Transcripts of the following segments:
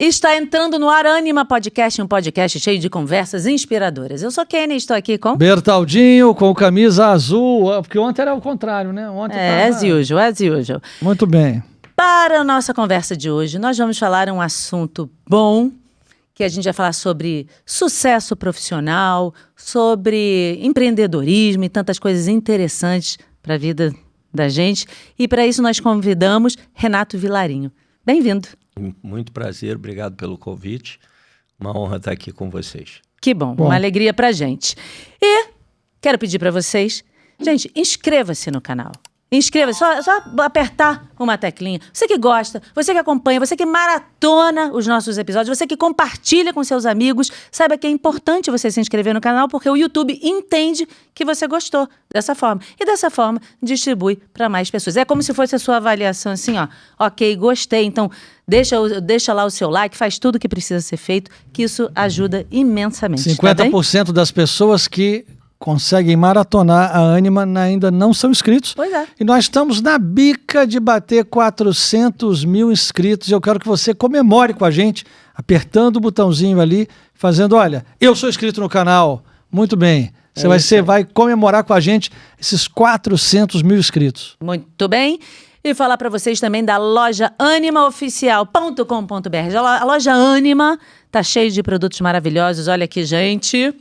Está entrando no ar Ânima Podcast, um podcast cheio de conversas inspiradoras. Eu sou Kenny, estou aqui com... Bertaldinho, com camisa azul, porque ontem era o contrário, né? Ontem as usual. Muito bem. Para a nossa conversa de hoje, nós vamos falar um assunto bom, que a gente vai falar sobre sucesso profissional, sobre empreendedorismo e tantas coisas interessantes para a vida da gente. E para isso nós convidamos Renato Vilarinho. Bem-vindo. Muito prazer, obrigado pelo convite. Uma honra estar aqui com vocês. Que bom, uma alegria pra gente. E quero pedir para vocês, gente, inscreva-se no canal. Inscreva-se, só apertar uma teclinha. Você que gosta, você que acompanha, você que maratona os nossos episódios, você que compartilha com seus amigos, saiba que é importante você se inscrever no canal, porque o YouTube entende que você gostou dessa forma. E dessa forma, distribui para mais pessoas. É como se fosse a sua avaliação assim, ó. Ok, gostei. Então, deixa lá o seu like, faz tudo o que precisa ser feito, que isso ajuda imensamente. 50% tá das pessoas que conseguem maratonar a Ânima ainda não são inscritos. Pois é. E nós estamos na bica de bater 400 mil inscritos. E eu quero que você comemore com a gente, apertando o botãozinho ali, fazendo, olha, eu sou inscrito no canal. Muito bem. Você vai comemorar com a gente esses 400 mil inscritos. Muito bem. E falar para vocês também da loja animaoficial.com.br. A loja Ânima tá cheia de produtos maravilhosos. Olha aqui, gente.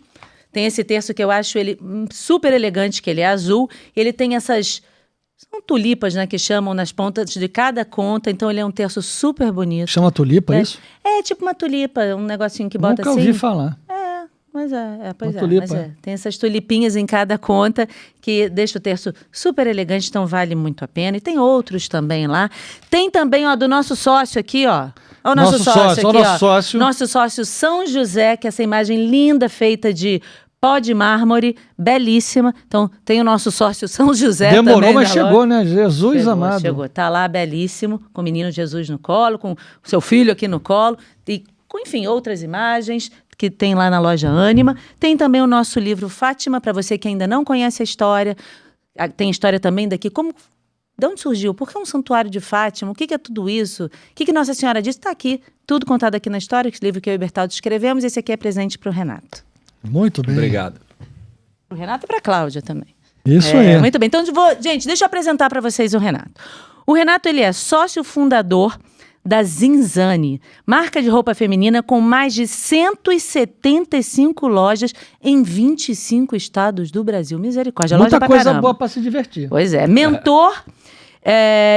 Tem esse terço que eu acho ele super elegante, que ele é azul. Ele tem essas... São tulipas, né? Que chamam nas pontas de cada conta. Então, ele é um terço super bonito. Chama tulipa, né? Isso? É tipo uma tulipa, um negocinho que bota Nunca assim. ouvi falar. Pois Tulipa. é. Tem essas tulipinhas em cada conta que deixa o terço super elegante, então vale muito a pena. E tem outros também lá. Tem também, ó, do nosso sócio aqui, ó. Ó, o nosso sócio aqui, ó. Nosso sócio São José, que é essa imagem linda feita de pó de mármore, belíssima. Então, tem o nosso sócio São José também. Demorou, mas chegou, né? Jesus amado. Chegou. Tá lá, belíssimo, com o menino Jesus no colo, com o seu filho aqui no colo. E, enfim, outras imagens que tem lá na loja Ânima. Tem também o nosso livro Fátima, para você que ainda não conhece a história. Tem história também daqui, de onde surgiu? Por que um santuário de Fátima? O que é tudo isso? O que Nossa Senhora disse? Está aqui, tudo contado aqui na história, esse livro que eu e o Bertaldo escrevemos. Esse aqui é presente para o Renato. Muito bem. Obrigado. Para o Renato e para a Cláudia também. Isso aí. Muito bem. Então, gente, deixa eu apresentar para vocês o Renato. O Renato, ele é sócio fundador da Zinzane, marca de roupa feminina com mais de 175 lojas em 25 estados do Brasil. Misericórdia, Muita loja pra coisa caramba. boa para se divertir. Pois é. Mentor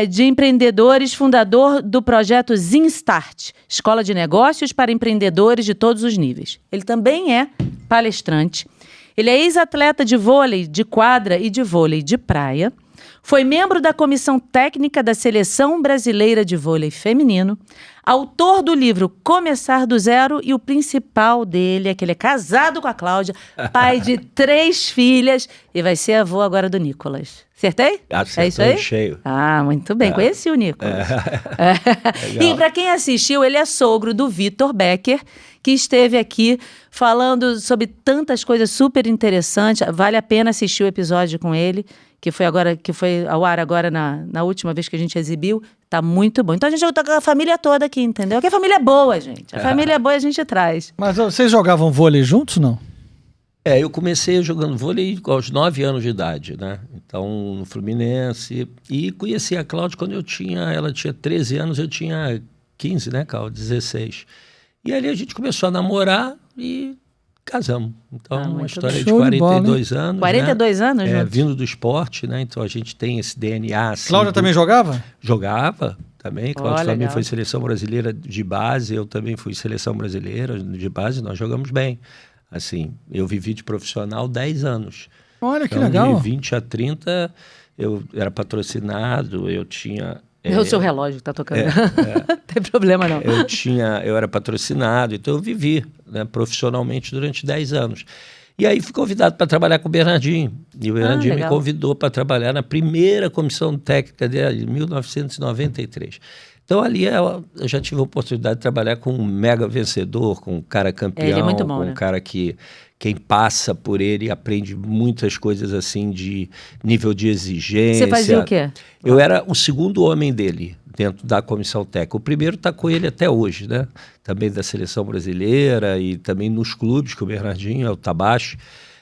de empreendedores, fundador do projeto Zinstart, escola de negócios para empreendedores de todos os níveis. Ele também é palestrante. Ele é ex-atleta de vôlei de quadra e de vôlei de praia. Foi membro da comissão técnica da Seleção Brasileira de Vôlei Feminino, autor do livro Começar do Zero, e o principal dele é que ele é casado com a Cláudia, pai de 3 filhas e vai ser avô agora do Nicolas. Acertei? Acertou, é isso aí? Cheio. Ah, muito bem. Conheci o Nicolas. E para quem assistiu, ele é sogro do Vitor Becker, que esteve aqui falando sobre tantas coisas super interessantes. Vale a pena assistir o episódio com ele, que foi ao ar agora na última vez que a gente exibiu. Tá muito bom. Então a gente tá com a família toda aqui, entendeu? Porque a família é boa, gente. A família é boa e a gente traz. Mas vocês jogavam vôlei juntos, não? Eu comecei jogando vôlei aos 9 anos de idade, né? Então, no Fluminense. E conheci a Cláudia quando ela tinha 13 anos, eu tinha 15, né, Cláudia? 16. E ali a gente começou a namorar e casamos. Então, uma história de 42 anos. 42 né? anos, gente? Vindo do esporte, né? Então a gente tem esse DNA. Assim, Cláudia também jogava? Jogava também. Cláudia também legal. foi seleção brasileira de base, eu também fui seleção brasileira de base, nós jogamos bem. Assim, eu vivi de profissional 10 anos. Olha que então, legal. De 20 a 30, eu era patrocinado, eu tinha... É o seu relógio que tá tocando. Não tem problema, não. Eu era patrocinado, então eu vivi, né, profissionalmente durante 10 anos. E aí fui convidado para trabalhar com o Bernardinho. E o Bernardinho me convidou para trabalhar na primeira comissão técnica dele, em 1993. Então ali eu já tive a oportunidade de trabalhar com um mega vencedor, com um cara campeão, ele é muito bom, com né? um cara que quem passa por ele aprende muitas coisas assim de nível de exigência. Você fazia o quê? Eu era o segundo homem dele, dentro da comissão técnica. O primeiro está com ele até hoje, né? Também da seleção brasileira e também nos clubes, que o Bernardinho é o Tabachi.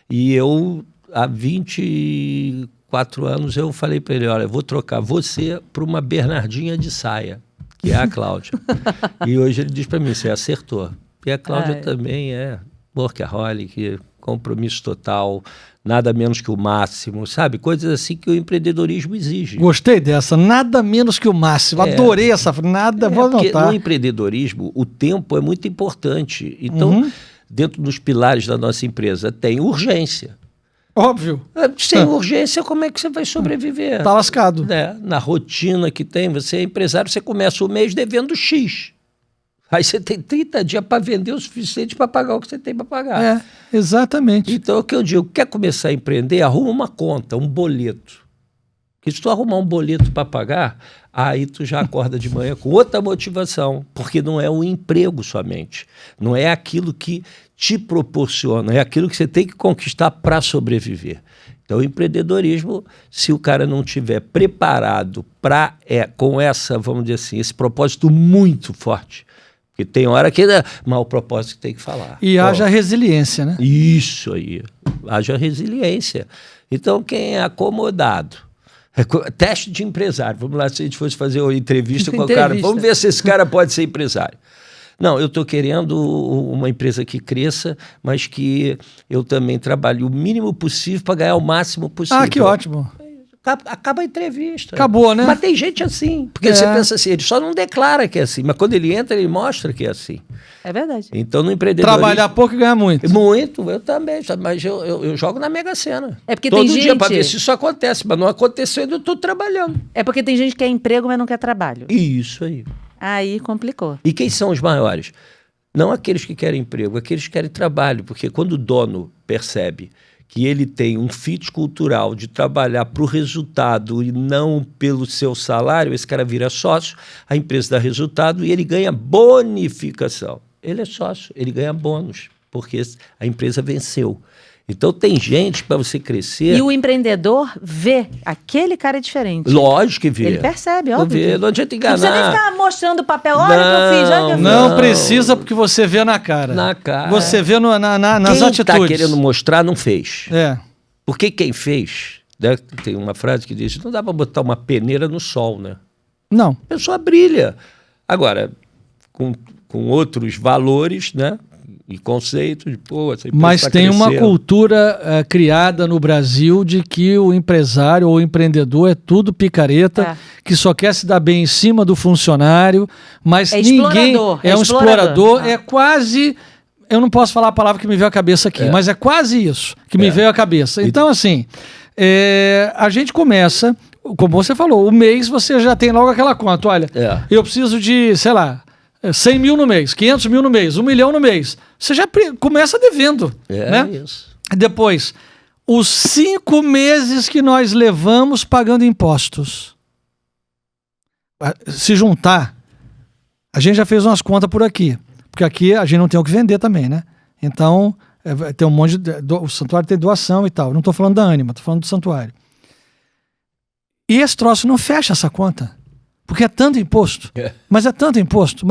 E eu, há 24 anos, eu falei para ele, olha, eu vou trocar você por uma Bernardinha de saia, que é a Cláudia. E hoje ele diz para mim, você acertou. E a Cláudia também é workaholic, compromisso total, nada menos que o máximo, sabe? Coisas assim que o empreendedorismo exige. Gostei dessa, nada menos que o máximo. Adorei essa, nada, vou anotar. Porque no empreendedorismo, o tempo é muito importante. Então, dentro dos pilares da nossa empresa, tem urgência. Óbvio. Sem urgência, como é que você vai sobreviver? Tá lascado. Na rotina que tem, você é empresário, você começa o mês devendo X. Aí você tem 30 dias para vender o suficiente para pagar o que você tem para pagar. Exatamente. Então, é o que eu digo, quer começar a empreender, arruma uma conta, um boleto. Porque se tu arrumar um boleto para pagar, aí tu já acorda de manhã com outra motivação, porque não é o emprego somente, não é aquilo que te proporciona, é aquilo que você tem que conquistar para sobreviver. Então, o empreendedorismo, se o cara não tiver preparado para, com essa, vamos dizer assim, esse propósito muito forte, porque tem hora que mas o propósito que tem que falar. E haja resiliência, né? Isso aí, haja resiliência. Então, quem é acomodado, teste de empresário, vamos lá, se a gente fosse fazer uma entrevista com o cara, vamos ver se esse cara pode ser empresário. Não, eu estou querendo uma empresa que cresça, mas que eu também trabalhe o mínimo possível para ganhar o máximo possível. Ah, que ótimo. Acaba a entrevista. Acabou, né? Mas tem gente assim, porque você pensa assim, ele só não declara que é assim, mas quando ele entra, ele mostra que é assim. É verdade. Então, no empreendedorismo... Trabalhar pouco e ganhar muito. Muito, eu também, mas eu jogo na Mega Sena. É porque todo tem dia gente... para ver se isso acontece, mas não aconteceu, eu estou trabalhando. É porque tem gente que quer emprego, mas não quer trabalho. Isso aí. Aí complicou. E quem são os maiores? Não aqueles que querem emprego, aqueles que querem trabalho, porque quando o dono percebe que ele tem um fit cultural de trabalhar para o resultado e não pelo seu salário, esse cara vira sócio, a empresa dá resultado e ele ganha bonificação. Ele é sócio, ele ganha bônus, porque a empresa venceu. Então tem gente para você crescer... E o empreendedor vê, aquele cara é diferente. Lógico que vê. Ele percebe, óbvio. Não adianta enganar. Não precisa nem ficar mostrando o papel, olha o que eu fiz, olha o que eu fiz. Não precisa, porque você vê na cara. Na cara. Você vê nas atitudes. Quem está querendo mostrar, não fez. É. Porque quem fez, né, tem uma frase que diz, não dá para botar uma peneira no sol, né? Não. A pessoa brilha. Agora, com outros valores, né? E conceitos de, pô, essa empresa Mas tá tem uma crescendo. cultura criada no Brasil de que o empresário ou o empreendedor é tudo picareta, que só quer se dar bem em cima do funcionário, mas ninguém é um explorador, é quase... Eu não posso falar a palavra que me veio à cabeça aqui, mas é quase isso que me veio à cabeça. Então, assim, a gente começa, como você falou, o mês você já tem logo aquela conta, olha, eu preciso de, sei lá, 100 mil no mês, 500 mil no mês, 1 milhão no mês. Você já começa devendo. Né? Isso. Depois, os 5 meses que nós levamos pagando impostos. Se juntar, a gente já fez umas contas por aqui. Porque aqui a gente não tem o que vender também, né? Então, tem um monte de... O santuário tem doação e tal. Não estou falando da Ânima, estou falando do santuário. E esse troço não fecha essa conta. Porque é tanto imposto, mas é tanto imposto,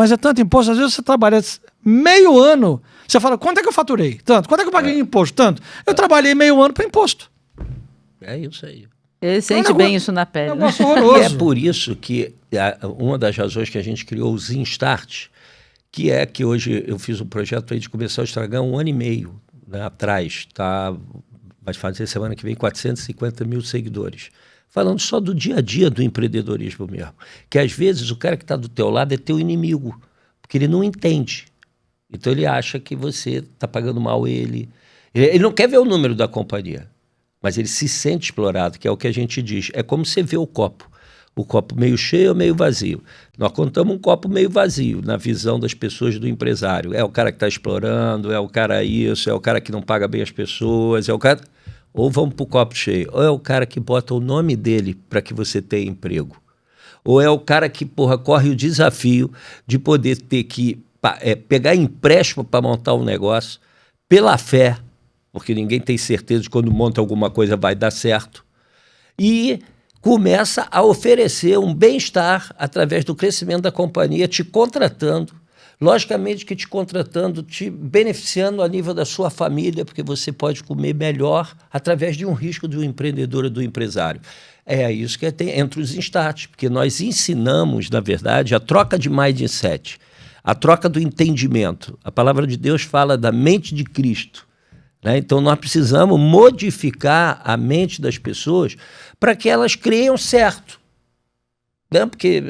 às vezes você trabalha meio ano, você fala, quanto é que eu faturei? Tanto. Quanto é que eu paguei em imposto? Tanto. Eu trabalhei meio ano para imposto. É isso aí. Ele sente bem isso na pele. É um negócio horroroso. E é por isso que uma das razões que a gente criou o Zen Start, que é que hoje eu fiz um projeto aí de começar a estragar 1 ano e meio, né, atrás, vai fazer semana que vem 450 mil seguidores. Falando só do dia a dia do empreendedorismo mesmo. Que às vezes o cara que está do teu lado é teu inimigo, porque ele não entende. Então ele acha que você está pagando mal ele. Ele não quer ver o número da companhia, mas ele se sente explorado, que é o que a gente diz. É como você vê o copo meio cheio ou meio vazio. Nós contamos um copo meio vazio na visão das pessoas do empresário. É o cara que está explorando, é o cara isso, é o cara que não paga bem as pessoas, é o cara... Ou vamos para o copo cheio. Ou é o cara que bota o nome dele para que você tenha emprego. Ou é o cara que, corre o desafio de poder ter que pegar empréstimo para montar um negócio pela fé, porque ninguém tem certeza de quando monta alguma coisa vai dar certo. E começa a oferecer um bem-estar através do crescimento da companhia, te contratando. Logicamente que te contratando, te beneficiando a nível da sua família, porque você pode comer melhor através de um risco do empreendedor ou do empresário. É isso que tem entre os instats, porque nós ensinamos, na verdade, a troca de mindset, a troca do entendimento. A palavra de Deus fala da mente de Cristo, né? Então nós precisamos modificar a mente das pessoas para que elas creiam certo. Não, porque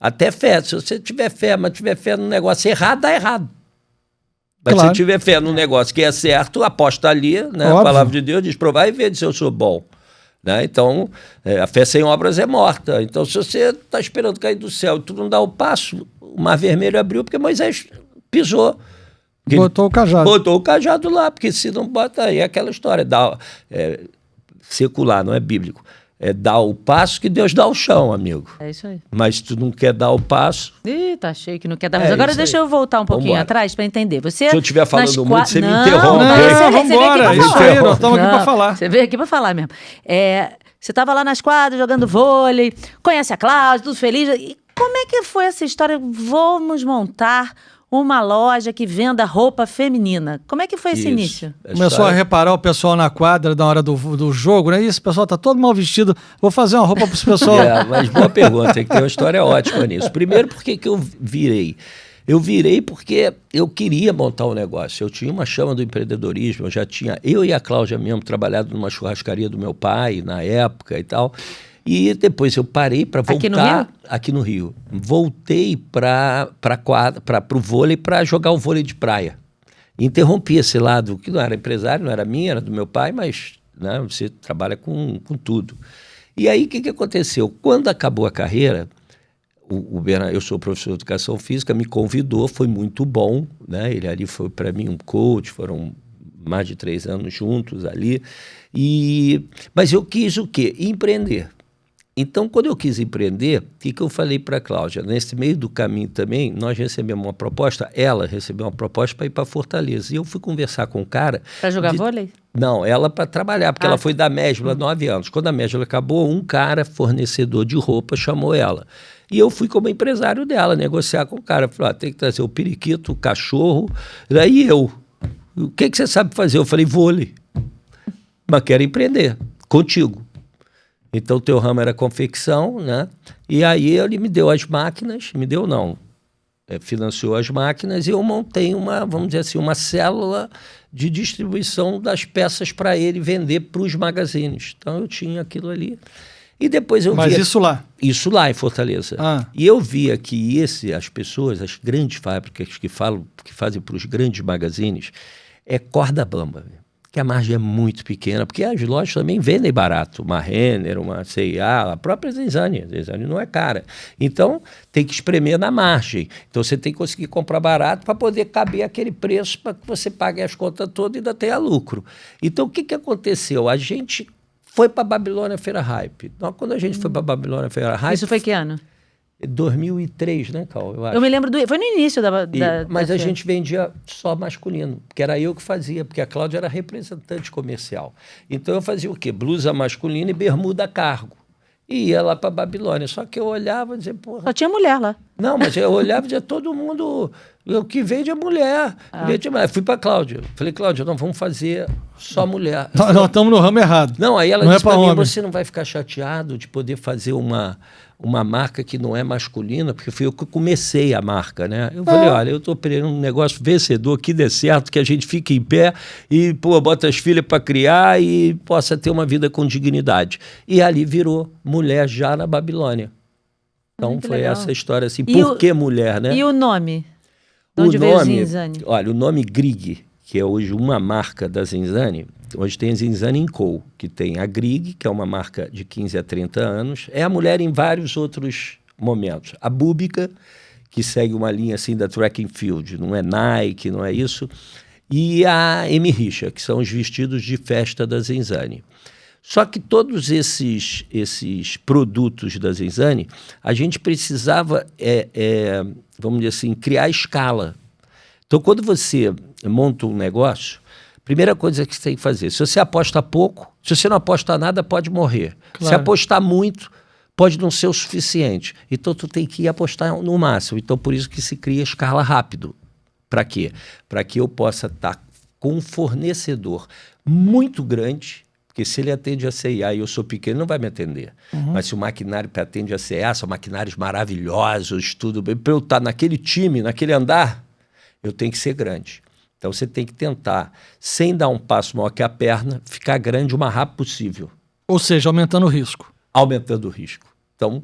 até fé, se você tiver fé, mas tiver fé no negócio errado, dá errado. Mas claro. se tiver fé no negócio que é certo, aposta ali, né? A palavra de Deus diz, provar e ver se eu sou bom. Né? Então, a fé sem obras é morta. Então, se você está esperando cair do céu e tu não dá o passo, o mar vermelho abriu porque Moisés pisou. Botou o cajado. Botou o cajado lá, porque se não bota aí, é aquela história, secular, não é bíblico. É dar o passo que Deus dá o chão, amigo. É isso aí. Mas tu não quer dar o passo... Ih, tá cheio que não quer dar. Mas agora deixa eu voltar um pouquinho atrás para entender. Você, se eu estiver falando muito, você me não, interrompe. Não, vamos embora. Isso aí, nós estamos aqui para falar. Você veio aqui para falar mesmo. Você estava lá nas quadras jogando vôlei, conhece a Cláudia, tudo feliz. E como é que foi essa história? Vamos montar uma loja que venda roupa feminina. Como é que foi esse início? Começou a reparar o pessoal na quadra na hora do jogo, né? Isso, o pessoal tá todo mal vestido. Vou fazer uma roupa para os pessoal. Mas boa pergunta, que tem uma história ótima nisso. Primeiro, por que eu virei? Eu virei porque eu queria montar um negócio. Eu tinha uma chama do empreendedorismo, eu e a Cláudia mesmo trabalhado numa churrascaria do meu pai, na época e tal. E depois eu parei para voltar... Aqui no Rio? Aqui no Rio. Voltei para o vôlei para jogar o vôlei de praia. Interrompi esse lado, que não era empresário, não era minha, era do meu pai, mas né, você trabalha com tudo. E aí o que aconteceu? Quando acabou a carreira, o Bernardo, eu sou professor de educação física, me convidou, foi muito bom, né? Ele ali foi para mim um coach, foram mais de 3 anos juntos ali. Mas eu quis o quê? Empreender. Então, quando eu quis empreender, o que eu falei para a Cláudia? Nesse meio do caminho também, nós recebemos uma proposta, ela recebeu uma proposta para ir para Fortaleza. E eu fui conversar com o cara... Para jogar vôlei? Não, ela para trabalhar, porque ela foi da Mesbla 9 anos. Quando a Mesbla acabou, um cara, fornecedor de roupa, chamou ela. E eu fui como empresário dela, negociar com o cara. Falei, tem que trazer o periquito, o cachorro. Daí eu, o que você sabe fazer? Eu falei, vôlei. Mas quero empreender contigo. Então, o teu ramo era confecção, né? E aí ele me deu as máquinas, financiou as máquinas e eu montei vamos dizer assim, uma célula de distribuição das peças para ele vender para os magazines. Então, eu tinha aquilo ali. E depois eu Mas isso lá? Isso lá em Fortaleza. E eu via que as pessoas, as grandes fábricas que fazem para os grandes magazines, é corda bamba, que a margem é muito pequena, porque as lojas também vendem barato, uma Renner, uma C&A, a própria Zinzani não é cara. Então, tem que espremer na margem. Então, você tem que conseguir comprar barato para poder caber aquele preço para que você pague as contas todas e ainda tenha lucro. Então, o que aconteceu? A gente foi para a Babilônia Feira Hype. Então, quando a gente foi para a Babilônia Feira Hype... Isso foi que ano? 2003, né, Cal? Eu acho. Eu me lembro foi no início mas a gente vendia só masculino, que era eu que fazia, porque a Cláudia era representante comercial. Então eu fazia o quê? Blusa masculina e bermuda cargo. E ia lá para Babilônia. Só que eu olhava e dizia, porra... Só tinha mulher lá. Não, mas eu olhava e dizia, todo mundo... O que vende é mulher. Fui para a Cláudia. Falei, Cláudia, nós vamos fazer só mulher. Nós estamos no ramo errado. Não, aí ela disse para mim, você não vai ficar chateado de poder fazer uma marca que não é masculina, porque foi eu que comecei a marca, né? Eu falei, olha, eu estou querendo um negócio vencedor, que dê certo, que a gente fique em pé e, bota as filhas para criar e possa ter uma vida com dignidade. E ali virou mulher já na Babilônia. Então foi legal. Essa história assim, por que mulher, né? E o nome? De onde veio o Zinzani? Olha, o nome Grig, que é hoje uma marca da Zinzani, hoje tem a Zinzani & Co., que tem a Grig, que é uma marca de 15 a 30 anos, é a mulher em vários outros momentos. A Búbica, que segue uma linha assim da track and field, não é Nike, não é isso, e a M. Richa, que são os vestidos de festa da Zinzani. Só que todos esses produtos da Zinzani, a gente precisava, vamos dizer assim, criar escala. Então, quando você monta um negócio, Primeira coisa que você tem que fazer, se você aposta pouco, se você não aposta nada, pode morrer. Claro. Se apostar muito, pode não ser o suficiente. Então, tu tem que ir apostar no máximo. Então, por isso que se cria escala rápido. Para quê? Para que eu possa estar com um fornecedor muito grande, porque se ele atende a CIA e eu sou pequeno, não vai me atender. Mas se o maquinário atende a CIA, são maquinários maravilhosos, tudo bem. Para eu estar naquele time, naquele andar, eu tenho que ser grande. Então, você tem que tentar, sem dar um passo maior que a perna, ficar grande o mais rápido possível. Ou seja, aumentando o risco. Aumentando o risco. Então,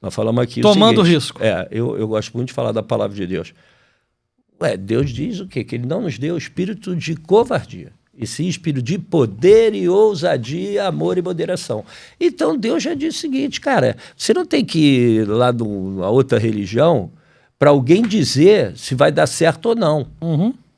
nós falamos aqui Tomando o seguinte, risco. Eu gosto muito de falar da palavra de Deus. Deus diz o quê? Que ele não nos deu espírito de covardia, e sim espírito de poder e ousadia, amor e moderação. Então, Deus já disse o seguinte, cara, você não tem que ir lá numa outra religião para alguém dizer se vai dar certo ou não.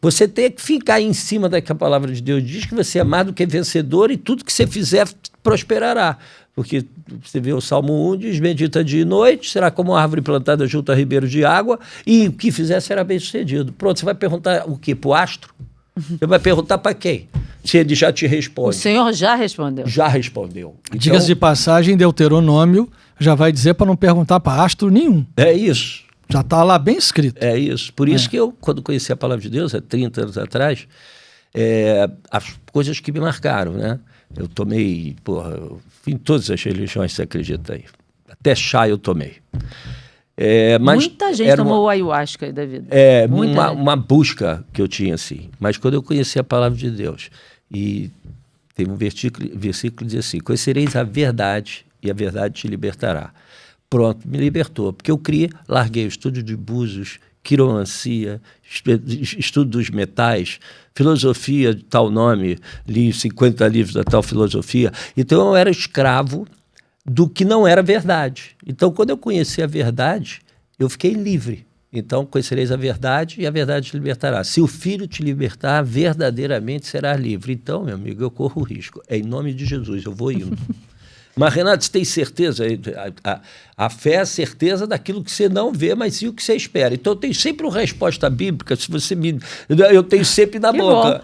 Você tem que ficar em cima da que a palavra de Deus diz, que você é mais do que vencedor e tudo que você fizer prosperará. Porque você vê o Salmo 1, diz, medita dia e noite, será como uma árvore plantada junto a ribeiro de água, e o que fizer será bem sucedido. Pronto, você vai perguntar o quê? Para o astro? Você vai perguntar para quem? Se ele já te responde. O Senhor já respondeu. Já respondeu. Então, Diga-se de passagem, Deuteronômio já vai dizer para não perguntar para astro nenhum. é isso. Já está lá bem escrito. É isso. Por isso que eu, quando conheci a palavra de Deus, há 30 anos atrás, as coisas que me marcaram, né? Eu tomei, eu fui em todas as religiões, você acredita aí. Até chá eu tomei. Mas muita gente tomou o ayahuasca aí da vida. Uma busca que eu tinha, assim. Mas quando eu conheci a palavra de Deus, e tem um versículo que diz assim, conhecereis a verdade, e a verdade te libertará. Pronto, me libertou, porque eu larguei o estudo de búzios, quiromancia, estudo dos metais, filosofia de tal nome, li 50 livros da tal filosofia. Então eu era escravo do que não era verdade. Então quando eu conheci a verdade, eu fiquei livre. Então conhecereis a verdade e a verdade te libertará. Se o Filho te libertar, verdadeiramente serás livre. Então, meu amigo, eu corro o risco. É em nome de Jesus, eu vou indo. Mas, Renato, você tem certeza? A fé é a certeza daquilo que você não vê, mas sim o que você espera. Então, eu tenho sempre uma resposta bíblica, se você me... Eu tenho sempre na boca.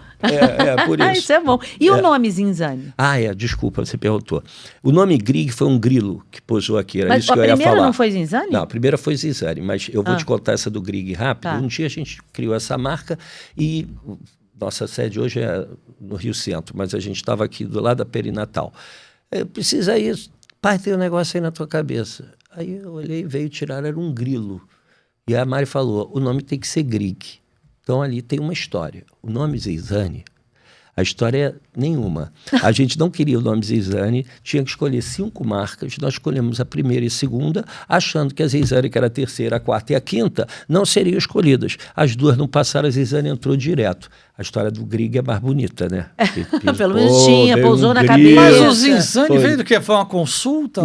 Por isso. Isso é bom. E o nome Zinzane? Desculpa, você perguntou. O nome Grig foi um grilo que pousou aqui, era mas isso que eu ia falar. Mas a primeira não foi Zinzane? Não, a primeira foi Zinzane, mas eu vou te contar essa do Grig rápido. Tá. Um dia a gente criou essa marca e nossa sede hoje é no Rio Centro, mas a gente estava aqui do lado da Perinatal. Precisa isso. Pai, tem um negócio aí na tua cabeça. Aí eu olhei, veio tirar, era um grilo. E a Mari falou, o nome tem que ser Grig. Então ali tem uma história. O nome Zinzane, a história é nenhuma. A gente não queria o nome Zinzane, tinha que escolher 5 marcas. Nós escolhemos a primeira e a segunda, achando que a Zinzane, que era a terceira, a quarta e a quinta, não seriam escolhidas. As duas não passaram, a Zinzane entrou direto. A história do Grig é mais bonita, né? Pelo menos tinha, pousou na Grig. cabeça. Mas o Zinzane veio do quê? Foi uma consulta?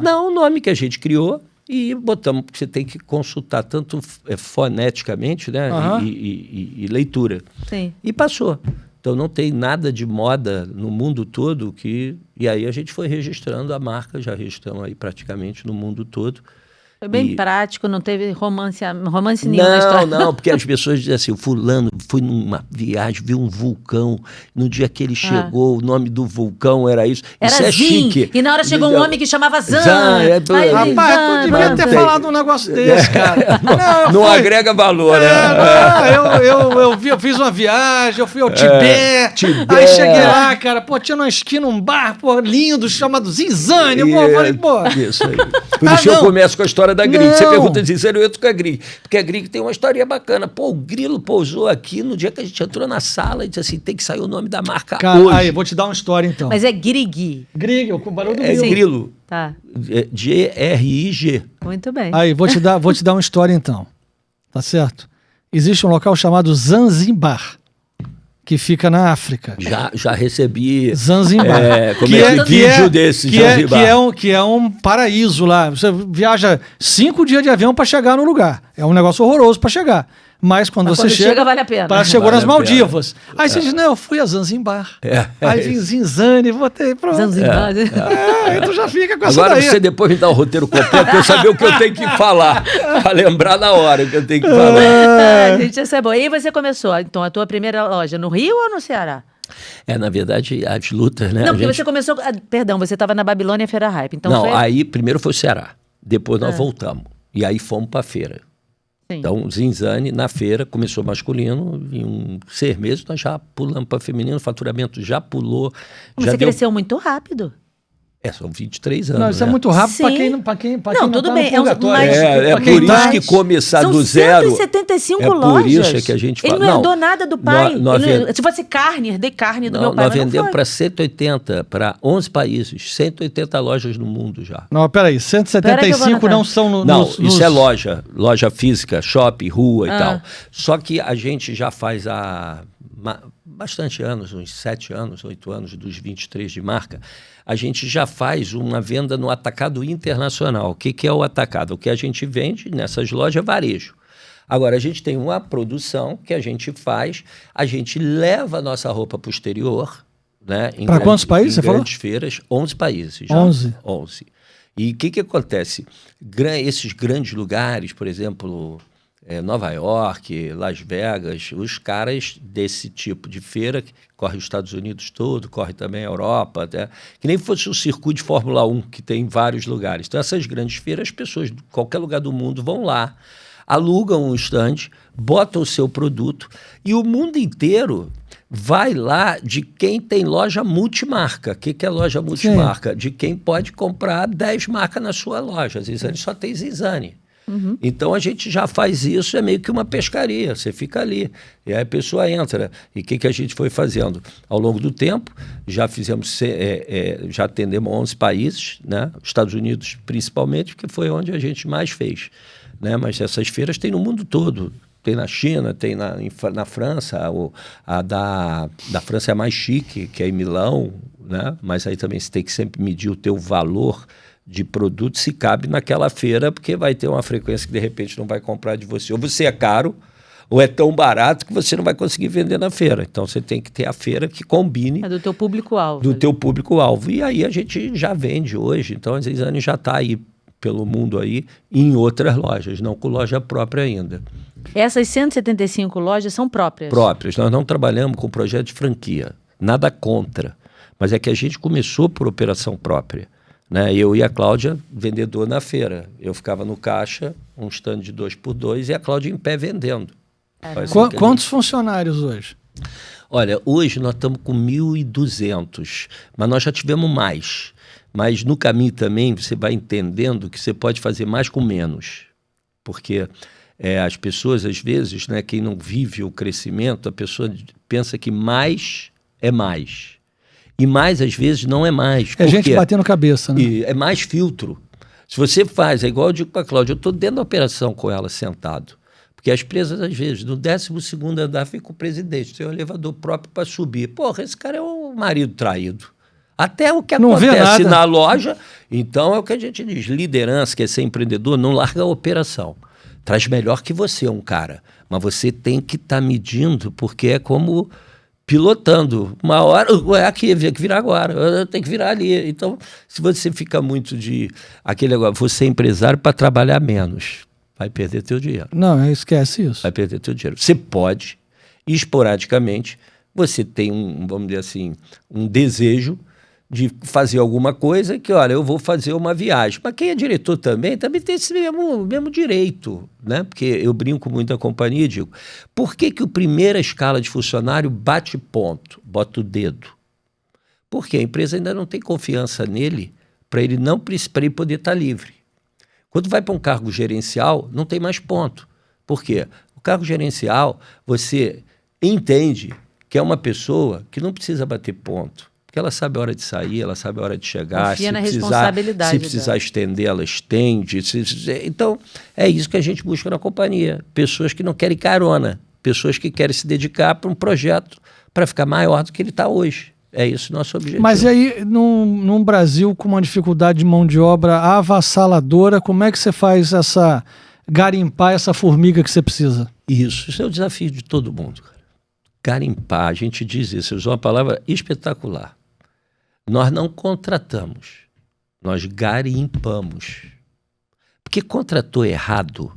Não, o nome que a gente criou e botamos, porque você tem que consultar tanto foneticamente, né? E leitura. Sim. E passou. Então não tem nada de moda no mundo todo que... E aí a gente foi registrando a marca, já registramos aí praticamente no mundo todo. Foi bem prático, não teve romance nenhum na história. Não, porque as pessoas dizem assim, o fulano foi numa viagem, viu um vulcão, no dia que ele chegou, o nome do vulcão era isso. Era isso é Zin, chique. E na hora chegou um homem que chamava Zan. Rapaz, tu devia ter falado um negócio desse, cara. Não agrega valor, né? Eu fiz uma viagem, eu fui ao Tibete. Aí cheguei lá, cara, tinha numa esquina um bar, lindo, chamado Zinzane. Eu falei, Isso aí. Por isso eu começo com a história da Grig. Você pergunta Zinzane, eu entro com a Grig. Porque a Grig tem uma história bacana. O grilo pousou aqui no dia que a gente entrou na sala e disse assim, tem que sair o nome da marca hoje. Aí, vou te dar uma história então. Mas é Grig. Grig, o barulho do grilo. Grilo. Tá. G-R-I-G. Muito bem. Aí, vou te dar uma história então. Tá certo? Existe um local chamado Zanzibar, que fica na África. Já recebi Zanzibar. Vídeo desse Zanzibar. Que é um paraíso lá. Você viaja 5 dias de avião para chegar no lugar. É um negócio horroroso para chegar. Mas quando você chega, vale a pena. Chegou nas Maldivas. Aí você diz, não, eu fui a Zanzibar. Aí Zinzane, botei, pronto. Zanzibar. Aí tu já fica com essa Agora daí. você depois me dá o roteiro completo para eu saber o que eu tenho que falar. Para lembrar na hora o que eu tenho que falar. Gente, isso é bom. E aí você começou, então, a tua primeira loja no Rio ou no Ceará? Na verdade, as lutas, né? Não, porque você começou... Perdão, você estava na Babilônia Feira Hype. Então não, aí primeiro foi o Ceará. Depois nós voltamos. E aí fomos para a feira. Sim. Então, Zinzane, na feira, começou masculino. Em 6 meses, nós já pulamos para feminino. O faturamento já pulou. Você cresceu muito rápido. São 23 anos. Não, isso é muito rápido para quem não, tudo tá bem. Por isso que começar do zero. São 175 lojas. Por isso que a gente fala. Ele não herdou nada do pai. Se fosse carne, herdei carne do meu pai. Nós vendemos para 180, para 11 países. 180 lojas no mundo já. Não, peraí. 175 não são isso é loja física, shopping, rua e tal. Só que a gente já faz há bastante anos, uns 7 anos, 8 anos, dos 23 de marca, a gente já faz uma venda no atacado internacional. O que é o atacado? O que a gente vende nessas lojas é varejo. Agora, a gente tem uma produção que a gente faz, a gente leva a nossa roupa para o exterior. Né, para quantos países você falou? Grandes feiras, 11 países. Já. 11. E o que acontece? Esses grandes lugares, por exemplo... Nova York, Las Vegas, os caras desse tipo de feira, que corre os Estados Unidos todo, corre também a Europa, até, que nem fosse um circuito de Fórmula 1, que tem em vários lugares. Então, essas grandes feiras, as pessoas de qualquer lugar do mundo vão lá, alugam um stand, botam o seu produto, e o mundo inteiro vai lá de quem tem loja multimarca. O que é loja multimarca? Sim. De quem pode comprar 10 marcas na sua loja. Zinzane só tem Zinzane. Então a gente já faz isso, é meio que uma pescaria, você fica ali, e aí a pessoa entra. E o que a gente foi fazendo? Ao longo do tempo, já fizemos, já atendemos 11 países, né? Estados Unidos principalmente, porque foi onde a gente mais fez. Né? Mas essas feiras tem no mundo todo. Tem na China, tem na França, a da França é a mais chique, que é em Milão, né? Mas aí também você tem que sempre medir o teu valor de produto se cabe naquela feira, porque vai ter uma frequência que de repente não vai comprar de você. Ou você é caro, ou é tão barato que você não vai conseguir vender na feira. Então você tem que ter a feira que combine... do teu público-alvo. Do teu público-alvo. E aí a gente já vende hoje. Então a Zinzane já está aí pelo mundo aí em outras lojas, não com loja própria ainda. Essas 175 lojas são próprias? Próprias. Nós não trabalhamos com projeto de franquia. Nada contra. Mas é que a gente começou por operação própria. Né? Eu e a Cláudia, vendedor na feira. Eu ficava no caixa, um stand de 2x2, e a Cláudia em pé vendendo. Quantos funcionários hoje? Olha, hoje nós estamos com 1.200, mas nós já tivemos mais. Mas no caminho também você vai entendendo que você pode fazer mais com menos. Porque as pessoas, às vezes, né, quem não vive o crescimento, a pessoa pensa que mais é mais. E mais, às vezes, não é mais. É gente batendo cabeça, né? E é mais filtro. Se você faz, é igual eu digo para a Cláudia, eu estou dentro da operação com ela, sentado. Porque as presas, às vezes, no 12º andar fica o presidente, tem um elevador próprio para subir. Porra, esse cara é um marido traído. Até o que acontece na loja. Então, é o que a gente diz. Liderança, quer ser empreendedor, não larga a operação. Traz melhor que você um cara. Mas você tem que estar medindo, porque é como... pilotando. Uma hora, aqui, tem que virar agora, tem que virar ali. Então, se você fica muito de... aquele agora, você é empresário para trabalhar menos, vai perder teu dinheiro. Não, esquece isso. Vai perder teu dinheiro. Você pode, esporadicamente, você tem vamos dizer assim, um desejo de fazer alguma coisa que, olha, eu vou fazer uma viagem. Mas quem é diretor também tem esse mesmo direito, né? Porque eu brinco muito da companhia e digo, por que a primeira escala de funcionário bate ponto, bota o dedo? Porque a empresa ainda não tem confiança nele para ele poder estar livre. Quando vai para um cargo gerencial, não tem mais ponto. Por quê? O cargo gerencial, você entende que é uma pessoa que não precisa bater ponto. Porque ela sabe a hora de sair, ela sabe a hora de chegar. Confia na responsabilidade. Se precisar estender, ela estende. Então, é isso que a gente busca na companhia. Pessoas que não querem carona. Pessoas que querem se dedicar para um projeto para ficar maior do que ele está hoje. É isso o nosso objetivo. Mas e aí, num Brasil com uma dificuldade de mão de obra avassaladora, como é que você faz garimpar essa formiga que você precisa? Isso é o desafio de todo mundo. Garimpar, a gente diz isso, usou uma palavra espetacular. Nós não contratamos, nós garimpamos. Porque contratou errado,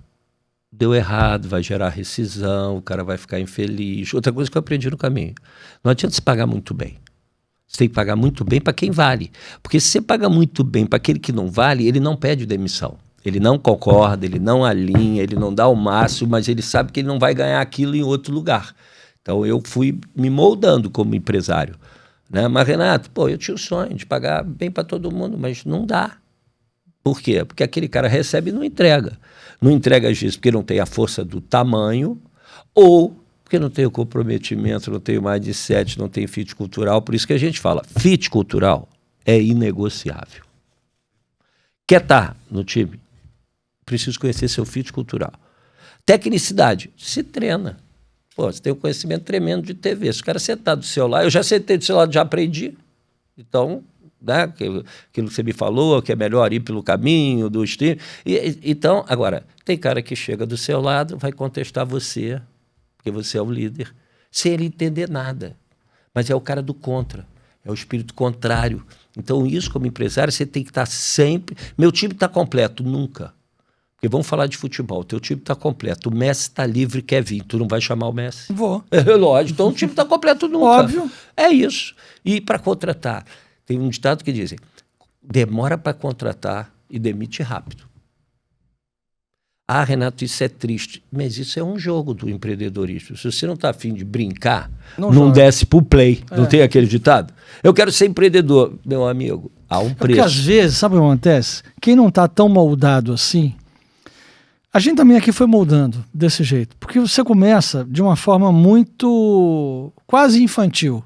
deu errado, vai gerar rescisão, o cara vai ficar infeliz. Outra coisa que eu aprendi no caminho, não adianta se pagar muito bem. Você tem que pagar muito bem para quem vale. Porque se você paga muito bem para aquele que não vale, ele não pede demissão. Ele não concorda, ele não alinha, ele não dá o máximo, mas ele sabe que ele não vai ganhar aquilo em outro lugar. Então eu fui me moldando como empresário. Né? Mas, Renato, eu tinha o sonho de pagar bem para todo mundo, mas não dá. Por quê? Porque aquele cara recebe e não entrega. Não entrega às vezes porque não tem a força do tamanho ou porque não tem o comprometimento, não tem o mindset, não tem fit cultural. Por isso que a gente fala, fit cultural é inegociável. Quer estar no time? Preciso conhecer seu fit cultural. Tecnicidade, se treina. Você tem um conhecimento tremendo de TV. Se o cara sentar do seu lado, eu já sentei do seu lado, já aprendi. Então, né, aquilo que você me falou, que é melhor ir pelo caminho do estilo. Então, agora, tem cara que chega do seu lado, vai contestar você, porque você é o líder, sem ele entender nada. Mas é o cara do contra, é o espírito contrário. Então, isso como empresário, você tem que estar sempre... Meu time está completo, nunca. Porque vamos falar de futebol, teu time está completo, o Messi está livre, quer vir, tu não vai chamar o Messi? Vou. Lógico, então o time está completo nunca. Óbvio. É isso. E para contratar, tem um ditado que dizem, demora para contratar e demite rápido. Ah, Renato, isso é triste. Mas isso é um jogo do empreendedorismo. Se você não está afim de brincar, não desce pro play. Não tem aquele ditado? Eu quero ser empreendedor. Meu amigo, há um preço. Porque às vezes, sabe o que acontece? Quem não está tão moldado assim, a gente também aqui foi moldando desse jeito. Porque você começa de uma forma muito quase infantil.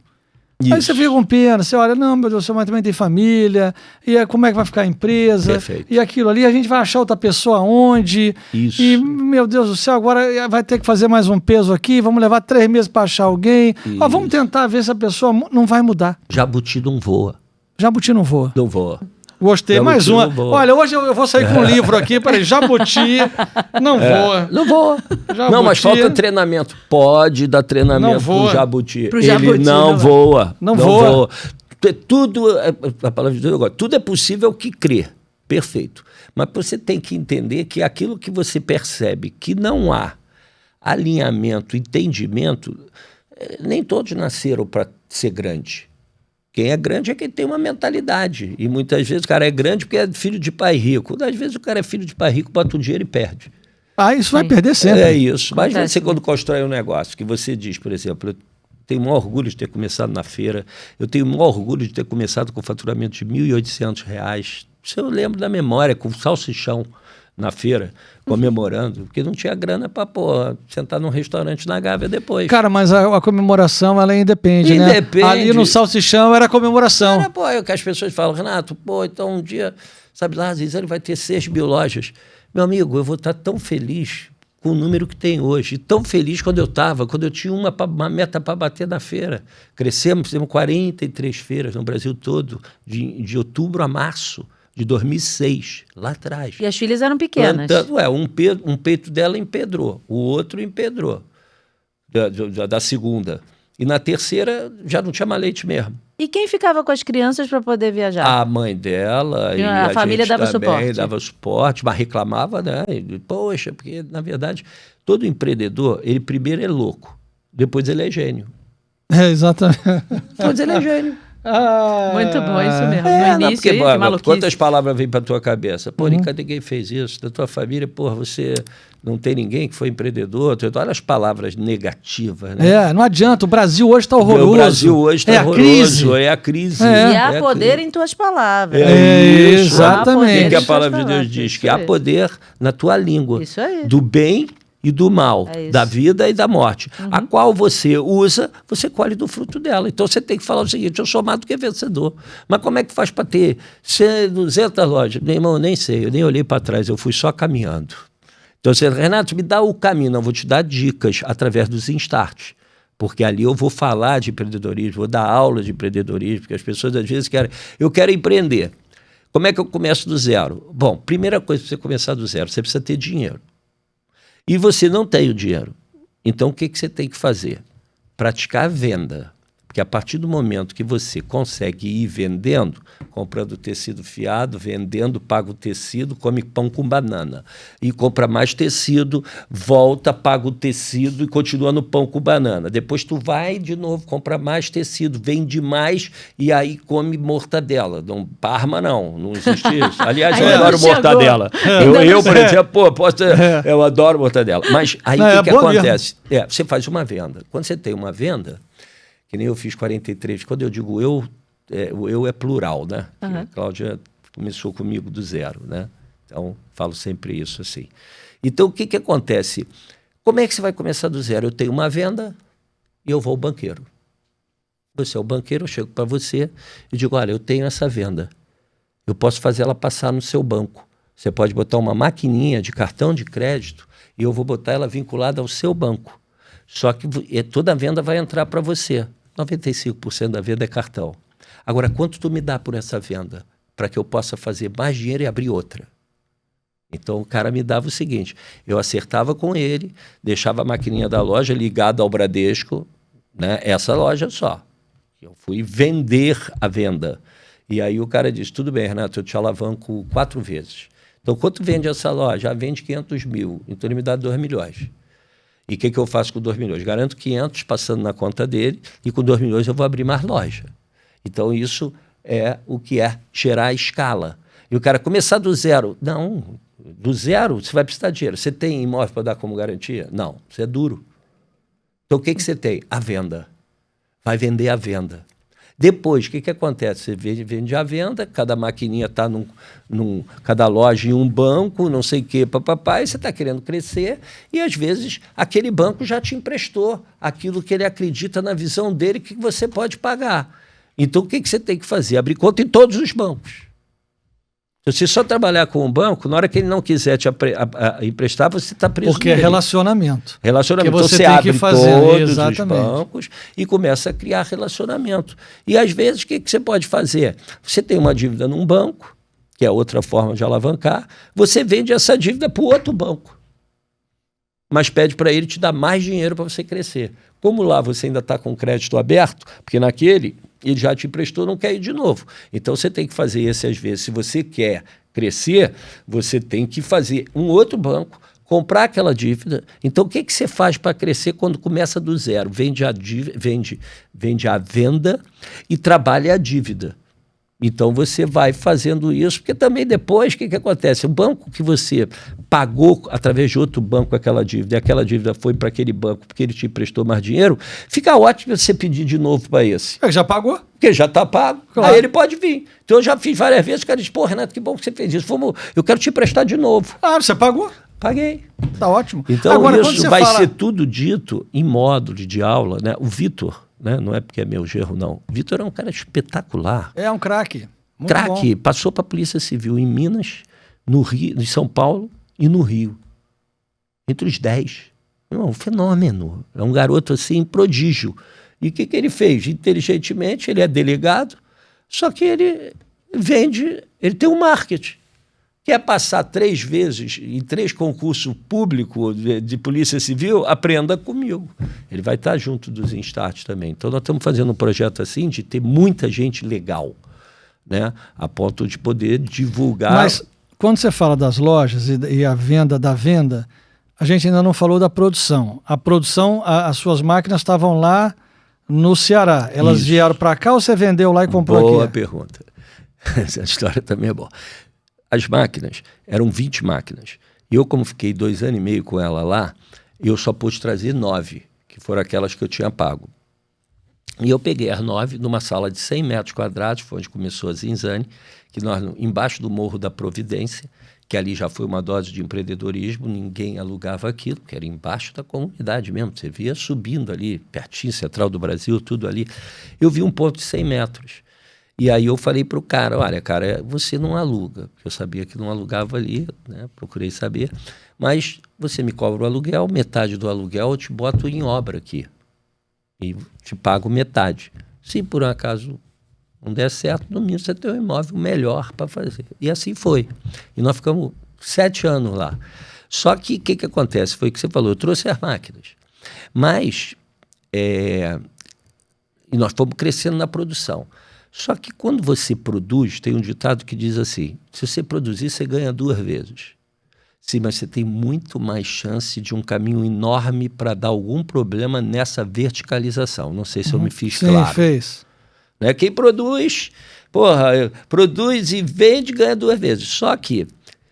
Isso. Aí você fica com pena, você olha, não, meu Deus, seu mãe também tem família, e como é que vai ficar a empresa? Perfeito. E aquilo ali, a gente vai achar outra pessoa onde? Isso. E, meu Deus do céu, agora vai ter que fazer mais um peso aqui, vamos levar 3 meses para achar alguém. Ó, vamos tentar ver se a pessoa não vai mudar. Jabuti não voa. Jabuti não voa. Não voa. Gostei, mais uma. Olha, hoje eu vou sair com um livro aqui, peraí, Jabuti não voa. Não voa. Jabuti, não, mas falta treinamento. Pode dar treinamento pro Jabuti. Ele não voa. Não voa. Tudo, a palavra de Deus agora, tudo é possível que crer. Perfeito. Mas você tem que entender que aquilo que você percebe que não há alinhamento, entendimento, nem todos nasceram para ser grande. Quem é grande é quem tem uma mentalidade. E muitas vezes o cara é grande porque é filho de pai rico. Às vezes o cara é filho de pai rico, bota um dinheiro e perde. Ah, isso vai perder sempre. É isso. Mas você quando constrói um negócio, que você diz, por exemplo, eu tenho o maior orgulho de ter começado na feira, eu tenho o maior orgulho de ter começado com faturamento de R$ 1.800. Isso eu lembro da memória, com salsichão na feira, comemorando, porque não tinha grana para sentar num restaurante na Gávea depois. Cara, mas a comemoração, ela independe, né? Ali no salsichão era comemoração. Era, que as pessoas falam, Renato, então um dia, sabe lá, às vezes ele vai ter 6 mil lojas. Meu amigo, eu vou estar tão feliz com o número que tem hoje, tão feliz quando eu tinha uma meta para bater na feira. Crescemos, temos 43 feiras no Brasil todo, de outubro a março de 2006, lá atrás. E as filhas eram pequenas. Um peito dela empedrou, o outro empedrou, da segunda. E na terceira já não tinha mais leite mesmo. E quem ficava com as crianças para poder viajar? A mãe dela. E a família dava suporte. Dava suporte, mas reclamava, né? Poxa, porque, na verdade, todo empreendedor, ele primeiro é louco, depois ele é gênio. É, exatamente. Depois ele é gênio. Muito bom, isso mesmo. No início, porque, que maluquice. Quantas palavras vêm para tua cabeça? Pô, ninguém fez isso. Da tua família, você não tem ninguém que foi empreendedor. Olha as palavras negativas, né? Não adianta. O Brasil hoje está horroroso. O Brasil hoje está horroroso. É a crise. E há poder em tuas palavras. Isso. Exatamente. O que a palavra de Deus diz? Que há poder na tua língua. Isso aí. Do bem e do mal, da vida e da morte, a qual você usa, você colhe do fruto dela. Então você tem que falar o seguinte, eu sou mais do que vencedor. Mas como é que faz para ter 200 lojas? Meu irmão, eu nem sei, eu nem olhei para trás, eu fui só caminhando. Então você, Renato, me dá o caminho, não, vou te dar dicas através dos Instarts, porque ali eu vou falar de empreendedorismo, vou dar aula de empreendedorismo, porque as pessoas às vezes querem, eu quero empreender. Como é que eu começo do zero? Bom, primeira coisa para você começar do zero, você precisa ter dinheiro. E você não tem o dinheiro. Então, o que você tem que fazer? Praticar a venda. Porque a partir do momento que você consegue ir vendendo, comprando tecido fiado, vendendo, paga o tecido, come pão com banana. E compra mais tecido, volta, paga o tecido e continua no pão com banana. Depois tu vai de novo, compra mais tecido, vende mais e aí come mortadela. Não, Parma não existe isso. Aliás, eu adoro mortadela. Eu, por exemplo, eu adoro mortadela. Mas aí o que acontece? Você faz uma venda. Quando você tem uma venda, que nem eu fiz 43, quando eu digo o eu é plural, né? A Cláudia começou comigo do zero, né? Então, falo sempre isso assim. Então, o que acontece? Como é que você vai começar do zero? Eu tenho uma venda e eu vou ao banqueiro. Você é o banqueiro, eu chego para você e digo, olha, eu tenho essa venda. Eu posso fazer ela passar no seu banco. Você pode botar uma maquininha de cartão de crédito e eu vou botar ela vinculada ao seu banco. Só que toda a venda vai entrar para você. 95% da venda é cartão. Agora, quanto tu me dá por essa venda? Para que eu possa fazer mais dinheiro e abrir outra. Então, o cara me dava o seguinte, eu acertava com ele, deixava a maquininha da loja ligada ao Bradesco, né? Essa loja só. Eu fui vender a venda. E aí o cara disse, tudo bem, Renato, eu te alavanco 4 vezes. Então, quanto vende essa loja? Vende 500 mil. Então, ele me dá 2 milhões. E o que eu faço com 2 milhões? Garanto 500 passando na conta dele e com 2 milhões eu vou abrir mais loja. Então isso é o que é gerar escala. E o cara começar do zero. Não, do zero você vai precisar de dinheiro. Você tem imóvel para dar como garantia? Não, você é duro. Então o que você tem? A venda. Vai vender a venda. Depois, o que acontece? Você vende a venda, cada maquininha está cada loja em um banco, não sei o quê, papapá, e você está querendo crescer, e às vezes aquele banco já te emprestou aquilo que ele acredita na visão dele que você pode pagar. Então, o que você tem que fazer? Abrir conta em todos os bancos. Se você só trabalhar com um banco, na hora que ele não quiser te emprestar, você está preso. Porque nele. É relacionamento. Relacionamento. Então, você abre todos os bancos e começa a criar relacionamento. E, às vezes, o que você pode fazer? Você tem uma dívida num banco, que é outra forma de alavancar, você vende essa dívida para o outro banco. Mas pede para ele te dar mais dinheiro para você crescer. Como lá você ainda está com crédito aberto, porque naquele ele já te emprestou, não quer ir de novo. Então você tem que fazer esse às vezes. Se você quer crescer, você tem que fazer um outro banco, comprar aquela dívida. Então o que você faz para crescer quando começa do zero? Vende a venda e trabalha a dívida. Então você vai fazendo isso, porque também depois o que acontece? O banco que você pagou através de outro banco aquela dívida, e aquela dívida foi para aquele banco porque ele te emprestou mais dinheiro, fica ótimo você pedir de novo para esse. Já pagou? Porque já está pago, claro. Aí ele pode vir. Então eu já fiz várias vezes, o cara diz, pô, Renato, que bom que você fez isso. Eu quero te emprestar de novo. Ah, você pagou? Paguei. Tá ótimo. Então agora, isso vai ser tudo dito em módulo de aula, né? O Vitor, né? Não é porque é meu gerro, não. O Vitor é um cara espetacular. É um craque. Craque. Passou para a Polícia Civil em Minas, no Rio, em São Paulo e no Rio. Entre os 10. Um fenômeno. É um garoto assim, prodígio. E o que ele fez? Inteligentemente, ele é delegado, só que ele vende, ele tem um marketing. Quer passar 3 vezes em 3 concursos públicos de Polícia Civil? Aprenda comigo. Ele vai estar junto dos Instart também. Então, nós estamos fazendo um projeto assim de ter muita gente legal, né? A ponto de poder divulgar. Mas, quando você fala das lojas e a venda da venda, a gente ainda não falou da produção. A produção, as suas máquinas estavam lá no Ceará. Elas vieram para cá ou você vendeu lá e comprou aqui? Boa pergunta. Essa história também é boa. As máquinas, eram 20 máquinas. E eu, como fiquei 2 anos e meio com ela lá, eu só pude trazer 9, que foram aquelas que eu tinha pago. E eu peguei as 9 numa sala de 100 metros quadrados, foi onde começou a Zinzane, que nós, embaixo do Morro da Providência, que ali já foi uma dose de empreendedorismo, ninguém alugava aquilo, que era embaixo da comunidade mesmo, você via subindo ali, pertinho, Central do Brasil, tudo ali. Eu vi um ponto de 100 metros. E aí eu falei para o cara, olha, cara, você não aluga, porque eu sabia que não alugava ali, né? Procurei saber, mas você me cobra o aluguel, metade do aluguel eu te boto em obra aqui e te pago metade. Se por um acaso não der certo, no mínimo você tem um imóvel melhor para fazer. E assim foi. E nós ficamos 7 anos lá. Só que o que acontece? Foi o que você falou, eu trouxe as máquinas, mas E nós fomos crescendo na produção. Só que quando você produz, tem um ditado que diz assim, se você produzir, você ganha 2 vezes. Sim, mas você tem muito mais chance de um caminho enorme para dar algum problema nessa verticalização. Não sei se eu me fiz claro. Sim, fez. Né? Quem produz, produz e vende, ganha 2 vezes. Só que,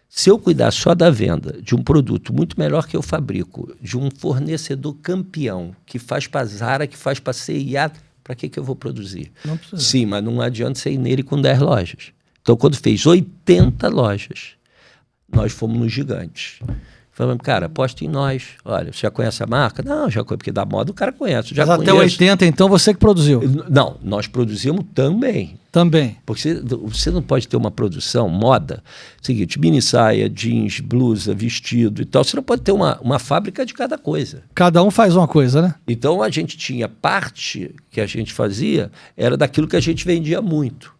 se eu cuidar só da venda de um produto muito melhor que eu fabrico, de um fornecedor campeão, que faz para Zara, que faz para C&A, para que eu vou produzir? Não precisa. Sim, mas não adianta você ir nele com 10 lojas. Então, quando fez 80 lojas, nós fomos nos gigantes. Falamos, cara, aposta em nós. Olha, você já conhece a marca? Não, já conheço, porque da moda o cara conhece. Já mas até 80, então, você que produziu? Não, nós produzimos também. Também. Porque você não pode ter uma produção, moda, seguinte, mini saia, jeans, blusa, vestido e tal. Você não pode ter uma fábrica de cada coisa. Cada um faz uma coisa, né? Então, a gente tinha parte que a gente fazia, era daquilo que a gente vendia muito.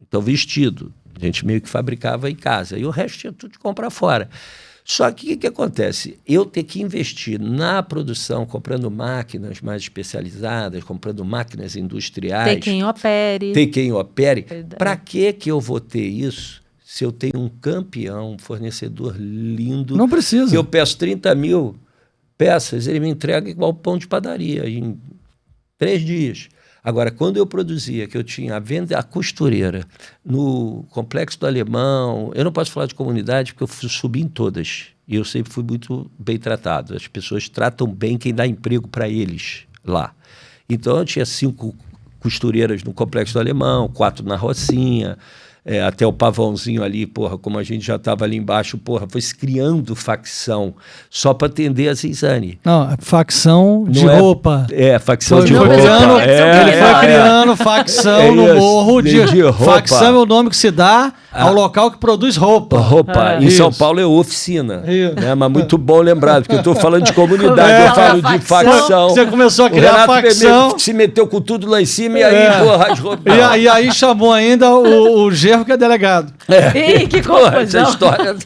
Então, vestido, a gente meio que fabricava em casa. E o resto tinha tudo de comprar fora. Só que o que acontece? Eu ter que investir na produção, comprando máquinas mais especializadas, comprando máquinas industriais. Tem quem opere. Tem quem opere. Para que eu vou ter isso se eu tenho um campeão, um fornecedor lindo? Não precisa. Que eu peço 30 mil peças, ele me entrega igual pão de padaria, em 3 dias. Agora, quando eu produzia, que eu tinha a venda, a costureira, no Complexo do Alemão, eu não posso falar de comunidade porque eu subi em todas. E eu sempre fui muito bem tratado. As pessoas tratam bem quem dá emprego para eles lá. Então, eu tinha 5 costureiras no Complexo do Alemão, 4 na Rocinha, até o Pavãozinho ali, como a gente já estava ali embaixo, foi se criando facção só para atender a Zizane. Não, facção de roupa. Facção de roupa. Ele foi criando facção no morro de roupa. Facção é o nome que se dá ao local que produz roupa. Em São Paulo é oficina. Né? Mas muito bom lembrado, porque eu estou falando de comunidade, eu falo de facção. Você começou a criar facção. Se meteu com tudo lá em cima e aí, as roupas. E aí chamou ainda o Gerro, que é delegado. Ih, que confusão. Essa história.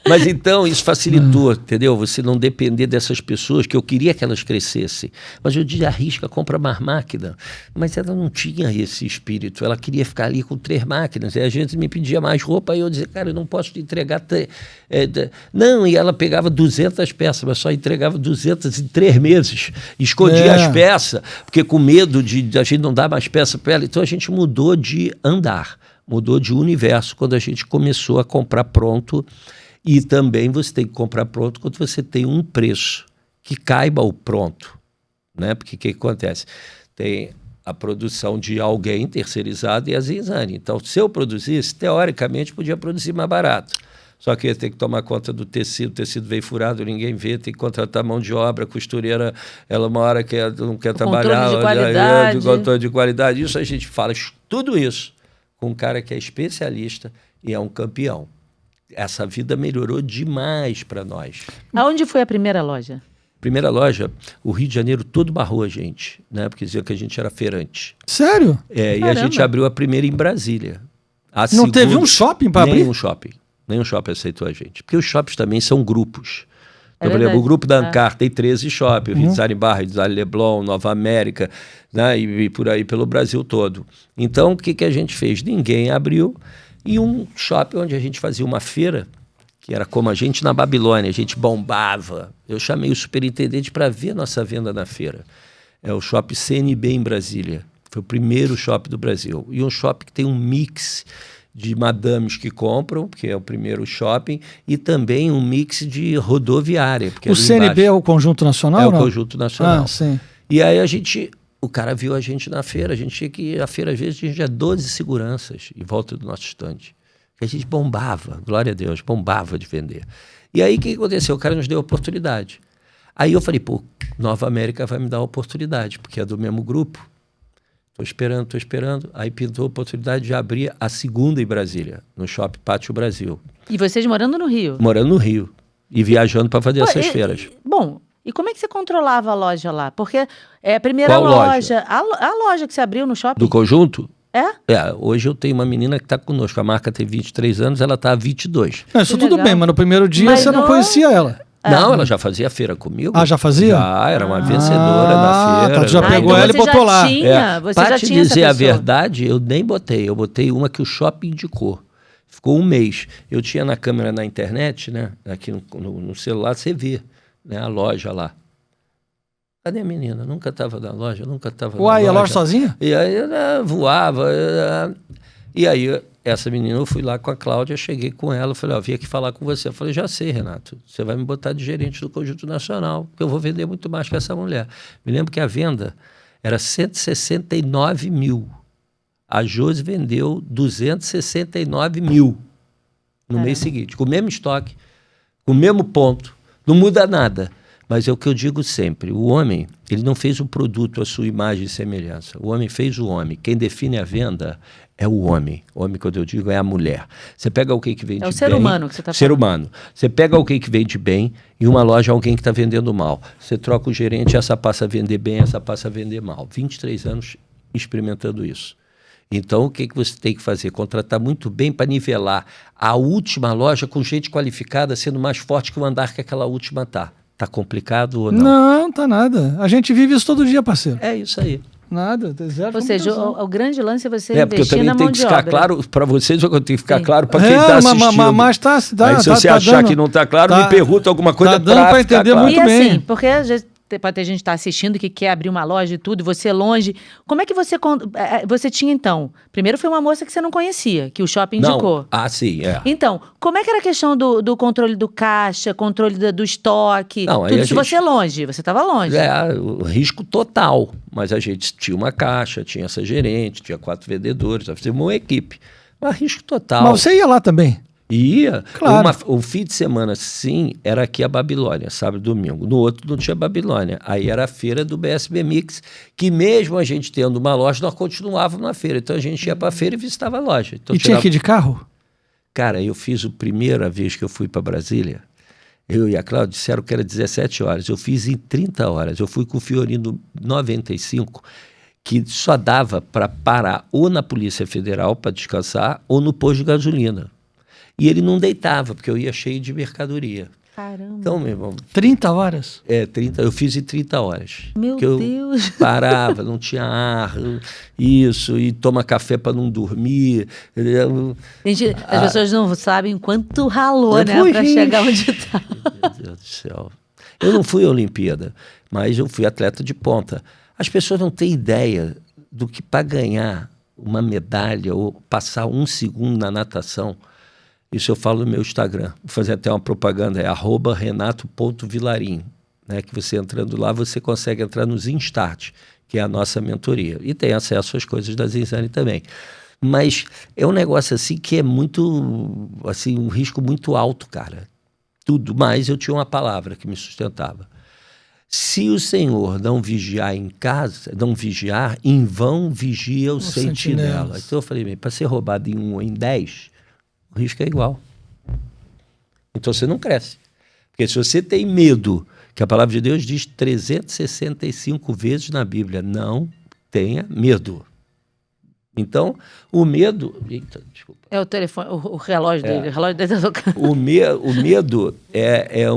Mas então isso facilitou, entendeu? Você não depender dessas pessoas, que eu queria que elas crescessem. Mas eu dizia, arrisca, compra mais máquina. Mas ela não tinha esse espírito. Ela queria ficar ali com 3 máquinas. E a gente me pedia mais roupa e eu dizia, cara, eu não posso te entregar... Não, e ela pegava 200 peças, mas só entregava 200 em 3 meses. Escondia as peças, porque com medo de a gente não dar mais peça para ela. Então a gente mudou de andar. Mudou de universo quando a gente começou a comprar pronto. E também você tem que comprar pronto quando você tem um preço que caiba o pronto. Né? Porque o que acontece? Tem a produção de alguém terceirizado e a Zizane. Então, se eu produzisse, teoricamente, podia produzir mais barato. Só que ia ter que tomar conta do tecido, o tecido veio furado, ninguém vê, tem que contratar mão de obra, a costureira, ela uma hora não quer trabalhar. Controle de qualidade. Isso a gente fala, tudo isso com um cara que é especialista e é um campeão. Essa vida melhorou demais para nós. Aonde foi a primeira loja? Primeira loja, o Rio de Janeiro todo barrou a gente, né? Porque dizia que a gente era feirante. Sério? E a gente abriu a primeira em Brasília. Não teve um shopping para abrir? Nenhum shopping aceitou a gente. Porque os shoppings também são grupos. Então, por exemplo, o grupo da Ancar tem 13 shoppings, Design Barra, Design Leblon, Nova América, né? E por aí pelo Brasil todo. Então, o que a gente fez? Ninguém abriu. E um shopping onde a gente fazia uma feira, que era como a gente na Babilônia, a gente bombava. Eu chamei o superintendente para ver a nossa venda na feira. É o shopping CNB em Brasília. Foi o primeiro shopping do Brasil. E um shopping que tem um mix de madames que compram, que é o primeiro shopping, e também um mix de rodoviária. Porque o CNB é o Conjunto Nacional? É o Conjunto Nacional. Sim. E aí o cara viu a gente na feira, a gente tinha que ir à feira, às vezes a gente tinha 12 seguranças em volta do nosso estande. A gente bombava, glória a Deus, bombava de vender. E aí o que aconteceu? O cara nos deu a oportunidade. Aí eu falei, Nova América vai me dar a oportunidade, porque é do mesmo grupo. Estou esperando. Aí pintou a oportunidade de abrir a segunda em Brasília, no Shopping Pátio Brasil. E vocês morando no Rio? Morando no Rio. E viajando para fazer essas feiras. Bom, e como é que você controlava a loja lá? Porque é a primeira Qual loja. A loja que você abriu no shopping? Do Conjunto? É? Hoje eu tenho uma menina que está conosco. A marca tem 23 anos, ela está há 22. Isso tudo bem, mas no primeiro dia você não conhecia ela. Não, ela já fazia feira comigo. Ah, já fazia? Já, era uma vencedora da feira. Tá, tu já pegou então ela e você botou já lá. tinha, você Pra já te tinha essa dizer a pessoa. verdade, eu nem botei. Eu botei uma que o shopping indicou. Ficou um mês. Eu tinha na câmera na internet, né? Aqui no celular, você vê, né? A loja lá. Cadê a menina? Nunca estava na loja, nunca estava na loja. Uai, a loja sozinha? E aí voava. E aí, essa menina, eu fui lá com a Cláudia, cheguei com ela, falei, ó, vim aqui falar com você. Eu falei, já sei, Renato, você vai me botar de gerente do Conjunto Nacional, porque eu vou vender muito mais que essa mulher. Me lembro que a venda era 169 mil. A Josi vendeu 269 mil no mês seguinte, com o mesmo estoque, com o mesmo ponto. Não muda nada. Mas é o que eu digo sempre, o homem, ele não fez o produto à sua imagem e semelhança. O homem fez o homem. Quem define a venda é o homem. O homem, quando eu digo, é a mulher. Você pega alguém que vende bem... É o ser humano que você está falando. Ser humano. Você pega alguém que vende bem e uma loja alguém que está vendendo mal. Você troca o gerente, essa passa a vender bem, essa passa a vender mal. 23 anos experimentando isso. Então, o que você tem que fazer? Contratar muito bem para nivelar a última loja com gente qualificada, sendo mais forte que o andar que aquela última está. Tá complicado ou não? Não, tá nada. A gente vive isso todo dia, parceiro. É isso aí. Nada, zero. Ou seja, o grande lance é você Porque eu investir também na tenho mão que de ficar obra. claro para vocês, ou eu tenho que ficar Sim. claro para quem está assistindo. Mas tá, Aí se você achar que não está claro, me pergunta alguma coisa dando pra ficar entender claro. muito E bem. assim, porque às vezes pode ter gente que está assistindo que quer abrir uma loja e tudo, e você é longe. Como é que você tinha, então? Primeiro foi uma moça que você não conhecia, que o shopping indicou. Não. Ah, sim, é. Então, como é que era a questão do controle do caixa, controle do estoque? Não, aí tudo a isso gente- você é longe, você estava longe. É, o risco total. Mas a gente tinha uma caixa, tinha essa gerente, tinha 4 vendedores, nós fizemos uma equipe. Mas risco total. Mas você ia lá também. Ia. Claro. O fim de semana, sim, era aqui a Babilônia, sábado e domingo. No outro não tinha Babilônia. Aí era a feira do BSB Mix, que mesmo a gente tendo uma loja, nós continuávamos na feira. Então a gente ia para a feira e visitava a loja. Então, E tinha que ir de carro? Cara, eu fiz a primeira vez que eu fui para Brasília, eu e a Cláudia disseram que era 17 horas. Eu fiz em 30 horas. Eu fui com o Fiorino 95, que só dava para parar ou na Polícia Federal para descansar ou no posto de gasolina. E ele não deitava, porque eu ia cheio de mercadoria. Caramba. Então, meu irmão, 30 horas? 30, eu fiz em 30 horas. Meu Porque eu Deus. parava, não tinha ar, isso, e toma café para não dormir. Gente, as pessoas não sabem o quanto ralou, né, Pois, para gente. chegar onde está. Meu Deus do céu. Eu não fui à Olimpíada, mas eu fui atleta de ponta. As pessoas não têm ideia do que para ganhar uma medalha ou passar 1 segundo na natação. Isso eu falo no meu Instagram. Vou fazer até uma propaganda, é @renato.vilarim. Né, que você entrando lá, você consegue entrar no Zinstart, que é a nossa mentoria. E tem acesso às coisas da Zinzane também. Mas é um negócio assim que é muito, assim, um risco muito alto, cara. Tudo. Mas eu tinha uma palavra que me sustentava. Se o Senhor não vigiar em casa, não vigiar, em vão vigia o sentinela. Então eu falei, bem, para ser roubado em 1 ou em 10, o risco é igual. Então você não cresce. Porque se você tem medo, que a palavra de Deus diz 365 vezes na Bíblia, não tenha medo. Então, o medo... Eita, desculpa. É o telefone, o relógio dele. O relógio dele tá tocando. O medo é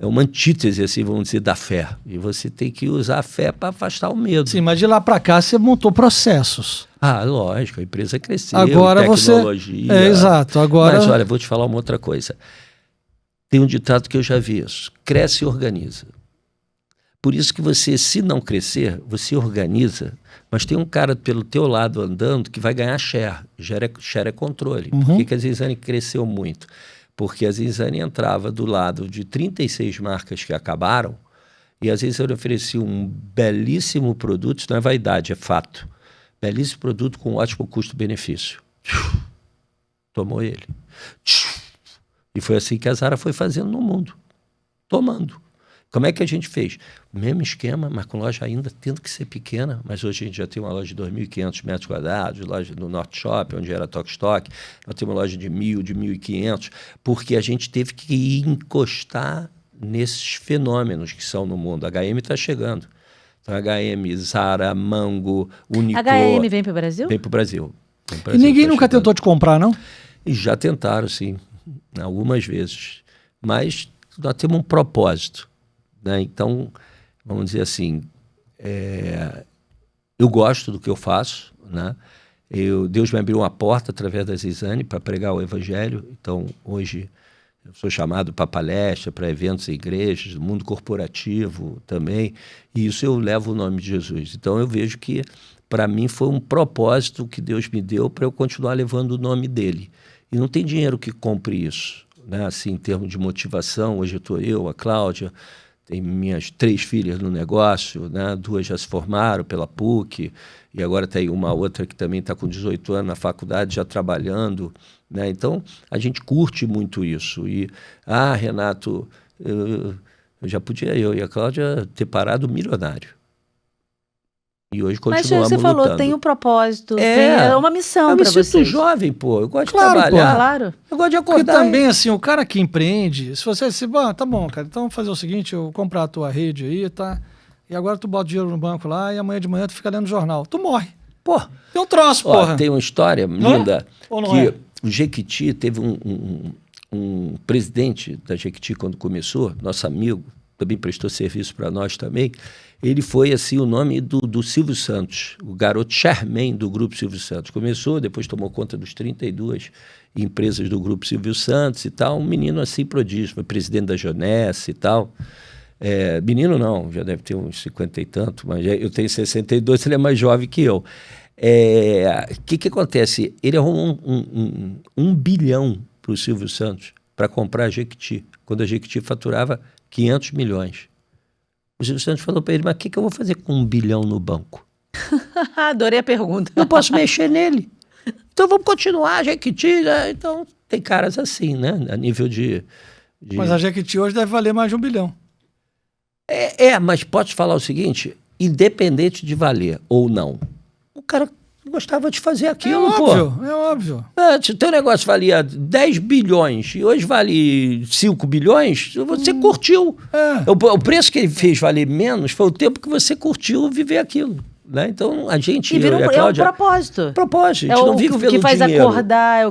uma antítese, assim, vamos dizer, da fé. E você tem que usar a fé para afastar o medo. Sim, mas de lá para cá você montou processos. Ah, lógico, a empresa cresceu, Agora tecnologia. você... exato, agora... Mas olha, vou te falar uma outra coisa. Tem um ditado que eu já vi isso. Cresce e organiza. Por isso que você, se não crescer, você organiza, mas tem um cara pelo teu lado andando que vai ganhar share. Share é controle. Por que a Zinzane cresceu muito? Porque a Zinzane entrava do lado de 36 marcas que acabaram e a Zinzane oferecia um belíssimo produto, isso não é vaidade, é fato. Belíssimo produto com ótimo custo-benefício. Tomou ele. E foi assim que a Zara foi fazendo no mundo. Tomando. Como é que a gente fez? O mesmo esquema, mas com loja ainda tendo que ser pequena, mas hoje a gente já tem uma loja de 2.500 metros quadrados, loja no Norte Shopping, onde era Tok Stock, nós temos uma loja de 1.000, de 1.500, porque a gente teve que encostar nesses fenômenos que são no mundo. A HM está chegando. Então, HM, Zara, Mango, Uniqlo... HM vem para o Brasil? Vem para o Brasil. E ninguém nunca tentou te comprar, não? E já tentaram, sim, algumas vezes. Mas nós temos um propósito, né? Então, vamos dizer assim, eu gosto do que eu faço, né? Deus me abriu uma porta através da Zizane para pregar o evangelho. Então, hoje, eu sou chamado para palestra, para eventos em igrejas, no mundo corporativo também, e isso eu levo o nome de Jesus. Então, eu vejo que, para mim, foi um propósito que Deus me deu para eu continuar levando o nome dele. E não tem dinheiro que compre isso, né? Assim, em termos de motivação, hoje estou eu, a Cláudia, tem minhas 3 filhas no negócio, né? 2 já se formaram pela PUC, e agora tem uma outra que também está com 18 anos na faculdade, já trabalhando, né? Então, a gente curte muito isso. E, Renato, eu já podia, eu e a Cláudia, ter parado milionário. E hoje continuamos lutando. Mas você falou, tem um propósito, é uma missão para vocês. Eu me sinto jovem, pô. Eu gosto de trabalhar. Pô, claro. Eu gosto de acordar. Porque também, assim, o cara que empreende, se você tá bom, cara, então vamos fazer o seguinte, eu comprar a tua rede aí, tá? E agora tu bota o dinheiro no banco lá e amanhã de manhã tu fica lendo jornal. Tu morre. Pô, tem um troço, porra. Tem uma história linda Ou não que é? O Jequiti teve um presidente da Jequiti quando começou, nosso amigo, também prestou serviço para nós também. Ele foi, assim, o nome do Silvio Santos, o garoto chairman do Grupo Silvio Santos. Começou, depois tomou conta dos 32 empresas do Grupo Silvio Santos e tal. Um menino, assim, prodígio, foi presidente da Jonessi e tal. Menino não, já deve ter uns 50 e tanto, mas eu tenho 62, ele é mais jovem que eu. Que acontece? Ele arrumou um bilhão para o Silvio Santos para comprar a Jequiti, quando a Jequiti faturava 500 milhões. O Silvio Santos falou para ele, mas o que eu vou fazer com 1 bilhão no banco? Adorei a pergunta. Não posso mexer nele. Então vamos continuar, a Jequiti, né? Então tem caras assim, né? A nível de... Mas a Jequiti hoje deve valer mais de 1 bilhão. Mas posso te falar o seguinte, independente de valer ou não, o cara gostava de fazer aquilo, pô. É óbvio. Se o teu negócio valia 10 bilhões e hoje vale 5 bilhões, você curtiu. O preço que ele fez valer menos foi o tempo que você curtiu viver aquilo. Né? Então, a gente... E Cláudia, é um propósito. Propósito. A gente não vive pelo dinheiro. É o que faz acordar, é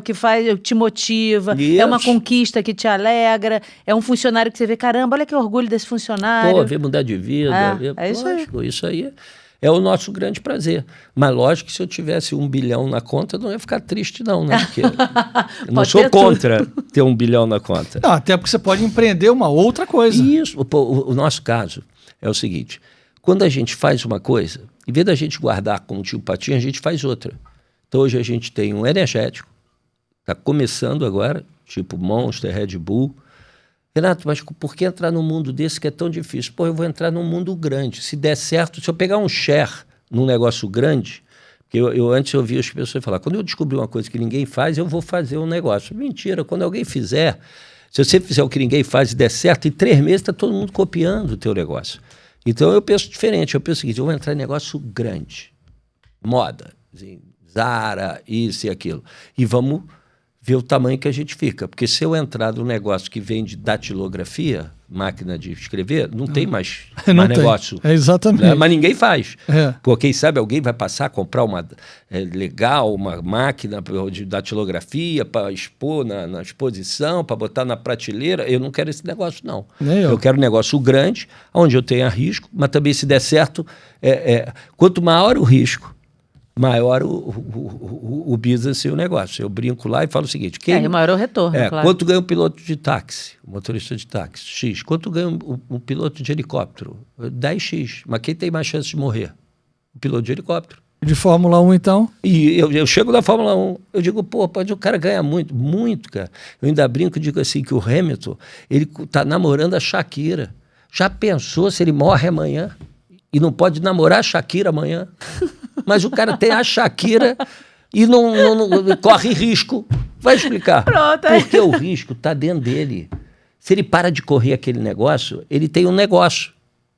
o que te motiva, é uma conquista que te alegra, é um funcionário que você vê, caramba, olha que orgulho desse funcionário. Pô, ver mudar de vida. Isso aí. Isso aí é o nosso grande prazer. Mas lógico que se eu tivesse 1 bilhão na conta, eu não ia ficar triste não, né? Porque eu não sou contra ter 1 bilhão na conta. Não, até porque você pode empreender uma outra coisa. Isso. O nosso caso é o seguinte, quando a gente faz uma coisa, em vez da gente guardar com o tio Patinho, a gente faz outra. Então hoje a gente tem um energético, está começando agora, tipo Monster, Red Bull. Renato, mas por que entrar num mundo desse que é tão difícil? Pô, eu vou entrar num mundo grande. Se der certo, se eu pegar um share num negócio grande, porque antes eu ouvia as pessoas falar, quando eu descobrir uma coisa que ninguém faz, eu vou fazer um negócio. Mentira, quando alguém fizer, se você fizer o que ninguém faz e der certo, em 3 meses está todo mundo copiando o teu negócio. Então eu penso diferente, eu penso o seguinte, eu vou entrar em negócio grande, moda, assim, Zara, isso e aquilo, e vamos ver o tamanho que a gente fica, porque se eu entrar num negócio que vende datilografia, máquina de escrever, não tem mais negócio. Exatamente. Né? Mas ninguém faz. Pô, quem sabe alguém vai passar a comprar uma máquina de datilografia para expor na exposição, para botar na prateleira. Eu não quero esse negócio, não. Eu quero um negócio grande, onde eu tenha risco, mas também se der certo, quanto maior o risco, maior o business e o negócio. Eu brinco lá e falo o seguinte... maior é o retorno, claro. Quanto ganha um piloto de táxi, um motorista de táxi? X. Quanto ganha um piloto de helicóptero? 10x. Mas quem tem mais chance de morrer? O piloto de helicóptero. De Fórmula 1, então? E eu chego na Fórmula 1, eu digo, pô, o cara ganha muito, muito, cara. Eu ainda brinco e digo assim, que o Hamilton, ele tá namorando a Shakira. Já pensou se ele morre amanhã? E não pode namorar a Shakira amanhã? Mas o cara tem a Shakira e não corre risco. Vai explicar. Pronto. Porque o risco está dentro dele. Se ele para de correr aquele negócio, ele tem um negócio.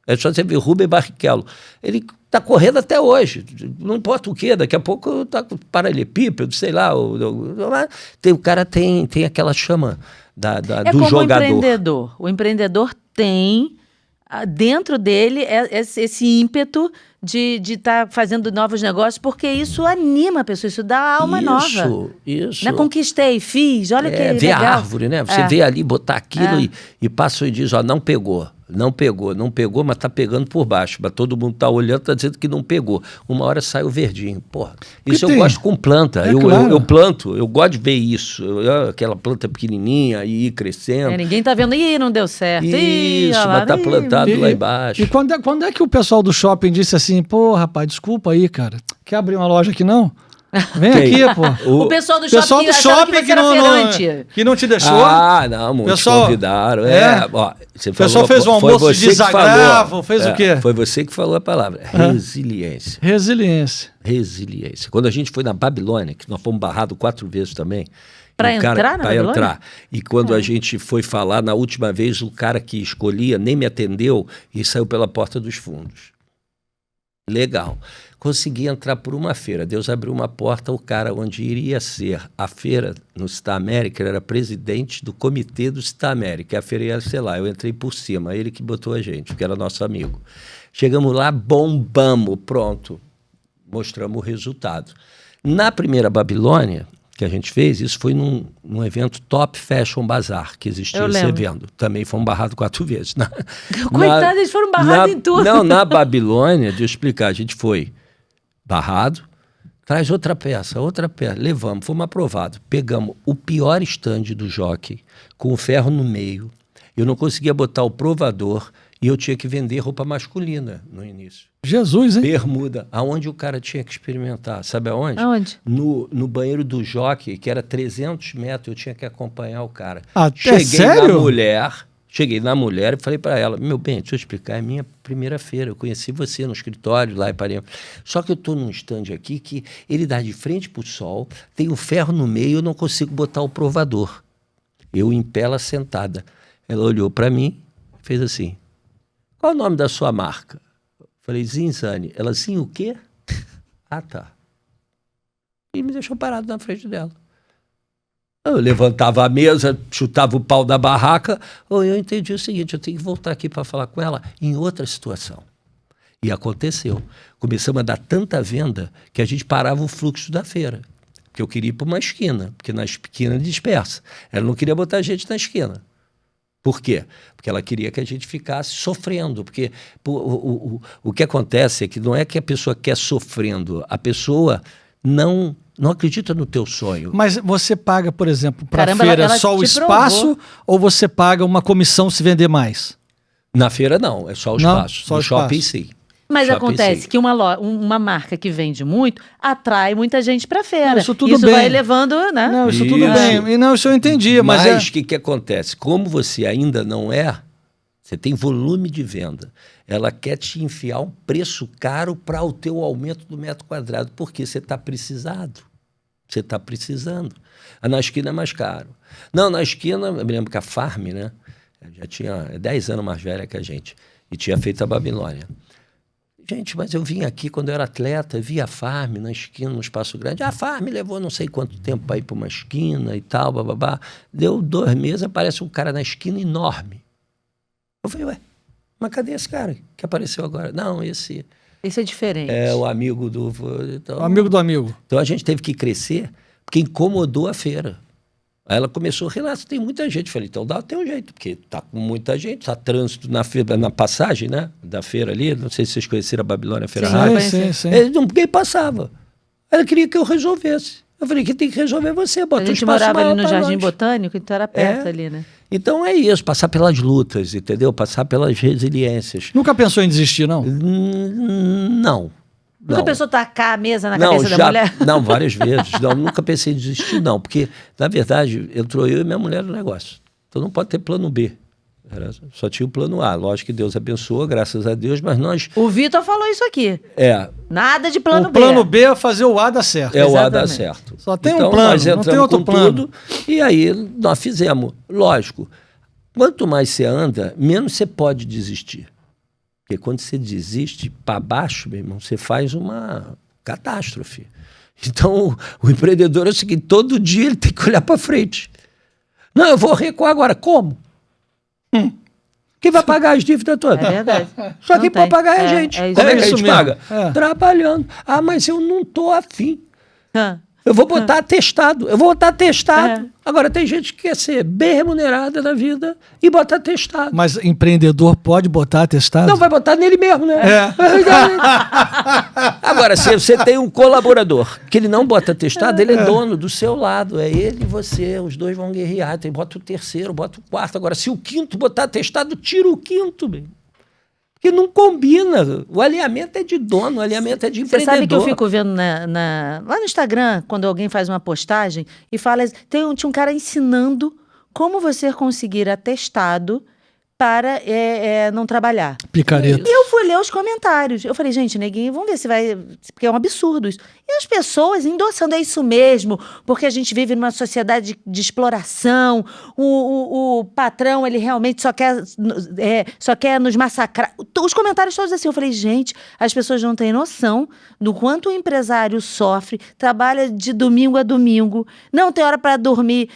É só você ver Rubem Barrichello. Ele está correndo até hoje. Não importa o quê, daqui a pouco está com paralelepípedo, sei lá. O cara tem aquela chama do jogador. O empreendedor tem dentro dele esse ímpeto de estar fazendo novos negócios, porque isso anima a pessoa, isso dá alma nova. Isso. Né? Conquistei, fiz, olha que ver legal. a árvore, né? Você vê ali, botar aquilo e passa e diz, ó, não pegou, mas tá pegando por baixo. Mas todo mundo tá olhando, tá dizendo que não pegou. Uma hora sai o verdinho. Porra, isso eu gosto com planta. Eu planto, eu gosto de ver isso. Aquela planta pequenininha e ir crescendo. Ninguém tá vendo, não deu certo. Isso, mas tá plantado lá embaixo. E quando é que o pessoal do shopping disse assim, pô, rapaz, desculpa aí, cara, quer abrir uma loja aqui não? Vem aqui, pô. O pessoal do shopping que não te deixou. Não, muitos convidaram. O pessoal fez um almoço de desagravo, fez o quê? Foi você que falou a palavra. Resiliência. Resiliência. Quando a gente foi na Babilônia, que nós fomos barrados 4 vezes também. Para entrar na Babilônia? Entrar. E quando a gente foi falar, na última vez, o cara que escolhia nem me atendeu e saiu pela porta dos fundos. Legal. Consegui entrar por uma feira. Deus abriu uma porta, o cara onde iria ser a feira no Città América, ele era presidente do comitê do Città América. A feira ia ser lá, eu entrei por cima, ele que botou a gente, porque era nosso amigo. Chegamos lá, bombamos, pronto. Mostramos o resultado. Na primeira Babilônia, que a gente fez, isso foi num evento Top Fashion Bazaar, que existia esse evento. Também fomos barrados 4 vezes. Coitado, eles foram barrados em tudo. Não, na Babilônia, deixa eu explicar, a gente foi barrado, traz outra peça, levamos, fomos aprovados. Pegamos o pior estande do jockey, com o ferro no meio. Eu não conseguia botar o provador e eu tinha que vender roupa masculina no início. Jesus, hein? Bermuda, aonde o cara tinha que experimentar. Sabe aonde? Aonde? No banheiro do jockey, que era 300 metros, eu tinha que acompanhar o cara. Cheguei na mulher e falei para ela, meu bem, deixa eu explicar, é minha primeira feira, eu conheci você no escritório lá em Paris. Só que eu estou num stand aqui que ele dá de frente para o sol, tem o ferro no meio, eu não consigo botar o provador. Eu em pé, ela sentada. Ela olhou para mim e fez assim, qual é o nome da sua marca? Falei, Zinzane. Ela, Zin o quê? Tá. E me deixou parado na frente dela. Eu levantava a mesa, chutava o pau da barraca. Eu entendi o seguinte, eu tenho que voltar aqui para falar com ela em outra situação. E aconteceu. Começamos a dar tanta venda que a gente parava o fluxo da feira. Porque eu queria ir para uma esquina, porque na esquina dispersa. Ela não queria botar a gente na esquina. Por quê? Porque ela queria que a gente ficasse sofrendo. Porque o que acontece é que não é que a pessoa quer sofrendo, a pessoa não acredita no teu sonho. Mas você paga, por exemplo, para a feira só o espaço ou você paga uma comissão se vender mais? Na feira não, é só o espaço. Só o shopping sim. Mas acontece que uma marca que vende muito atrai muita gente para a feira. Isso tudo bem. Vai levando, né? Não, isso tudo bem. Não, isso eu entendi. Mas o que acontece? Como você ainda não você tem volume de venda. Ela quer te enfiar um preço caro para o teu aumento do metro quadrado, porque você está precisado. Você está precisando. Na esquina é mais caro. Não, na esquina, eu me lembro que a Farm, né? Já tinha 10 anos mais velha que a gente. E tinha feito a Babilônia. Gente, mas eu vim aqui quando eu era atleta, vi a Farm na esquina, no Espaço Grande. A Farm levou não sei quanto tempo para ir para uma esquina e tal, bababá. Deu 2 meses, aparece um cara na esquina enorme. Eu falei, ué, mas cadê esse cara que apareceu agora? Não, esse é diferente. É o amigo do... Então, o amigo do amigo. Então a gente teve que crescer porque incomodou a feira. Aí ela começou a relatar, tem muita gente. Falei, então dá até um jeito, porque tá com muita gente, tá trânsito na feira, na passagem, né, da feira ali. Não sei se vocês conheceram a Babilônia, a Feira Rádio. Sim. Ninguém passava. Ela queria que eu resolvesse. Eu falei, que tem que resolver você, bota um espaço maior. A gente morava ali no Jardim Botânico, então era perto ali, né? Então é isso, passar pelas lutas, entendeu? Passar pelas resiliências. Nunca pensou em desistir, não? Não. Nunca pensou tacar a mesa na cabeça da mulher? Não, várias vezes. Não, nunca pensei em desistir, não. Porque, na verdade, entrou eu e minha mulher no negócio. Então não pode ter plano B. Só tinha o plano A. Lógico que Deus abençoou, graças a Deus, mas nós... O Vitor falou isso aqui. Nada de plano B. O plano B é fazer o A dar certo. O A dar certo. Só tem um plano, nós entramos não tem outro com plano. Tudo, e aí nós fizemos. Lógico, quanto mais você anda, menos você pode desistir. Porque quando você desiste para baixo, meu irmão, você faz uma catástrofe. Então, o empreendedor é o seguinte, todo dia ele tem que olhar para frente. Não, eu vou recuar agora. Como? Quem vai pagar as dívidas todas? É verdade. Só Não quem tem. pode pagar é a gente. isso Como é que a mesmo. gente paga? É. Trabalhando. Ah, mas eu não tô afim. Ah. Eu vou botar atestado. Eu vou botar atestado. É. Agora, tem gente que quer ser bem remunerada na vida e botar atestado. Mas empreendedor pode botar atestado? Não, vai botar nele mesmo, né? É. Agora, se você tem um colaborador que ele não bota atestado, ele é dono do seu lado. É ele e você. Os dois vão guerrear. Tem, bota o terceiro, bota o quarto. Agora, se o quinto botar atestado, tira o quinto, bem. Porque não combina. O alinhamento é de dono, o alinhamento é de Você empreendedor. sabe que eu fico vendo lá no Instagram, quando alguém faz uma postagem e fala... Tinha um cara ensinando como você conseguir atestado para não trabalhar. Picareta. E eu fui ler os comentários. Eu falei, gente, neguinho, vamos ver se vai... Porque é um absurdo isso. E as pessoas endossando, é isso mesmo, porque a gente vive numa sociedade de exploração, o patrão, ele realmente só quer nos massacrar. Os comentários todos assim, eu falei, gente, as pessoas não têm noção do quanto o empresário sofre, trabalha de domingo a domingo, não tem hora para dormir,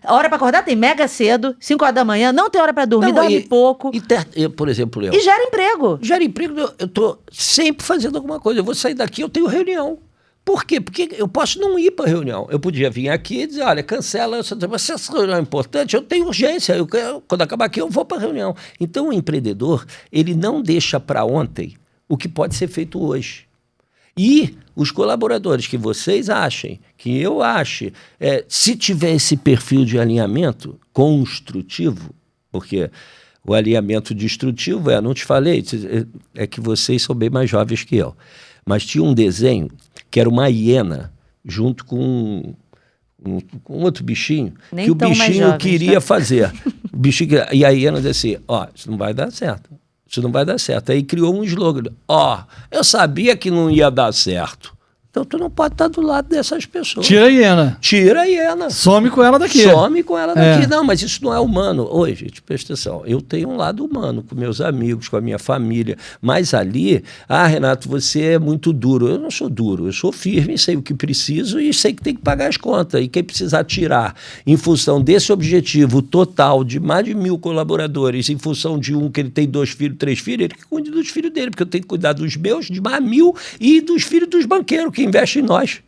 hora para acordar tem mega cedo, 5 horas da manhã, não tem hora para dormir, dorme pouco. Por exemplo, Léo. E gera emprego. Gera emprego, eu estou sempre fazendo alguma coisa. Eu vou sair daqui, eu tenho reunião. Por quê? Porque eu posso não ir para a reunião. Eu podia vir aqui e dizer, olha, cancela, mas se essa reunião é importante, eu tenho urgência. Quando acabar aqui, eu vou para a reunião. Então, o empreendedor, ele não deixa para ontem o que pode ser feito hoje. E os colaboradores que vocês achem, que eu ache, se tiver esse perfil de alinhamento construtivo, porque o alinhamento destrutivo não te falei, é que vocês são bem mais jovens que eu. Mas tinha um desenho que era uma hiena junto com outro bichinho, Nem que o tão mais bichinho jovens, queria né? fazer. E a hiena disse assim, isso não vai dar certo. Isso não vai dar certo. Aí criou um slogan, eu sabia que não ia dar certo. Então tu não pode estar do lado dessas pessoas. Tira a hiena. Tira a hiena. Some com ela daqui. Some com ela daqui. É. Não, mas isso não é humano. Oi, gente, presta atenção. Eu tenho um lado humano com meus amigos, com a minha família. Mas ali, Renato, você é muito duro. Eu não sou duro, eu sou firme, sei o que preciso e sei que tem que pagar as contas. E quem precisar tirar em função desse objetivo total de mais de 1.000 colaboradores, em função de que ele tem 2 filhos, 3 filhos, ele que cuide dos filhos dele, porque eu tenho que cuidar dos meus, de mais 1.000 e dos filhos dos banqueiros que investem em nós.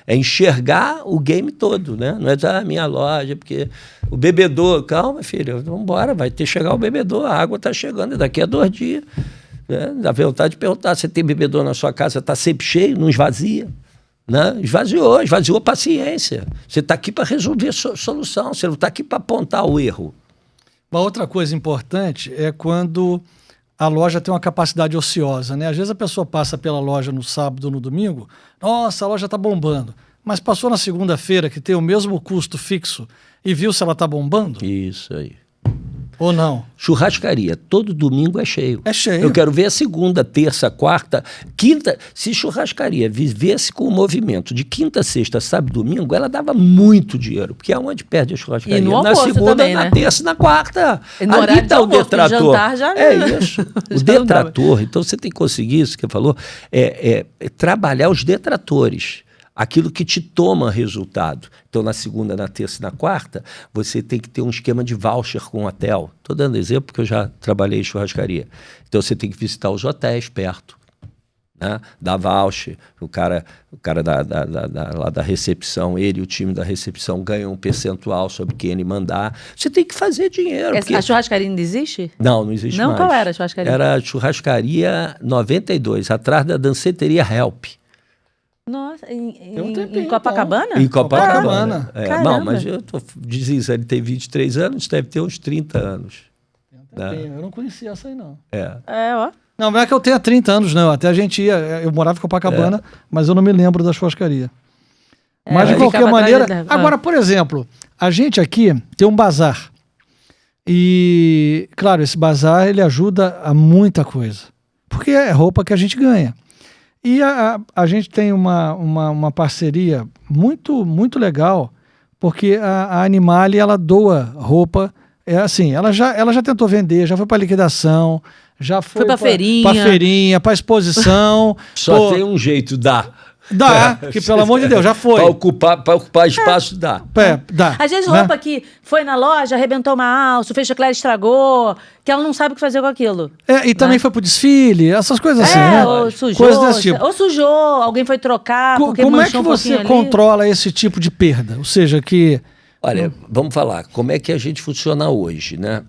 É enxergar o game todo, né? Não é a minha loja, porque o bebedor, calma, filho, vamos embora, vai ter que chegar o bebedor, a água está chegando daqui a 2 dias. Né? Dá vontade de perguntar, você tem bebedor na sua casa, está sempre cheio, não esvazia. Né? Esvaziou a paciência. Você está aqui para resolver solução, você não está aqui para apontar o erro. Uma outra coisa importante é quando a loja tem uma capacidade ociosa, né? Às vezes a pessoa passa pela loja no sábado ou no domingo, nossa, a loja está bombando. Mas passou na segunda-feira, que tem o mesmo custo fixo, e viu se ela está bombando? Isso aí. Ou não? Churrascaria, todo domingo é cheio. É cheio. Eu quero ver a segunda, terça, quarta, quinta. Se churrascaria vivesse com o movimento de quinta, sexta, sábado, domingo, ela dava muito dinheiro, porque é onde perde a churrascaria. E no na almoço segunda, também, na né? terça, na quarta. E no Ali horário está de o almoço, detrator. jantar já não- É isso. O Já não dá. detrator. Então você tem que conseguir isso que você falou, trabalhar os detratores. Aquilo que te toma resultado. Então, na segunda, na terça e na quarta, você tem que ter um esquema de voucher com o hotel. Estou dando exemplo porque eu já trabalhei em churrascaria. Então, você tem que visitar os hotéis perto, né? Dá voucher. O cara lá da recepção, ele e o time da recepção ganham um percentual sobre quem ele mandar. Você tem que fazer dinheiro. Porque... A churrascaria ainda existe? Não existe Não? mais. Qual era a churrascaria? Era a churrascaria 92, atrás da danceteria Help. Nossa, Tem um tempinho, em Copacabana? Em Copacabana. Caramba. Não, mas eu tô dizendo, ele tem 23 anos, deve ter uns 30 anos. Eu não conhecia essa aí, não. Ó. Não é que eu tenha 30 anos, não. Até a gente ia... Eu morava em Copacabana, mas eu não me lembro da churrascaria. Mas, de qualquer maneira... Agora, por exemplo, a gente aqui tem um bazar. E, claro, esse bazar, ele ajuda a muita coisa. Porque é roupa que a gente ganha. E a gente tem uma parceria muito, muito legal, porque a Animale, ela doa roupa. Ela já tentou vender, já foi para liquidação, já foi pra feirinha. Para feirinha, para exposição. Só tem um jeito, dá. Dá, que pelo amor de Deus, já foi. Para ocupar espaço, dá. Dá. Às vezes né? roupa que foi na loja, arrebentou uma alça, o fechaclé estragou, que ela não sabe o que fazer com aquilo. E também foi pro desfile, essas coisas assim, né? Ou sujou, Coisas desse tipo. ou sujou, alguém foi trocar, porque Como é que manchou um pouquinho você ali. controla esse tipo de perda? Ou seja, que... Olha, vamos falar, como é que a gente funciona hoje, né?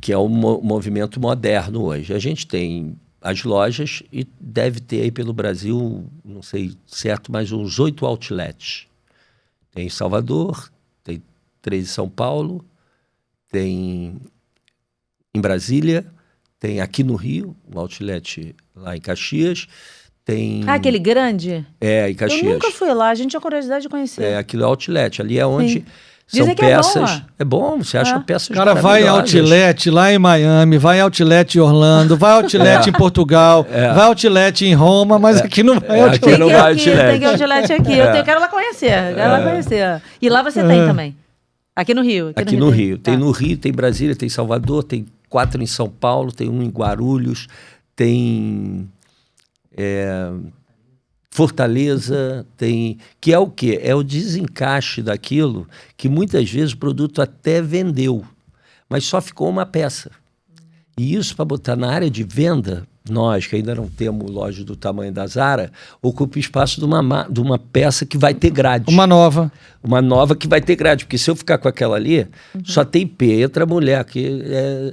Que é um movimento moderno hoje. A gente tem as lojas e deve ter aí pelo Brasil, não sei certo, mas uns 8 outlets. Tem em Salvador, tem 3 em São Paulo, tem em Brasília, tem aqui no Rio, um outlet lá em Caxias, tem... aquele grande? em Caxias. Eu nunca fui lá, a gente tinha curiosidade de conhecer. Aquilo é outlet, ali é onde... Sim. São Dizem que peças. é bom, você acha peças O cara vai em maravilhosas. outlet lá em Miami, vai em outlet em Orlando, vai em outlet em Portugal, vai em outlet em Roma, mas aqui não vai outlet. Aqui não vai outlet. Tem que outlet aqui. Eu quero lá conhecer, E lá você tem também. Aqui no Rio. Aqui no Rio. Tem no Rio, tem Brasília, tem Salvador, tem 4 em São Paulo, tem 1 em Guarulhos, tem Fortaleza, tem... Que é o quê? É o desencaixe daquilo que muitas vezes o produto até vendeu, mas só ficou uma peça. E isso para botar na área de venda, nós que ainda não temos loja do tamanho da Zara, ocupa espaço de uma peça que vai ter grade. Uma nova. Uma nova que vai ter grade, porque se eu ficar com aquela ali, só tem P, entra mulher, que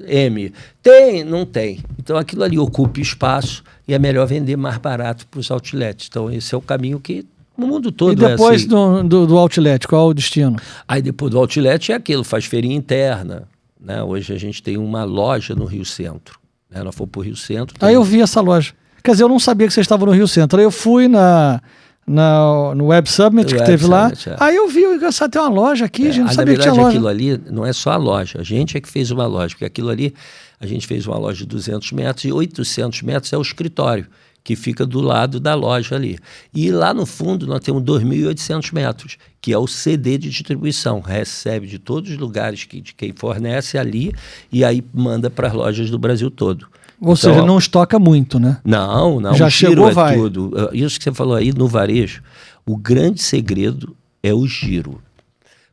é M. Tem? Não tem. Então aquilo ali ocupa espaço e é melhor vender mais barato para os outlets. Então esse é o caminho que no mundo todo E depois é assim. do outlet, qual é o destino? Aí depois do outlet é aquilo, faz feirinha interna. Né? Hoje a gente tem uma loja no Rio Centro. Né? Nós fomos para o Rio Centro. Aí eu vi essa loja. Quer dizer, eu não sabia que vocês estavam no Rio Centro. Aí eu fui no Web Summit que teve lá. Aí eu vi, engraçado, tem uma loja aqui, a gente não sabia que tinha loja. Aquilo ali não é só a loja. A gente é que fez uma loja, porque aquilo ali, a gente fez uma loja de 200 metros e 800 metros é o escritório, que fica do lado da loja ali. E lá no fundo nós temos 2.800 metros, que é o CD de distribuição. Recebe de todos os lugares de quem fornece ali e aí manda para as lojas do Brasil todo. Ou seja, não estoca muito, né? Não. Já chegou, vai. Tudo. Isso que você falou aí no varejo, o grande segredo é o giro.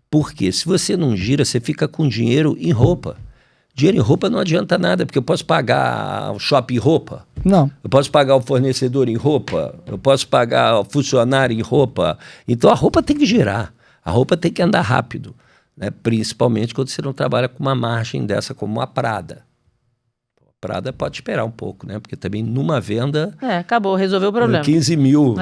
Porque se você não gira, você fica com dinheiro em roupa. Dinheiro em roupa não adianta nada, porque eu posso pagar o shopping em roupa. Não. Eu posso pagar o fornecedor em roupa. Eu posso pagar o funcionário em roupa. Então a roupa tem que girar. A roupa tem que andar rápido. Né? Principalmente quando você não trabalha com uma margem dessa como uma Prada. Prada pode esperar um pouco, né? Porque também numa venda... acabou, resolveu o problema. 15 mil,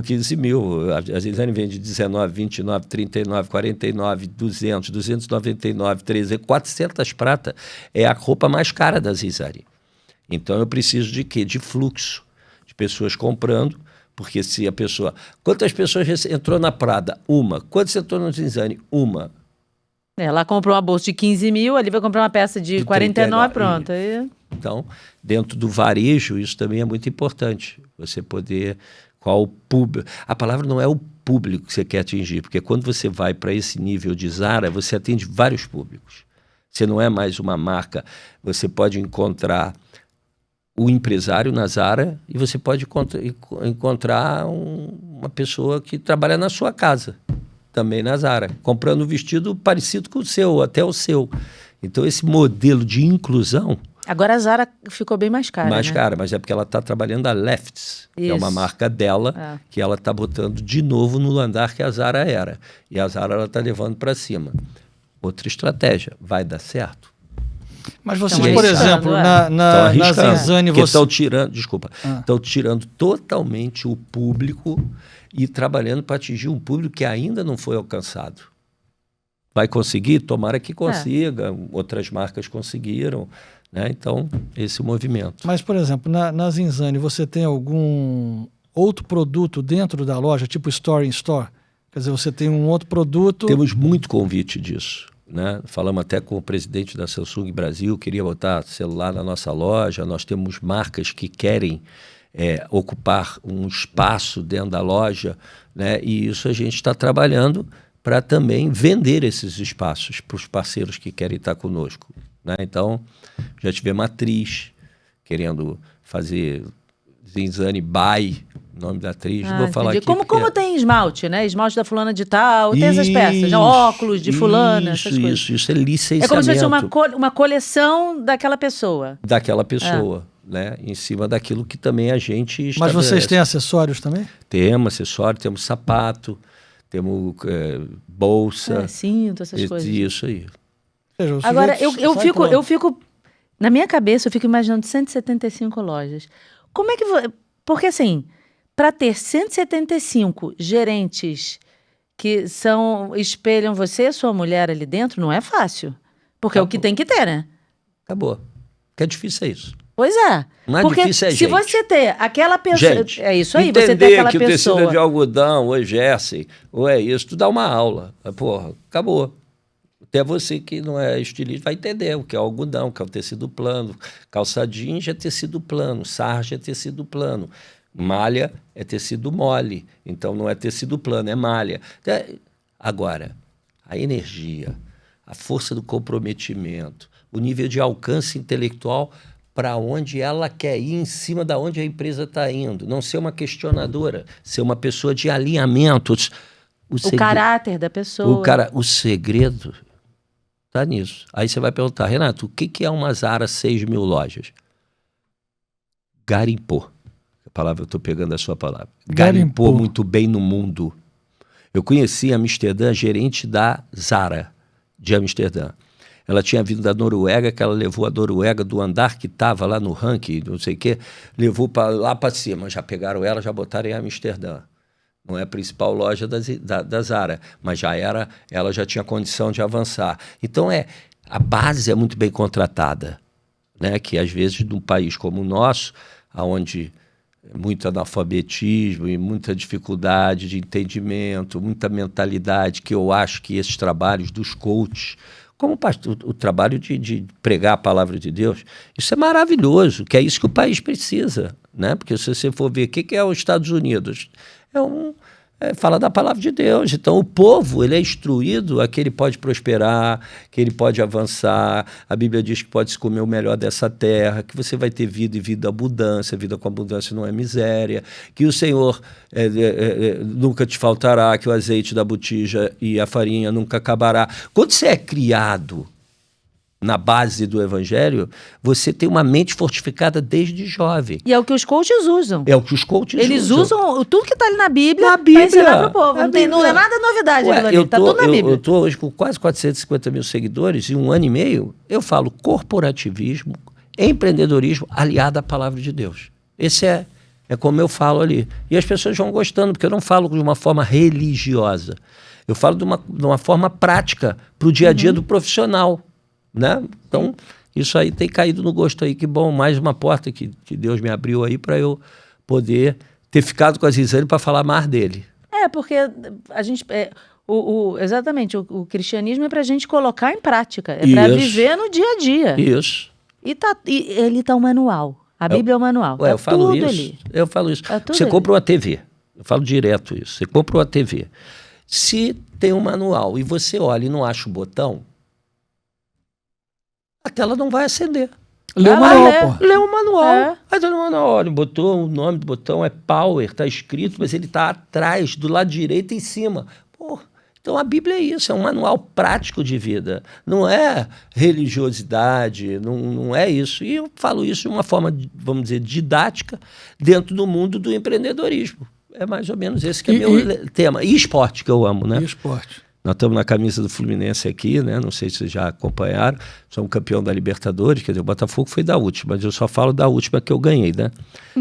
15 mil. Às vezes a gente vende 19, 29, 39, 49, 200, 299, 300, 400 prata é a roupa mais cara da Zizari. Então eu preciso de quê? De fluxo, de pessoas comprando, porque se a pessoa... Quantas pessoas entrou na Prada? Uma. Quantas entrou no Zizari? Uma. Ela comprou uma bolsa de 15 mil, ali vai comprar uma peça de 49, pronto. Então, dentro do varejo, isso também é muito importante. Você poder... Qual o público... A palavra não é o público que você quer atingir, porque quando você vai para esse nível de Zara, você atende vários públicos. Você não é mais uma marca. Você pode encontrar o empresário na Zara e você pode encontrar uma pessoa que trabalha na sua casa, também na Zara, comprando um vestido parecido com o seu, até o seu. Então, esse modelo de inclusão... Agora a Zara ficou bem mais cara, Mais né? cara, mas é porque ela está trabalhando a Lefts, que é uma marca dela, que ela está botando de novo no andar que a Zara era. E a Zara ela está levando para outra estratégia. Vai dar certo? Mas vocês, por exemplo, na Zinzane... Estão tirando, estão tirando totalmente o público e trabalhando para atingir um público que ainda não foi alcançado. Vai conseguir? Tomara que consiga. Outras marcas conseguiram. Né? Então, esse é o movimento. Mas, por exemplo, na Zinzane, você tem algum outro produto dentro da loja, tipo Store in Store? Quer dizer, você tem um outro produto... Temos muito convite disso. Né? Falamos até com o presidente da Samsung Brasil, queria botar celular na nossa loja. Nós temos marcas que querem ocupar um espaço dentro da loja, né? E isso a gente está trabalhando para também vender esses espaços para os parceiros que querem estar conosco. Né? Então, já tivemos Matriz querendo fazer Zinzane Buy nome da atriz, não vou falar entendi. aqui. Como tem esmalte, né? Esmalte da fulana de tal, tem essas peças, né? Óculos de fulana, essas coisas. Isso é licenciamento. É como se fosse uma coleção daquela pessoa. Daquela pessoa, né? Em cima daquilo que também a gente estabelece. Mas vocês têm acessórios também? Temos acessório, temos sapato, temos bolsa. Cinto, essas coisas. Isso aí. Agora, eu fico... Na minha cabeça, eu fico imaginando 175 lojas. Como é que... Porque, assim, para ter 175 gerentes que espelham você e sua mulher ali dentro, não é fácil. Porque é o que tem que ter, né? Acabou. Porque é difícil é isso. Pois é. Não é porque difícil, se você ter aquela pessoa... Gente, é isso aí, você ter aquela que pessoa... o tecido é de algodão, ou é jersey, ou é isso, tu dá uma aula. Porra, acabou. Até você que não é estilista vai entender o que é algodão, o que é o tecido plano. Calça jeans é tecido plano, sarja é tecido plano. Malha é tecido mole, então não é tecido plano, é malha. Agora, a energia, a força do comprometimento, o nível de alcance intelectual para onde ela quer ir, em cima da onde a empresa está indo. Não ser uma questionadora, ser uma pessoa de alinhamentos. O caráter da pessoa. O segredo está nisso. Aí você vai perguntar, Renato, o que é uma Zara 6.000 lojas? Garimpou. Eu estou pegando a sua palavra. Garimpou muito bem no mundo. Eu conheci em Amsterdã a gerente da Zara, de Amsterdã. Ela tinha vindo da Noruega, que ela levou a Noruega do andar que estava lá no ranking, não sei o quê, levou lá para cima. Já pegaram ela, já botaram em Amsterdã. Não é a principal loja da Zara, mas ela já tinha condição de avançar. Então, a base é muito bem contratada, né? Que às vezes, num país como o nosso, onde muito analfabetismo e muita dificuldade de entendimento, muita mentalidade, que eu acho que esses trabalhos dos coaches, como o trabalho de pregar a palavra de Deus, isso é maravilhoso, que é isso que o país precisa, né? Porque se você for ver o que é os Estados Unidos, fala da palavra de Deus. Então o povo, ele é instruído a que ele pode prosperar, que ele pode avançar. A Bíblia diz que pode se comer o melhor dessa terra, que você vai ter vida e vida abundância, vida com abundância não é miséria, que o Senhor nunca te faltará, que o azeite da botija e a farinha nunca acabará. Quando você é criado na base do evangelho, você tem uma mente fortificada desde jovem. E é o que os coaches usam. É o que os coaches Eles usam tudo que está ali na Bíblia para ensinar para o povo. Não é nada novidade. Está tudo na Bíblia. Eu estou hoje com quase 450 mil seguidores e 1 ano e meio eu falo corporativismo, empreendedorismo aliado à palavra de Deus. Esse é como eu falo ali. E as pessoas vão gostando, porque eu não falo de uma forma religiosa. Eu falo de uma forma prática para o dia a dia do profissional. Né? Então, isso aí tem caído no gosto aí. Que bom, mais uma porta que Deus me abriu aí para eu poder ter ficado com a Zizane para falar mais dele. Porque a gente... exatamente, o cristianismo é para a gente colocar em prática. É para viver no dia a dia. Isso. E ele tá um manual. A Bíblia é um manual. Eu falo isso. Eu falo isso. Você compra uma TV. Eu falo direto isso. Você compra uma TV. Se tem um manual e você olha e não acha o botão, a tela não vai acender. Lê o manual, pô. Lê o manual. Aí no manual, olha, o nome do botão é Power, tá escrito, mas ele tá atrás, do lado direito e em cima. Pô, então a Bíblia é isso, é um manual prático de vida. Não é religiosidade, não é isso. E eu falo isso de uma forma, vamos dizer, didática, dentro do mundo do empreendedorismo. É mais ou menos esse que é meu tema. E esporte, que eu amo, né? E esporte. Nós estamos na camisa do Fluminense aqui, né? Não sei se vocês já acompanharam. Somos campeão da Libertadores, quer dizer, o Botafogo foi da última, mas eu só falo da última que eu ganhei, né?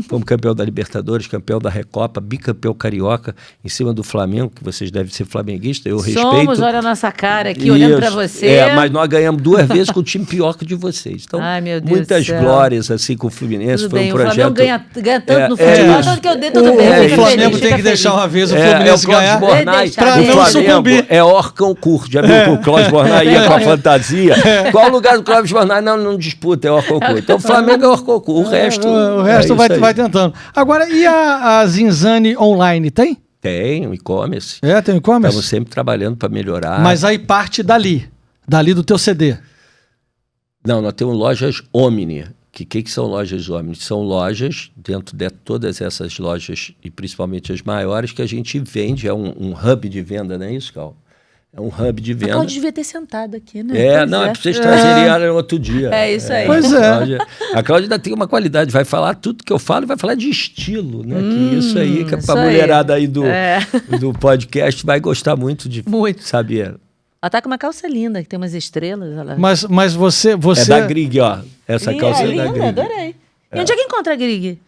Fomos campeão da Libertadores, campeão da Recopa, bicampeão carioca, em cima do Flamengo, que vocês devem ser flamenguistas, eu respeito. Olha a nossa cara aqui, olhando para você. Mas nós ganhamos 2 vezes com o time pior que o de vocês. Então, meu Deus muitas glórias assim com o Fluminense. Tudo foi bem, um projeto... o Flamengo ganha tanto no futebol, tanto que eu dei tudo bem. O Flamengo tem que deixar uma vez o Fluminense ganhar para não sucumbir. É Orcão Curto, já viu que o Clóvis Bornai ia com a fantasia? Qual o lugar do Clóvis Bornai? Não disputa, é Orcão Curto. Então o Flamengo é Orcão Curto, o resto vai tentando. Agora, e a Zinzane online, tem? Tem, o e-commerce. Tem e-commerce? Estamos sempre trabalhando para melhorar. Mas aí parte dali do teu CD. Não, nós temos lojas Omni. Que são lojas Omni? São lojas, dentro de todas essas lojas, e principalmente as maiores, que a gente vende, é um hub de venda, não é isso, Cal? É um hub de venda. A Cláudia devia ter sentado aqui, né? Não, é para vocês trazerem ela outro dia. É isso aí. Pois é. A Cláudia ainda tem uma qualidade, vai falar tudo que eu falo e vai falar de estilo, né? Que isso aí, que isso a mulherada aí do podcast vai gostar muito de saber. Ela tá com uma calça linda, que tem umas estrelas. Ela... Mas você... É da Grig, ó. Essa calça é da linda, Grig. adorei. E onde é que encontra a Grig?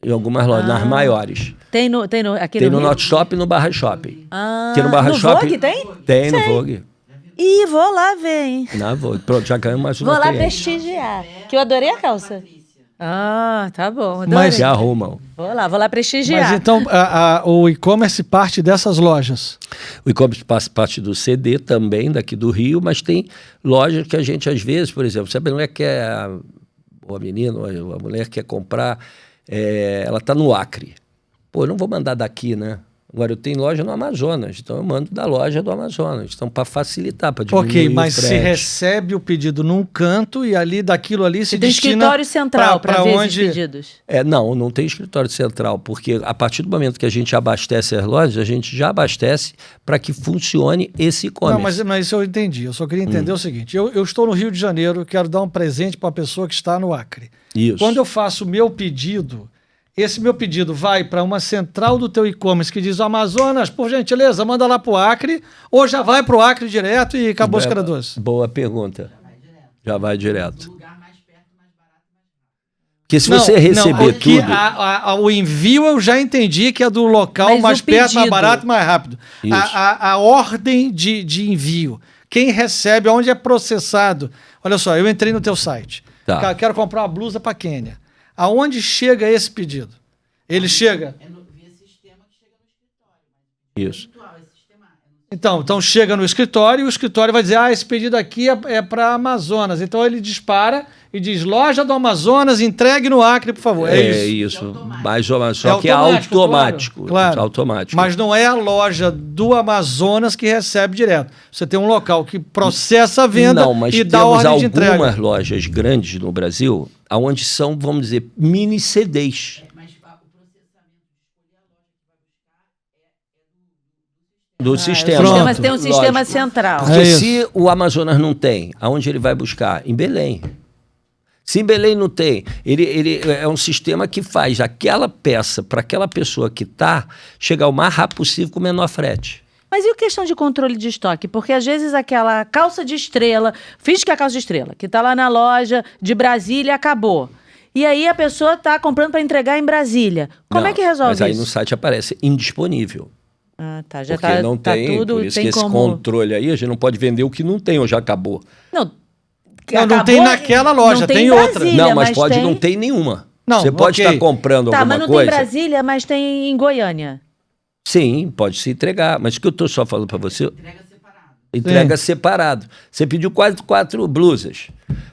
Em algumas lojas, nas maiores. Tem no Not Shop e no Barra Shopping. Tem no Barra Shopping. Vogue tem? Tem, no Vogue. Ih, vou lá ver, hein? Na Vogue. Pronto, já ganhamos mais uma Vou lá cliente. prestigiar. Que eu adorei a calça. Tá bom. Adorei. Mas se arrumam. Vou lá prestigiar. Mas então o e-commerce parte dessas lojas. O e-commerce passa parte do CD também, daqui do Rio, mas tem lojas que a gente, às vezes, por exemplo, se a mulher quer, ou a menina, ou a mulher quer comprar, ela está no Acre. Pô, eu não vou mandar daqui, né? Agora, eu tenho loja no Amazonas, então eu mando da loja do Amazonas. Então, para facilitar, para diminuir Ok, mas o se frete. recebe o pedido num canto e ali daquilo ali se tem destina escritório central para ver onde... esses pedidos? Não tem escritório central, porque a partir do momento que a gente abastece as lojas, a gente já abastece para que funcione esse e-commerce. Não, mas isso eu entendi. Eu só queria entender o seguinte. Eu estou no Rio de Janeiro, quero dar um presente para a pessoa que está no Acre. Isso. Quando eu faço o meu pedido... Esse meu pedido vai para uma central do teu e-commerce que diz: Amazonas, por gentileza, manda lá para o Acre, ou já vai para o Acre direto e acabou as cara doce? Boa pergunta. Já vai direto. Porque se você receber tudo... O envio eu já entendi que é do local Mas mais o perto, mais pedido? barato, mais rápido. A ordem de envio. Quem recebe, onde é processado. Olha só, eu entrei no teu site. Tá. Quero comprar uma blusa para Quênia. Aonde chega esse pedido? Ele chega... via sistema que chega no escritório. Isso. Então chega no escritório e o escritório vai dizer: esse pedido aqui é para Amazonas. Então ele dispara e diz: loja do Amazonas, entregue no Acre, por favor. É isso. Mais ou menos. Só que é automático. Claro. Automático. Mas não é a loja do Amazonas que recebe direto. Você tem um local que processa a venda e dá a ordem de entrega. Algumas lojas grandes no Brasil, onde são, vamos dizer, mini CDs. Mas o processamento de escolher a loja que vai buscar Do sistema. Mas tem um sistema Lógico. central. Porque se o Amazonas não tem, aonde ele vai buscar? Em Belém. Se em Belém não tem, ele é um sistema que faz aquela peça para aquela pessoa que está chegar o mais rápido possível com o menor frete. Mas e a questão de controle de estoque? Porque às vezes aquela calça de estrela, finge que é a calça de estrela, que está lá na loja de Brasília, acabou. E aí a pessoa está comprando para entregar em Brasília. Como é que resolve isso? Mas aí no site aparece indisponível. Tá. Já porque não tem, tudo, por isso tem que esse controle aí, a gente não pode vender o que não tem ou já acabou. Não tem naquela loja, tem outra. Não, mas pode não ter nenhuma. Não, você pode estar comprando alguma mas não coisa. tem em Brasília, mas tem em Goiânia. Sim, pode se entregar. Mas o que eu estou só falando para você... entrega separado. Entrega separado. Você pediu quase 4 blusas.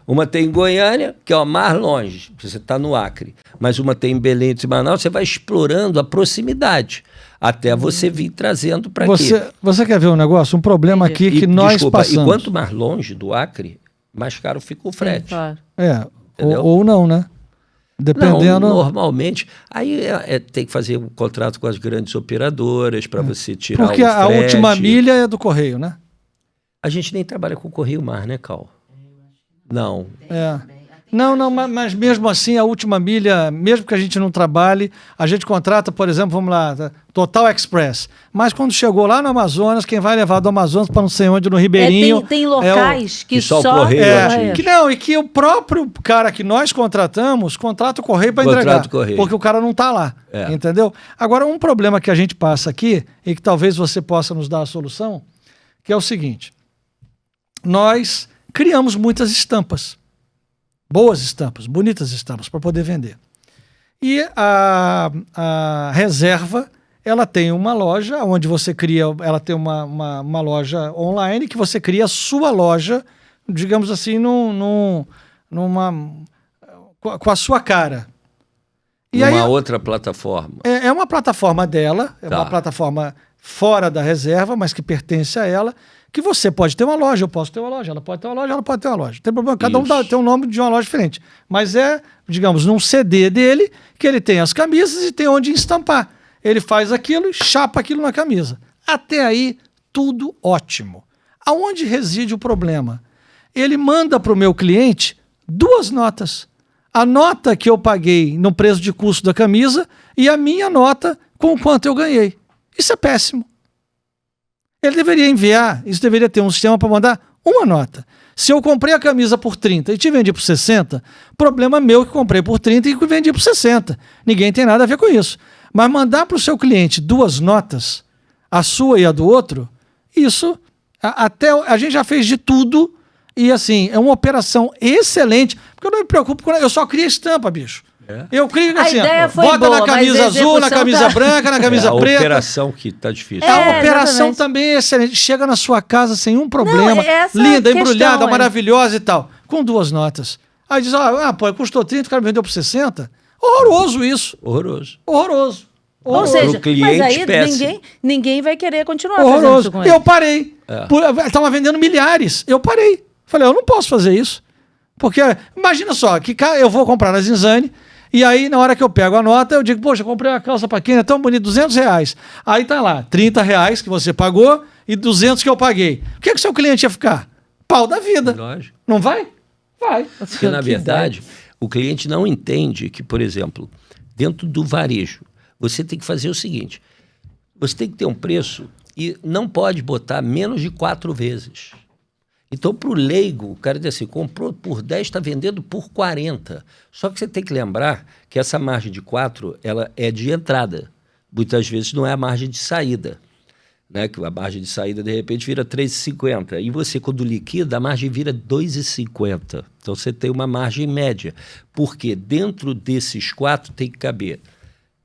Uma tem em Goiânia, que é a mais longe, você está no Acre. Mas uma tem em Belém de Manaus, você vai explorando a proximidade. Até você vir trazendo para aqui. Você quer ver um negócio? Um problema aqui que nós passamos. E quanto mais longe do Acre, mais caro fica o frete. Claro. Ou não, né? Dependendo. Não, normalmente. Aí tem que fazer um contrato com as grandes operadoras para você tirar o frete. Porque a última milha é do correio, né? A gente nem trabalha com o Correio Mar, né, Cal? Não. Não, mas mesmo assim, a última milha, mesmo que a gente não trabalhe, a gente contrata, por exemplo, vamos lá, Total Express. Mas quando chegou lá no Amazonas, quem vai levar do Amazonas para não sei onde, no Ribeirinho... Tem locais que só só... o correio e que o próprio cara que nós contratamos, contrata o correio para entregar. Porque o cara não está lá, entendeu? Agora, um problema que a gente passa aqui, e que talvez você possa nos dar a solução, que é o seguinte: nós criamos muitas estampas. Boas estampas, bonitas estampas para poder vender. E a Reserva, ela tem uma loja onde você cria, ela tem uma loja online que você cria a sua loja, digamos assim, com a sua cara. E uma outra plataforma. É uma plataforma dela, é uma plataforma fora da reserva, mas que pertence a ela, que você pode ter uma loja, eu posso ter uma loja, ela pode ter uma loja, ela pode ter uma loja. Não tem problema, cada um tem um nome de uma loja diferente. Mas é, digamos, num CD dele, que ele tem as camisas e tem onde estampar. Ele faz aquilo e chapa aquilo na camisa. Até aí, tudo ótimo. Aonde reside o problema? Ele manda para o meu cliente 2 notas. A nota que eu paguei no preço de custo da camisa e a minha nota com o quanto eu ganhei. Isso é péssimo. Ele deveria enviar, isso deveria ter um sistema para mandar uma nota. Se eu comprei a camisa por 30 e te vendi por 60, problema meu que comprei por 30 e que vendi por 60. Ninguém tem nada a ver com isso. Mas mandar para o seu cliente 2 notas, a sua e a do outro, isso, até a gente já fez de tudo e assim, é uma operação excelente, porque eu não me preocupo, eu só crio estampa, bicho. Eu crio assim, bota boa, na camisa azul, na camisa branca, na camisa preta. A operação que tá difícil. A operação também é excelente. Chega na sua casa sem um problema, linda, embrulhada, maravilhosa e tal, com 2 notas. Aí diz, pô, custou 30, o cara me vendeu por 60. Horroroso isso. Horroroso. Ou seja, cliente, mas aí ninguém vai querer continuar fazendo isso com ele. Eu parei. Estava vendendo milhares. Eu parei. Falei, eu não posso fazer isso. Porque, imagina só, que eu vou comprar na Zinzane, e aí, na hora que eu pego a nota, eu digo, poxa, eu comprei uma calça pra quem é tão bonita, R$200. Aí tá lá, R$30 que você pagou e 200 que eu paguei. O que o seu cliente ia ficar? Pau da vida. Lógico. Não vai? Vai. Porque, na verdade, o cliente não entende que, por exemplo, dentro do varejo, você tem que fazer o seguinte, você tem que ter um preço e não pode botar menos de 4 vezes. Então, para o leigo, o cara diz assim, comprou por 10, está vendendo por 40. Só que você tem que lembrar que essa margem de 4, ela é de entrada. Muitas vezes não é a margem de saída. Né? Que a margem de saída, de repente, vira 3,50. E você, quando liquida, a margem vira 2,50. Então, você tem uma margem média. Porque dentro desses 4 tem que caber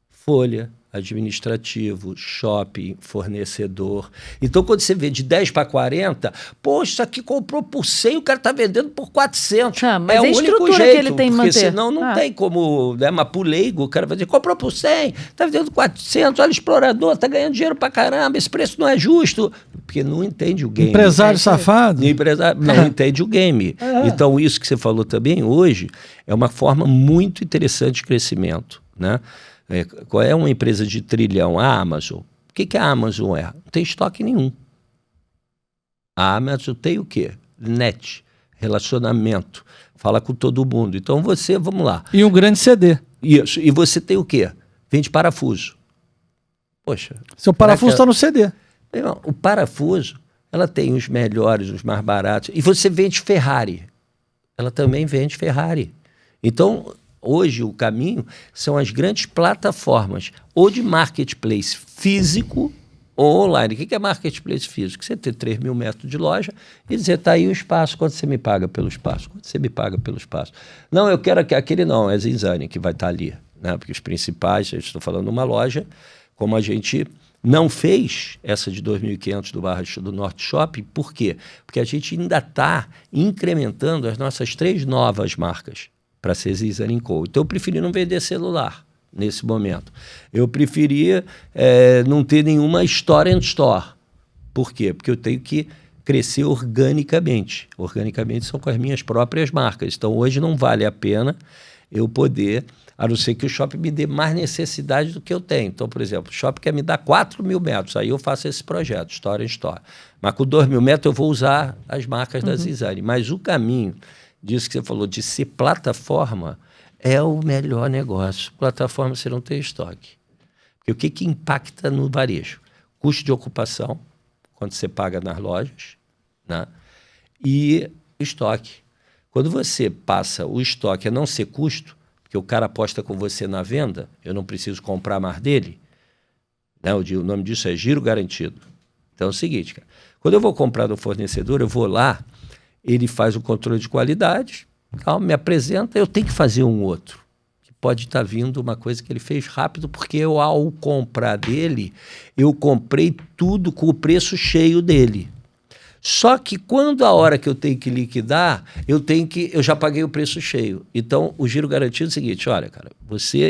folha, administrativo, shopping, fornecedor. Então, quando você vê de 10 para 40, poxa, isso aqui comprou por 100, o cara está vendendo por 400. Mas é o único jeito, que ele tem que manter. Porque senão não tem como, né? Mas pro leigo, o cara vai dizer, comprou por 100, está vendendo 400, olha, explorador, está ganhando dinheiro para caramba, esse preço não é justo. Porque não entende o game. Empresário safado. Não entende o game. Então, isso que você falou também hoje é uma forma muito interessante de crescimento, né? Qual é uma empresa de trilhão? A Amazon. O que a Amazon é? Não tem estoque nenhum. A Amazon tem o quê? Net, relacionamento, fala com todo mundo. Então você, vamos lá. E um grande CD. Isso. E você tem o quê? Vende parafuso. Poxa. Seu parafuso está no CD. O parafuso, ela tem os melhores, os mais baratos. E você vende Ferrari. Ela também vende Ferrari. Então, hoje, o caminho são as grandes plataformas, ou de marketplace físico ou online. O que é marketplace físico? Você ter 3 mil metros de loja e dizer, está aí o espaço, quanto você me paga pelo espaço? Quanto você me paga pelo espaço? Não, eu quero aquele não, é Zinzane que vai estar ali. Né? Porque os principais, eu estou falando de uma loja, como a gente não fez essa de 2.500 do Norte Shopping, por quê? Porque a gente ainda está incrementando as nossas 3 novas marcas para ser Zinzane & Co. Então, eu preferi não vender celular nesse momento. Eu preferia não ter nenhuma store and store. Por quê? Porque eu tenho que crescer organicamente. Organicamente são com as minhas próprias marcas. Então, hoje não vale a pena eu poder, a não ser que o shopping me dê mais necessidade do que eu tenho. Então, por exemplo, o shopping quer me dar 4 mil metros, aí eu faço esse projeto, store and store. Mas com 2 mil metros eu vou usar as marcas da Zinzane. Mas o caminho disso que você falou, de ser plataforma, é o melhor negócio. Plataforma você não tem estoque. Porque o que impacta no varejo? Custo de ocupação, quando você paga nas lojas, né? E estoque. Quando você passa o estoque a não ser custo, porque o cara aposta com você na venda, eu não preciso comprar mais dele, né? O nome disso é giro garantido. Então é o seguinte, cara, quando eu vou comprar do fornecedor, eu vou lá, ele faz o controle de qualidade, me apresenta, eu tenho que fazer um outro. Que pode estar vindo uma coisa que ele fez rápido, porque eu, ao comprar dele, eu comprei tudo com o preço cheio dele. Só que quando a hora que eu tenho que liquidar, eu já paguei o preço cheio. Então, o giro garantido é o seguinte, olha, cara,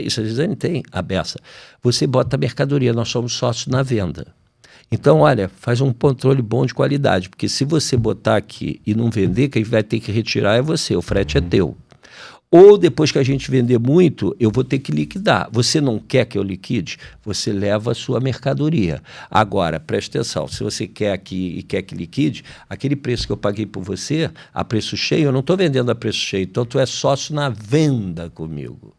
isso a Zinzane tem a beça. Você bota a mercadoria, nós somos sócios na venda. Então, olha, faz um controle bom de qualidade, porque se você botar aqui e não vender, quem vai ter que retirar é você, o frete é teu. Ou depois que a gente vender muito, eu vou ter que liquidar. Você não quer que eu liquide? Você leva a sua mercadoria. Agora, preste atenção, se você quer aqui e quer que liquide, aquele preço que eu paguei por você, a preço cheio, eu não estou vendendo a preço cheio, então tu é sócio na venda comigo.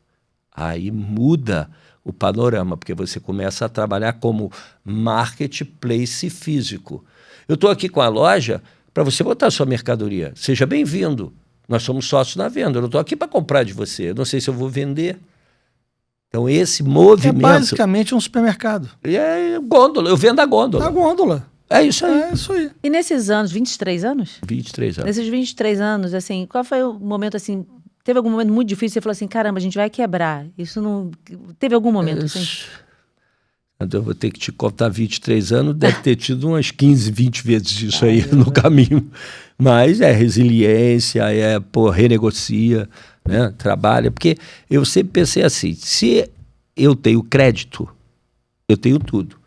Aí muda o panorama, porque você começa a trabalhar como marketplace físico. Eu estou aqui com a loja para você botar a sua mercadoria. Seja bem-vindo. Nós somos sócios na venda. Eu não estou aqui para comprar de você. Eu não sei se eu vou vender. Então, esse movimento... É basicamente um supermercado. É gôndola. Eu vendo a gôndola. A gôndola. É isso aí. É isso aí. E nesses anos, 23 anos? 23 anos. Nesses 23 anos, assim, qual foi o momento, assim... Teve algum momento muito difícil? Você falou assim, caramba, a gente vai quebrar. Isso não... Teve algum momento, assim? Então, eu vou ter que te contar 23 anos. Deve ter tido umas 15, 20 vezes isso aí no caminho. Mas é resiliência, renegocia, né? Trabalha. Porque eu sempre pensei assim, se eu tenho crédito, eu tenho tudo.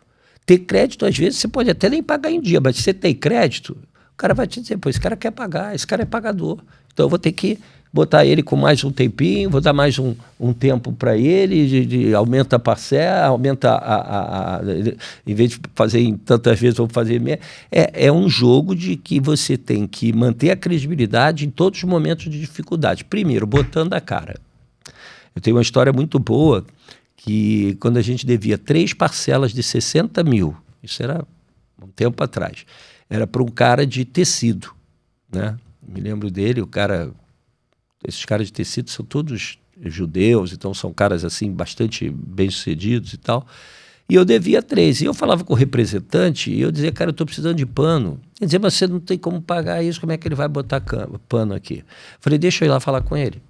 Ter crédito, às vezes, você pode até nem pagar em dia, mas se você tem crédito, o cara vai te dizer, pô, esse cara quer pagar, esse cara é pagador. Então eu vou ter que botar ele com mais um tempinho, vou dar mais um tempo para ele, aumenta a parcela, aumenta em vez de fazer em tantas vezes, vou fazer meia. É um jogo de que você tem que manter a credibilidade em todos os momentos de dificuldade. Primeiro, botando a cara. Eu tenho uma história muito boa, que quando a gente devia 3 parcelas de 60 mil, isso era um tempo atrás, era para um cara de tecido, né? Me lembro dele, esses caras de tecido são todos judeus, então são caras assim bastante bem-sucedidos e tal. E eu devia 3. E eu falava com o representante e eu dizia, cara, eu estou precisando de pano. Ele dizia, mas você não tem como pagar isso, como é que ele vai botar pano aqui? Eu falei, deixa eu ir lá falar com ele.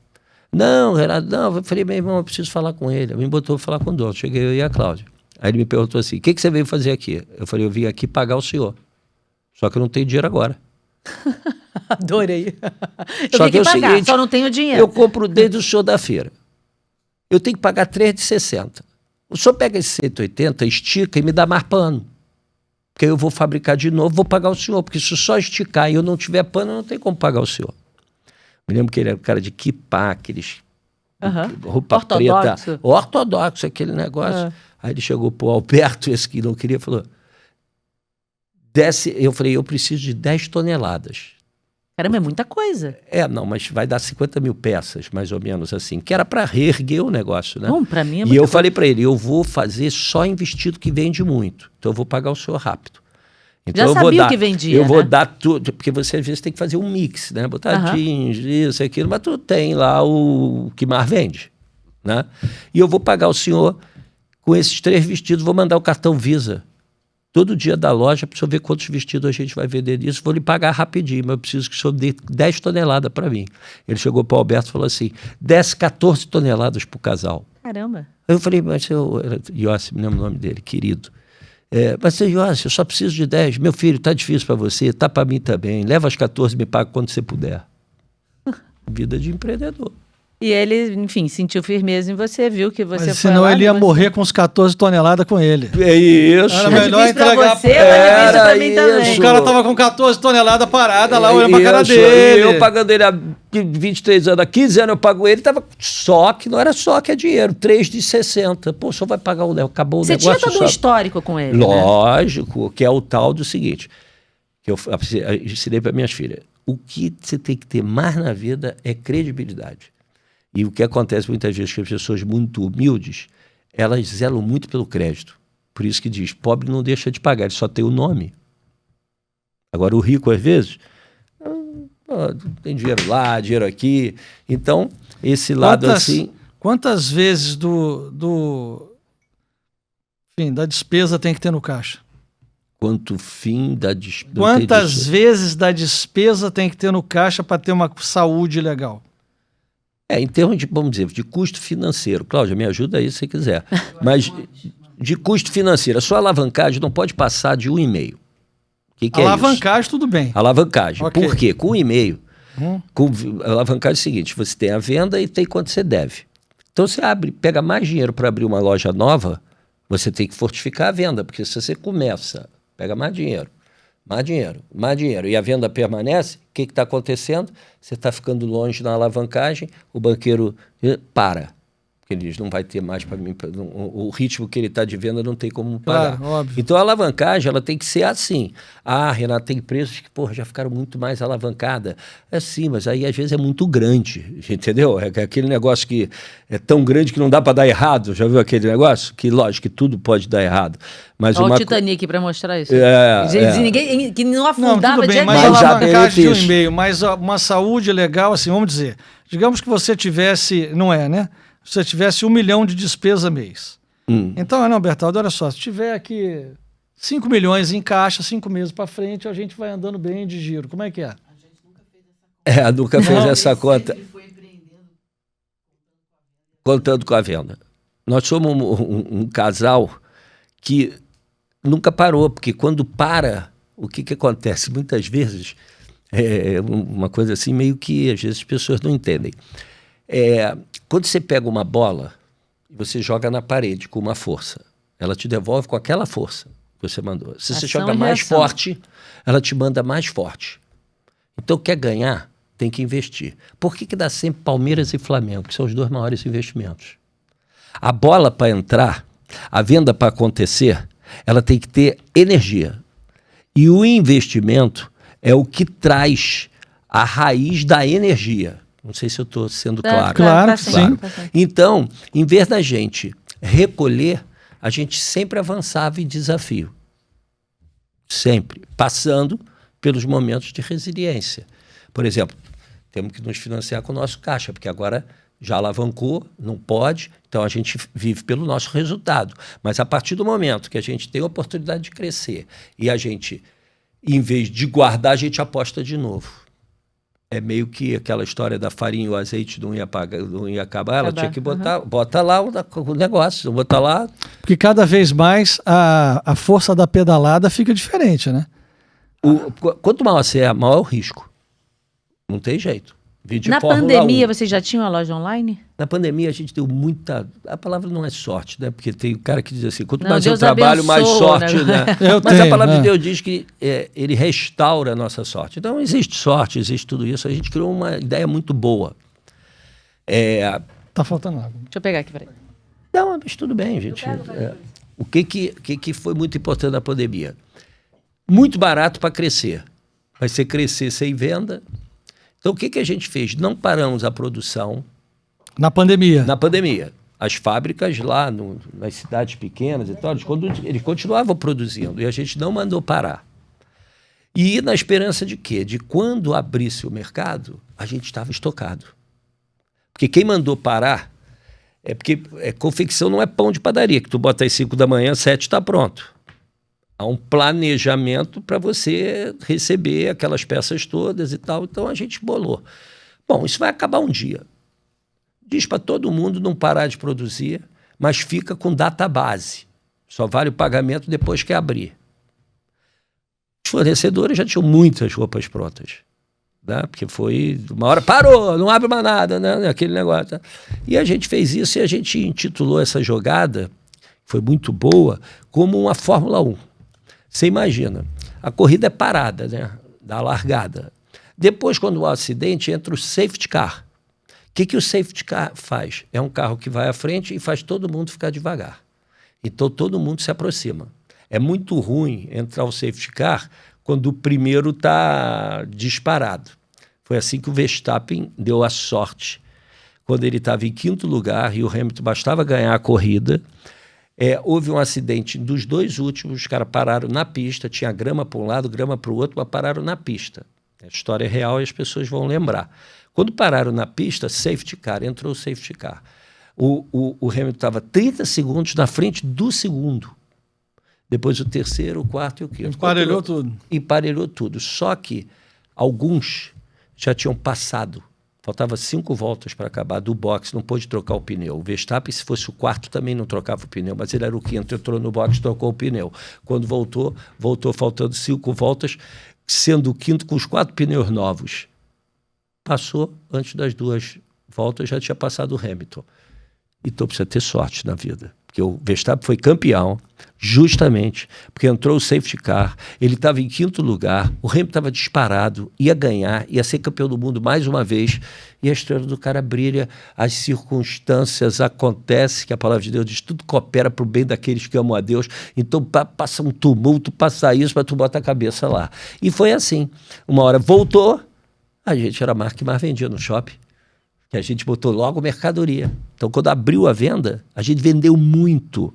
Não, Renato, não. Eu falei, meu irmão, eu preciso falar com ele. Ele me botou para falar com o dono. Cheguei eu e a Cláudia. Aí ele me perguntou assim, o que você veio fazer aqui? Eu falei, eu vim aqui pagar o senhor. Só que eu não tenho dinheiro agora. Adorei. Só tenho que é o pagar, seguinte, só não tenho dinheiro. eu compro desde o senhor da feira. Eu tenho que pagar 3 de 60. O senhor pega esse 180, estica e me dá mais pano. Porque eu vou fabricar de novo, vou pagar o senhor. Porque se só esticar e eu não tiver pano, eu não tenho como pagar o senhor. Me lembro que ele era um cara de kippah, aqueles roupa ortodoxo. Preta. Ortodoxo, aquele negócio. Aí ele chegou pro Alberto, esse que não queria, falou... Desce, eu falei, eu preciso de 10 toneladas. Caramba, é muita coisa. Não, mas vai dar 50 mil peças, mais ou menos assim, que era para reerguer o negócio, né? Bom, para mim é E eu falei para ele, eu vou fazer só em vestido que vende muito, então eu vou pagar o senhor rápido. Então Já eu sabia vou dar, o que vendia, eu vou né? dar tudo, porque você às vezes tem que fazer um mix, né? Botar jeans, isso, aquilo, mas tu tem lá o que mais vende, né? E eu vou pagar o senhor com esses 3 vestidos, vou mandar o cartão Visa. Todo dia da loja, para o senhor ver quantos vestidos a gente vai vender disso, vou lhe pagar rapidinho, mas eu preciso que o senhor dê 10 toneladas para mim. Ele chegou para o Alberto e falou assim, desce 14 toneladas para o casal. Caramba. Aí eu falei, mas eu... Yossi, me lembro o nome dele, querido. Mas, seu Yossi, eu só preciso de 10. Meu filho, tá difícil para você, tá para mim também. Leva as 14 e me paga quando você puder. Vida de empreendedor. E ele, enfim, sentiu firmeza em você, viu que você Mas foi senão lá, ele ia morrer com os 14 toneladas com ele. É isso. Era Tá melhor difícil pra entregar você, pra- mas difícil pra Era mim também. isso. O cara tava com 14 toneladas parada lá, olhando pra cara Isso, dele. e eu pagando ele há 23 anos, há 15 anos eu pago ele, tava só que não era só que é dinheiro, 3 de 60. Pô, só vai pagar o Léo, acabou Você o negócio. tinha todo um histórico com ele, né? Lógico, que é o tal do seguinte, que eu ensinei para minhas filhas. O que você tem que ter mais na vida é credibilidade. E o que acontece muitas vezes com as pessoas muito humildes, elas zelam muito pelo crédito. Por isso que diz, pobre não deixa de pagar, ele só tem o nome. Agora o rico, às vezes, tem dinheiro lá, dinheiro aqui. Então, esse lado assim... Quantas vezes enfim, da despesa tem que ter no caixa? Quanto fim da despesa... Quantas vezes da despesa tem que ter no caixa para ter uma saúde legal? Em termos de, vamos dizer, de custo financeiro. Cláudia, me ajuda aí se você quiser. Mas de custo financeiro, a sua alavancagem não pode passar de 1,5. O que é Alavancagem, isso? tudo bem. Alavancagem. Ok. Por quê? Com 1,5, a alavancagem é o seguinte, você tem a venda e tem quanto você deve. Então você pega mais dinheiro para abrir uma loja nova, você tem que fortificar a venda, porque se você começa pega mais dinheiro, mais dinheiro, mais dinheiro. E a venda permanece, o que está acontecendo? Você está ficando longe na alavancagem, o banqueiro para. Porque ele diz, não vai ter mais para mim, o ritmo que ele está de venda não tem como pagar. Claro, óbvio. Então a alavancagem ela tem que ser assim. Ah, Renato, tem empresas que já ficaram muito mais alavancadas. É sim, mas aí às vezes é muito grande, entendeu? É aquele negócio que é tão grande que não dá para dar errado. Já viu aquele negócio? Que lógico que tudo pode dar errado. Mas Olha o Titanic para mostrar isso. Ninguém, que não Não, afundava tudo bem, de mas Mas já alavancagem de benefício. 1,5, mas uma saúde legal, assim, vamos dizer, digamos que você tivesse, não é, né? Se você tivesse 1 milhão de despesa mês. Então, não, Bertaldo, olha só, se tiver aqui 5 milhões em caixa, 5 meses para frente, a gente vai andando bem de giro. Como é que é? Nunca fez essa conta. Ele foi empreendendo. Contando com a venda. Nós somos um casal que nunca parou, porque quando para, o que acontece? Muitas vezes, é uma coisa assim, meio que às vezes as pessoas não entendem. Quando você pega uma bola e você joga na parede com uma força, ela te devolve com aquela força que você mandou. Se você Ação joga e mais reação. forte, ela te manda mais forte. Então, quer ganhar, tem que investir. Por que dá sempre Palmeiras e Flamengo, que são os dois maiores investimentos? A bola para entrar, a venda para acontecer, ela tem que ter energia. E o investimento é o que traz a raiz da energia. Não sei se eu estou sendo claro. Claro que certo, sim. tá certo. Então, em vez da gente recolher, a gente sempre avançava em desafio. Sempre. Passando pelos momentos de resiliência. Por exemplo, temos que nos financiar com o nosso caixa, porque agora já alavancou, não pode, então a gente vive pelo nosso resultado. Mas a partir do momento que a gente tem a oportunidade de crescer e a gente, em vez de guardar, a gente aposta de novo. É meio que aquela história da farinha e o azeite não ia acabar, ela tinha que botar, bota lá o negócio, bota lá. Porque cada vez mais a força da pedalada fica diferente, né? Quanto maior você é, maior é o risco. Não tem jeito. Vídeo Na Fórmula pandemia, 1. vocês já tinham a loja online? Na pandemia a gente deu muita... A palavra não é sorte, né? Porque tem o cara que diz assim, quanto Não, mais eu Deus trabalho, mais abençoa, sorte, né? né? Eu Mas a tenho, palavra né? de Deus diz que ele restaura a nossa sorte. Então existe sorte, existe tudo isso. A gente criou uma ideia muito boa. Tá faltando água. Deixa eu pegar aqui, peraí. Não, mas tudo bem, gente. O que foi muito importante na pandemia? Muito barato para crescer. Vai ser crescer sem venda. Então, o que a gente fez? Não paramos a produção Na pandemia. na pandemia. As fábricas lá nas cidades pequenas e tal, eles continuavam produzindo e a gente não mandou parar. E na esperança de quê? De quando abrisse o mercado, a gente estava estocado. Porque quem mandou parar é porque confecção não é pão de padaria, que tu bota às 5 da manhã, 7 está pronto. Há um planejamento para você receber aquelas peças todas e tal. Então a gente bolou. Bom, isso vai acabar um dia. Diz para todo mundo não parar de produzir, mas fica com data base. Só vale o pagamento depois que abrir. Os fornecedores já tinham muitas roupas prontas. Né? Porque foi uma hora, parou, não abre mais nada, né? Aquele negócio. Tá? E a gente fez isso e a gente intitulou essa jogada, foi muito boa, como uma Fórmula 1. Você imagina, a corrida é parada, né? Da largada. Depois, quando há acidente, entra o safety car. O que o safety car faz? É um carro que vai à frente e faz todo mundo ficar devagar. Então, todo mundo se aproxima. É muito ruim entrar o safety car quando o primeiro está disparado. Foi assim que o Verstappen deu a sorte. Quando ele estava em 5º lugar e o Hamilton bastava ganhar a corrida, houve um acidente dos dois últimos, os caras pararam na pista, tinha grama para um lado, grama para o outro, mas pararam na pista. A história é real e as pessoas vão lembrar. Quando pararam na pista, safety car, entrou o safety car. O Hamilton estava 30 segundos na frente do segundo. Depois o terceiro, o quarto e o quinto. Emparelhou tudo. Emparelhou tudo. Só que alguns já tinham passado. Faltava 5 voltas para acabar do box, não pôde trocar o pneu. O Verstappen, se fosse o quarto, também não trocava o pneu, mas ele era o quinto, entrou no box, trocou o pneu. Quando voltou faltando 5 voltas, sendo o quinto com os 4 pneus novos. Passou, antes das 2 voltas, já tinha passado o Hamilton. Então precisa ter sorte na vida. Porque o Verstappen foi campeão justamente porque entrou o safety car, ele estava em 5º lugar, o Hamilton estava disparado, ia ganhar, ia ser campeão do mundo mais uma vez, e a estrela do cara brilha, as circunstâncias acontecem, que a palavra de Deus diz, tudo coopera para o bem daqueles que amam a Deus, então passa um tumulto, passa isso, para tu botar a cabeça lá. E foi assim, uma hora voltou, a gente era a marca que mais vendia no shopping, que a gente botou logo mercadoria. Então, quando abriu a venda, a gente vendeu muito,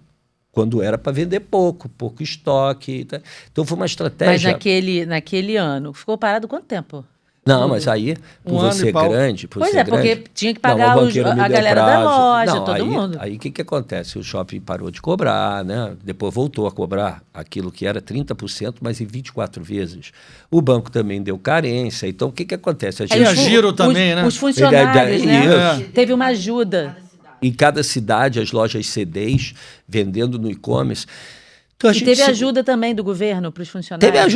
quando era para vender pouco estoque. Tá? Então, foi uma estratégia... Mas naquele ano, ficou parado quanto tempo? Não, mas aí, por você ser grande... Pois é, porque tinha que pagar a galera da loja, todo mundo. Aí, o que acontece? O shopping parou de cobrar, né? Depois voltou a cobrar aquilo que era 30%, mas em 24 vezes. O banco também deu carência. Então, o que acontece? Tinha giro também, né? Os funcionários, né? Teve uma ajuda. Em cada cidade, as lojas CDs vendendo no e-commerce. Então, e teve ajuda também do governo para os funcionários?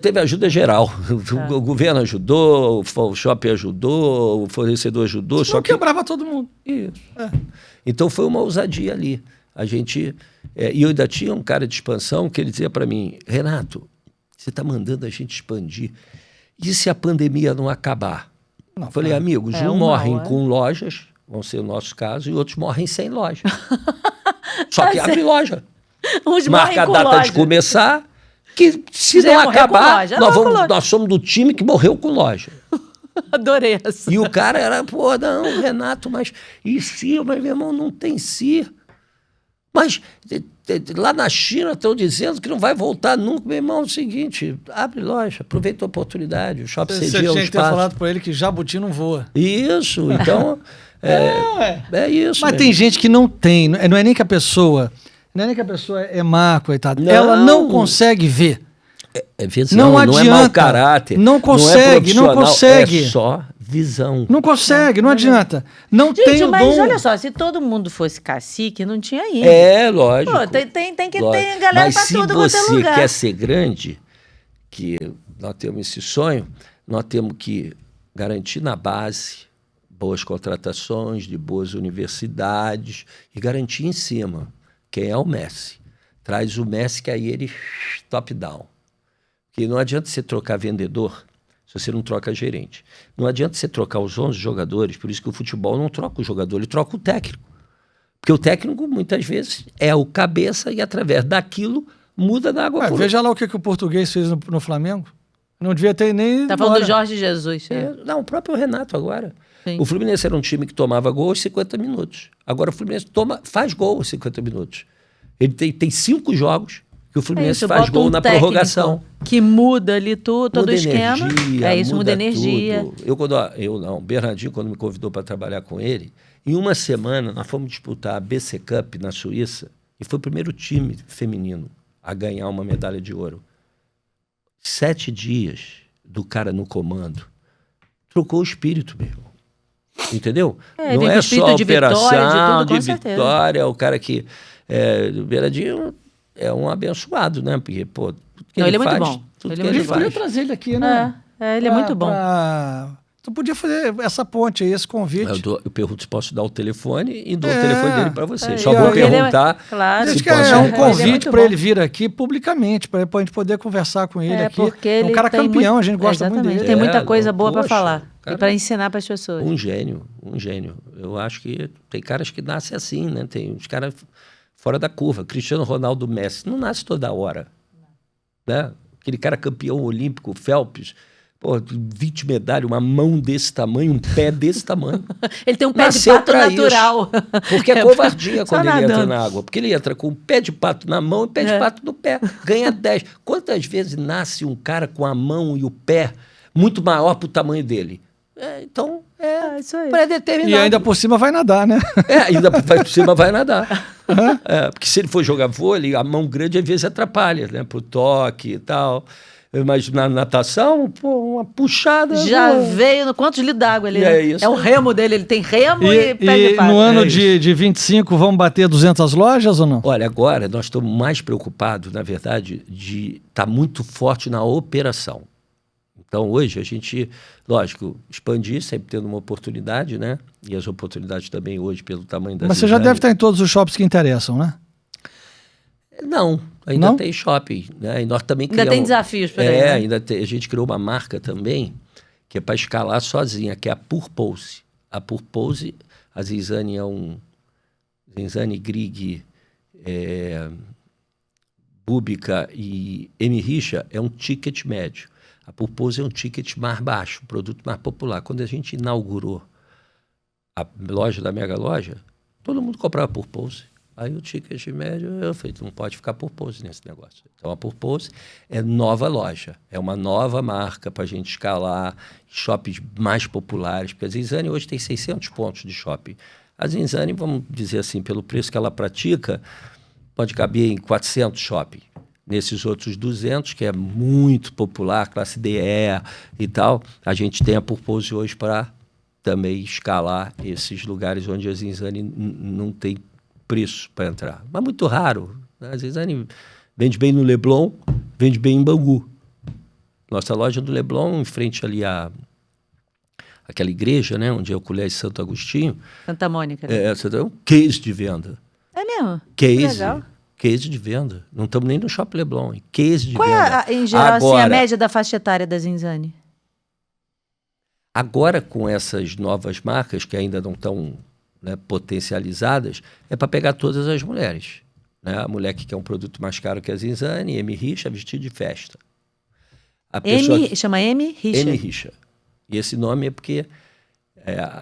Teve ajuda geral. O governo ajudou, o shopping ajudou, o fornecedor ajudou. Só que quebrava todo mundo. Isso. Então foi uma ousadia ali. A gente... e eu ainda tinha um cara de expansão que ele dizia para mim, Renato, você está mandando a gente expandir. E se a pandemia não acabar? Eu falei, amigos, morrem com lojas, vão ser o nosso caso, e outros morrem sem loja. Só que abre loja. Marca a data de começar, que se não acabar, nós somos do time que morreu com loja. Adorei essa. E o cara era, não, Renato, mas e se? Mas, meu irmão, não tem se. Mas lá na China estão dizendo que não vai voltar nunca. Meu irmão, é o seguinte, abre loja, aproveita a oportunidade, o shopping cedia um espaço. Você tinha que ter falado para ele que jabuti não voa. Isso, então, é isso. Mas tem gente que não tem, não é nem que a pessoa... Não é nem que a pessoa é má, coitada. Ela não consegue ver. É visão, não adianta. Não é mau caráter. Não consegue, não consegue. É só visão. Não consegue, não adianta. Não tem o dom. Mas olha só, se todo mundo fosse cacique, não tinha isso. Lógico. Pô, tem que ter galera para tudo quanto é lugar. Mas se você quer ser grande, que nós temos esse sonho, nós temos que garantir na base boas contratações de boas universidades e garantir em cima. Quem é o Messi? Traz o Messi que aí ele top down. Porque não adianta você trocar vendedor se você não troca gerente. Não adianta você trocar os 11 jogadores, por isso que o futebol não troca o jogador, ele troca o técnico. Porque o técnico, muitas vezes, é o cabeça e através daquilo muda da água. Veja lá o que o português fez no Flamengo. Não devia ter nem... Tá falando do Jorge Jesus. Não, o próprio Renato agora. Sim. O Fluminense era um time que tomava gol aos 50 minutos. Agora o Fluminense faz gol aos 50 minutos. Ele tem 5 jogos que o Fluminense faz gol na prorrogação. Que muda ali todo o esquema. Muda energia. O Bernardinho, quando me convidou para trabalhar com ele, em uma semana nós fomos disputar a BC Cup na Suíça e foi o primeiro time feminino a ganhar uma medalha de ouro. 7 dias do cara no comando. Trocou o espírito, meu irmão. Entendeu? Não é só a operação de vitória, o cara que... o Beiradinho é um abençoado, né? Porque, tudo que ele é muito bom. A gente podia trazer ele aqui, né? Ele é muito bom. Tu podia fazer essa ponte aí, esse convite. Eu pergunto se posso dar o telefone e dou o telefone dele para você. Só vou perguntar. Claro. Se é um convite para ele vir aqui publicamente, para a gente poder conversar com ele aqui. É um cara campeão, a gente gosta muito dele. Tem muita coisa boa para falar e para ensinar para as pessoas. Um gênio. Eu acho que tem caras que nascem assim, né? Tem uns caras fora da curva. Cristiano Ronaldo, Messi, não nasce toda hora. Né? Aquele cara campeão olímpico, Phelps, 20 medalhas, uma mão desse tamanho, um pé desse tamanho. Ele tem um pé de pato natural. Isso. Porque é covardia quando ele entra na água. Porque ele entra com o pé de pato na mão e pé de pato no pé. Ganha 10. Quantas vezes nasce um cara com a mão e o pé muito maior para o tamanho dele? Então, isso aí. Pré-determinado. E ainda por cima vai nadar, né? Ainda por cima vai nadar. Porque se ele for jogar vôlei, a mão grande às vezes atrapalha, né? Pro toque e tal. Mas na natação, uma puxada. Já veio quantos litros d'água ele é o remo dele, ele tem remo e pé de pato. No ano de 25 vamos bater 200 lojas ou não? Olha, agora nós estamos mais preocupados, na verdade, de estar muito forte na operação. Então hoje a gente, lógico, expandir, sempre tendo uma oportunidade, né? E as oportunidades também hoje pelo tamanho das Mas você já deve estar em todos os shoppings que interessam, né? Não, ainda Não? tem shopping, né? E nós também Ainda tem desafios por aí, né? a gente criou uma marca também que é para escalar sozinha, que é a Purpose. A Purpose, a Zinzane é Zinzane, Grig, Búbica e M. Richa é um ticket médio. A Purpose é um ticket mais baixo, um produto mais popular. Quando a gente inaugurou a loja da Mega Loja, todo mundo comprava Purpose. Aí o ticket médio, eu falei, não pode ficar Purpose nesse negócio. Então a Purpose é nova loja, é uma nova marca para a gente escalar shoppings mais populares, porque a Zinzane hoje tem 600 pontos de shopping. A Zinzane, vamos dizer assim, pelo preço que ela pratica, pode caber em 400 shopping. Nesses outros 200, que é muito popular, classe DE e tal, a gente tem a Purpose hoje para também escalar esses lugares onde a Zinzane não tem preço para entrar. Mas muito raro. A Zinzane vende bem no Leblon, vende bem em Bangu. Nossa loja do Leblon, em frente ali aquela igreja, né, onde é o Colégio Santo Agostinho. Santa Mônica. É um case de venda. É mesmo? Case. Legal. Case de venda. Não estamos nem no Shopping Leblon. Case de Qual venda. é, em geral, Agora, assim, a média da faixa etária da Zinzane? Agora, com essas novas marcas que ainda não estão, né, potencializadas, é para pegar todas as mulheres. Né? A mulher que quer um produto mais caro que a Zinzane, M. Richa, vestido de festa. Chama M. Richa. M. Richa. E esse nome é porque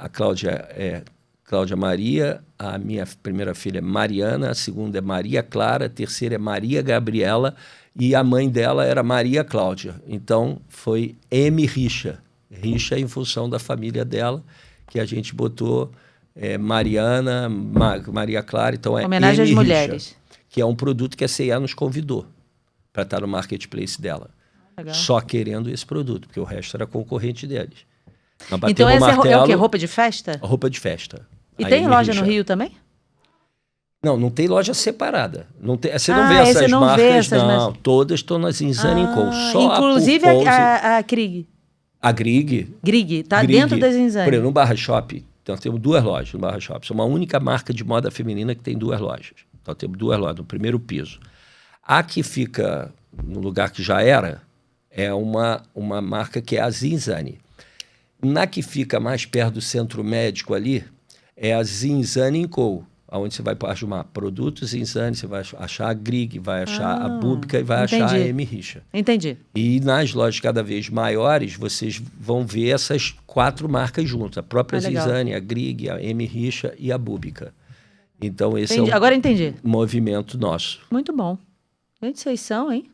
a Cláudia é Cláudia Maria, a minha primeira filha é Mariana, a segunda é Maria Clara, a terceira é Maria Gabriela e a mãe dela era Maria Cláudia. Então foi M. Richa. Richa em função da família dela, que a gente botou Mariana, Maria Clara, então é homenagem às M. mulheres. Richa, que é um produto que a C&A nos convidou para estar no marketplace dela. Legal. Só querendo esse produto, porque o resto era concorrente deles. Então essa é o quê? Roupa de festa? Roupa de festa. E tem loja no Rio também? Não tem loja separada. Não tem, você não vê essas marcas, não. Todas estão na Zinzane Co. Só inclusive a Grig. A Grig. Grig, tá dentro da Zinzane. Por exemplo, no Barra Shop, nós temos 2 lojas no Barra Shop. Somos a única marca de moda feminina que tem 2 lojas. Então temos 2 lojas no primeiro piso. A que fica no lugar que já era, é uma marca que é a Zinzane. Na que fica mais perto do centro médico ali, é a Zinzane Co., onde você vai arrumar produtos Zinzane, você vai achar a Grig, vai achar a Búbica e vai achar a M. Richa. Entendi. E nas lojas cada vez maiores, vocês vão ver essas 4 marcas juntas. A própria Zinzane, a Grig, a M. Richa e a Búbica. Então esse Agora entendi. Movimento nosso. Muito bom. Gente, vocês são, hein?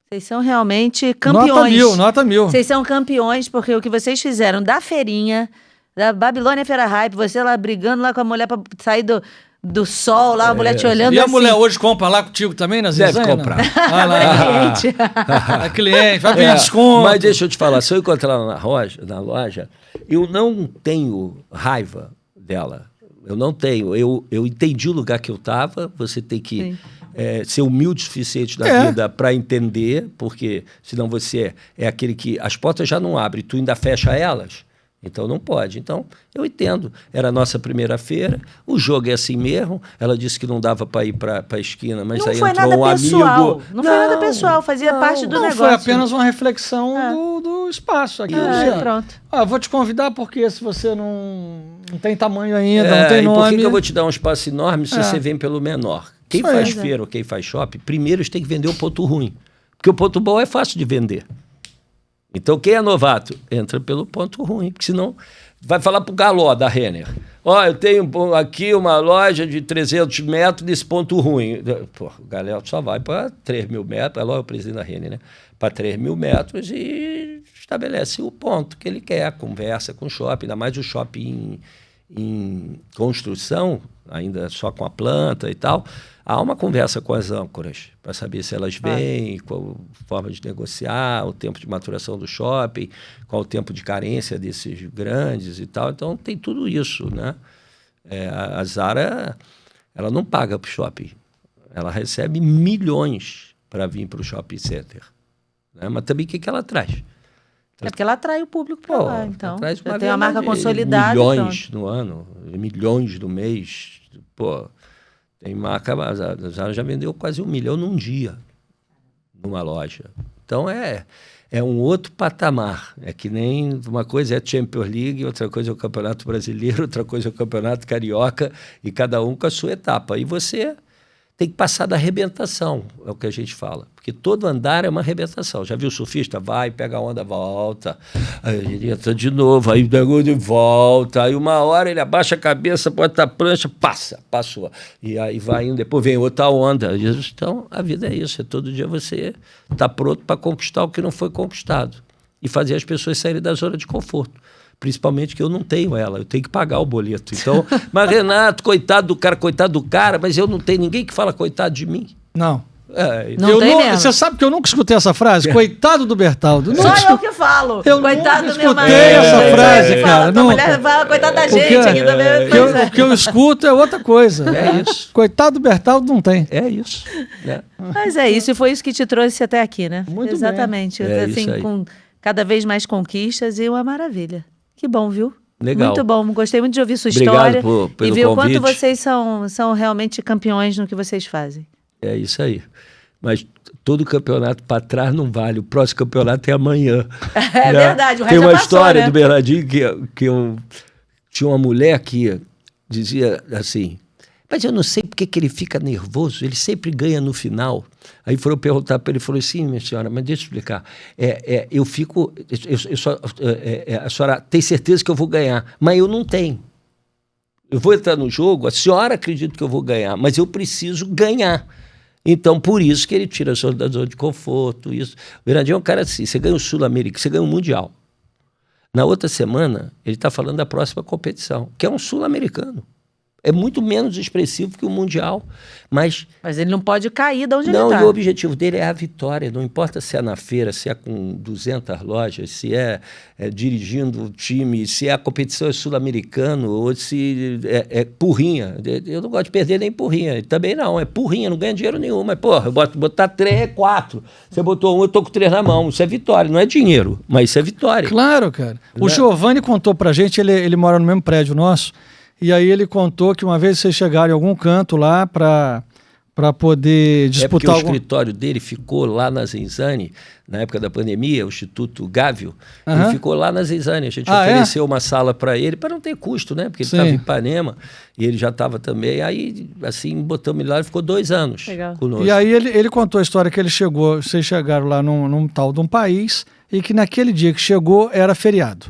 Vocês são realmente campeões. Nota mil. Vocês são campeões, porque o que vocês fizeram da feirinha, da Babilônia Feira Hype, você lá brigando lá com a mulher pra sair do sol, lá a mulher te olhando E a assim. mulher hoje compra lá contigo também, na Zinzane? Deve comprar. Vai lá. É cliente. É cliente, vai pedir desconto. Mas deixa eu te falar, se eu encontrar ela na loja, eu não tenho raiva dela. Eu não tenho. Eu entendi o lugar que eu estava, você tem que ser humilde o suficiente na vida para entender, porque senão você é aquele que as portas já não abrem, tu ainda fecha elas. Então não pode. Então eu entendo. Era a nossa primeira feira, o jogo é assim mesmo. Ela disse que não dava para ir para a esquina, mas não aí foi entrou nada um pessoal. amigo. Não foi nada pessoal, fazia parte do negócio. Foi apenas uma reflexão do espaço aqui. Pronto. Vou te convidar porque se você não tem tamanho ainda, não tem e nome... por que eu vou te dar um espaço enorme se você vem pelo menor? Quem faz feira ou quem faz shopping, primeiro tem que vender o ponto ruim. Porque o ponto bom é fácil de vender. Então, quem é novato, entra pelo ponto ruim, porque senão vai falar para o Galó da Renner. Eu tenho aqui uma loja de 300 metros desse ponto ruim. Pô, o Galó só vai para 3 mil metros, é o presidente da Renner, né? Para 3 mil metros e estabelece o ponto que ele quer, conversa com o shopping, ainda mais o shopping em construção, ainda só com a planta e tal. Há uma conversa com as âncoras para saber se elas vêm, qual forma de negociar, o tempo de maturação do shopping, qual o tempo de carência desses grandes e tal. Então, tem tudo isso, né? A Zara, ela não paga para o shopping. Ela recebe milhões para vir para o shopping center. Né? Mas também o que ela traz? É porque ela atrai o público para lá, então. Já tem uma marca consolidada. Milhões no ano, milhões no mês. Pô, Tem marca, a Zara já vendeu quase 1 milhão num dia, numa loja. Então é um outro patamar. É que nem uma coisa é a Champions League, outra coisa é o Campeonato Brasileiro, outra coisa é o Campeonato Carioca, e cada um com a sua etapa. E você tem que passar da arrebentação, é o que a gente fala. Porque todo andar é uma arrebentação. Já viu o surfista? Vai, pega a onda, volta. Aí ele entra de novo, aí de volta. Aí uma hora ele abaixa a cabeça, bota a prancha, passou. E aí vai indo, depois vem outra onda. Então, a vida é isso. É todo dia você está pronto para conquistar o que não foi conquistado. E fazer as pessoas saírem da zona de conforto. Principalmente que eu não tenho ela, eu tenho que pagar o boleto. Então, mas Renato, coitado do cara, mas eu não tenho ninguém que fala coitado de mim. Não. Não tem mesmo. Você sabe que eu nunca escutei essa frase? Coitado do Bertaldo. Só eu que falo. Coitado do meu marido. Essa frase, cara. A mulher fala, coitado da gente aqui também. O que eu escuto é outra coisa. É isso. Coitado do Bertaldo não tem. É isso. Né? Mas é isso, e foi isso que te trouxe até aqui, né? Muito Exatamente. bem. É assim, isso aí. com cada vez mais conquistas e uma maravilha. Que bom, viu? Legal. Muito bom. Gostei muito de ouvir sua Obrigado história pelo e ver o quanto convite. vocês são realmente campeões no que vocês fazem. É isso aí. Mas todo campeonato para trás não vale. O próximo campeonato é amanhã. É verdade, o resto Tem uma já passou, história né? do Bernardinho que eu tinha uma mulher que dizia assim, mas eu não sei porque que ele fica nervoso, ele sempre ganha no final. Aí foram perguntar para ele, falou assim, minha senhora, mas deixa eu explicar, eu fico, a senhora tem certeza que eu vou ganhar, mas eu não tenho. Eu vou entrar no jogo, a senhora acredita que eu vou ganhar, mas eu preciso ganhar. Então, por isso que ele tira a senhora da zona de conforto, isso. O Bernardinho é um cara assim, você ganha o Sul-América, você ganha o Mundial. Na outra semana, ele está falando da próxima competição, que é um Sul-Americano. É muito menos expressivo que o Mundial, mas ele não pode cair de onde não, ele está. e o objetivo dele é a vitória, não importa se é na feira, se é com 200 lojas, se é dirigindo o time, se a competição é sul-americano ou se é porrinha. Eu não gosto de perder nem porrinha, também não, é porrinha, não ganha dinheiro nenhum, mas porra, eu botar 3, 4, você botou 1, eu tô com 3 na mão, isso é vitória, não é dinheiro, mas isso é vitória. Claro, cara. O Giovanni contou pra gente, ele mora no mesmo prédio nosso, e aí ele contou que uma vez vocês chegaram em algum canto lá para poder disputar o escritório dele ficou lá na Zenzane, na época da pandemia, o Instituto Gávio, ele ficou lá na Zenzane. A gente ofereceu uma sala para ele, para não ter custo, né? Porque ele estava em Ipanema e ele já estava também. Aí, assim, botamos ele lá e ficou 2 anos conosco. E aí ele contou a história que ele chegou, vocês chegaram lá num tal de um país e que naquele dia que chegou era feriado.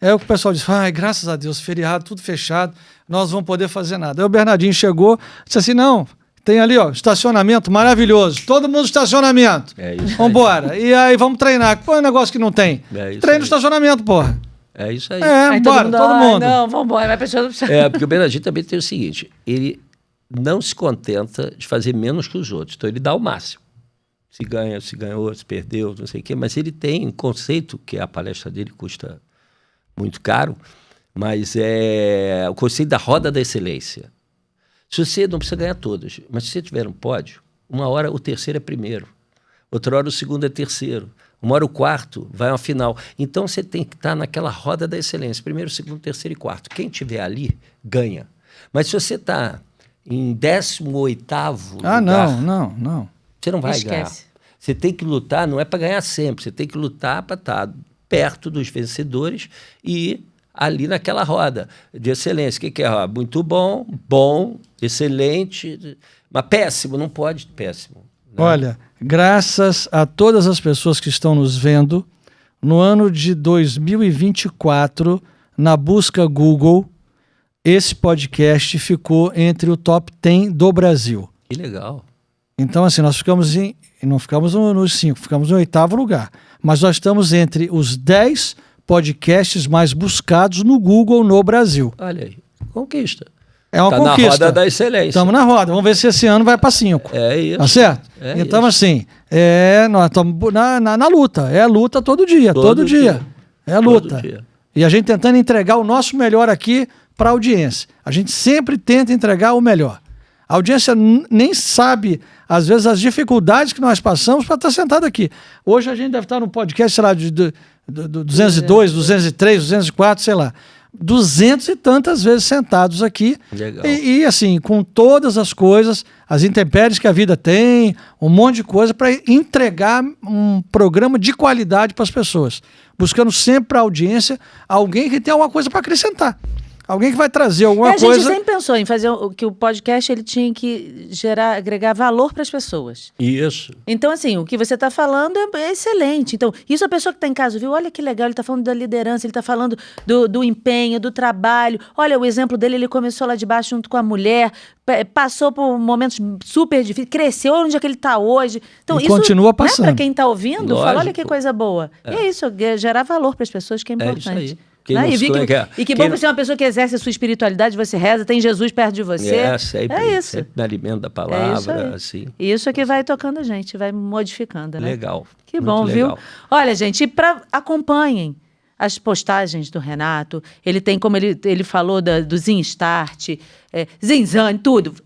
É o que o pessoal diz, graças a Deus, feriado, tudo fechado, nós não vamos poder fazer nada. Aí o Bernardinho chegou, disse assim, não, tem ali, ó, estacionamento maravilhoso, todo mundo estacionamento. É isso. Vambora. E aí vamos treinar. Pô, é um negócio que não tem. Treina no estacionamento, porra. É isso aí. Bora, todo mundo. Não, vambora, vai pra porque o Bernardinho também tem o seguinte, ele não se contenta de fazer menos que os outros, então ele dá o máximo. Se ganhou, se perdeu, não sei o quê, mas ele tem um conceito, que a palestra dele custa muito caro, mas é o conceito da roda da excelência. Se você não precisa ganhar todas, mas se você tiver um pódio, uma hora o terceiro é primeiro, outra hora o segundo é terceiro, uma hora o quarto vai à final. Então você tem que estar naquela roda da excelência, primeiro, segundo, terceiro e quarto. Quem estiver ali, ganha. Mas se você está em 18º lugar... não. Você não vai ganhar. Você tem que lutar, não é para ganhar sempre, você tem que lutar para estar perto dos vencedores e ali naquela roda de excelência. O que é? Muito bom, excelente, mas péssimo, não pode péssimo. Né? Olha, graças a todas as pessoas que estão nos vendo, no ano de 2024, na busca Google, esse podcast ficou entre o top 10 do Brasil. Que legal. Então, assim, nós não ficamos nos 5, ficamos no 8º lugar. Mas nós estamos entre os 10 podcasts mais buscados no Google no Brasil. Olha aí, conquista. É uma conquista. Na roda da excelência. Estamos na roda. Vamos ver se esse ano vai para 5. É isso. Tá certo? Então, assim, nós estamos na luta. É luta todo dia. Todo dia. É luta. Todo dia. E a gente tentando entregar o nosso melhor aqui para a audiência. A gente sempre tenta entregar o melhor. A audiência nem sabe, às vezes, as dificuldades que nós passamos para estar sentado aqui. Hoje a gente deve estar no podcast, sei lá, do 202, 203, 204, sei lá. 200 e tantas vezes sentados aqui. Legal. E assim, com todas as coisas, as intempéries que a vida tem, um monte de coisa para entregar um programa de qualidade para as pessoas. Buscando sempre para a audiência alguém que tem alguma coisa para acrescentar. Alguém que vai trazer alguma coisa... A gente sempre pensou em fazer que o podcast ele tinha que agregar valor para as pessoas. Isso. Então, assim, o que você está falando é excelente. Então, isso a pessoa que está em casa viu, olha que legal, ele está falando da liderança, ele está falando do empenho, do trabalho. Olha, o exemplo dele, ele começou lá de baixo junto com a mulher, passou por momentos super difíceis, cresceu onde é que ele está hoje. Então, e isso, continua passando. Para quem está ouvindo, fala, olha Lógico. que coisa boa. E é isso, gerar valor para as pessoas, que é importante. É isso aí. E que bom você é uma pessoa que exerce a sua espiritualidade, você reza, tem Jesus perto de você. Sempre, é isso. sempre no alimento da palavra, assim. Isso é que vai tocando a gente, vai modificando, né? Legal. Que muito bom, legal. viu? Olha, gente, acompanhem as postagens do Renato. Ele tem, como ele falou, do Zinstart, Zinzane, tudo.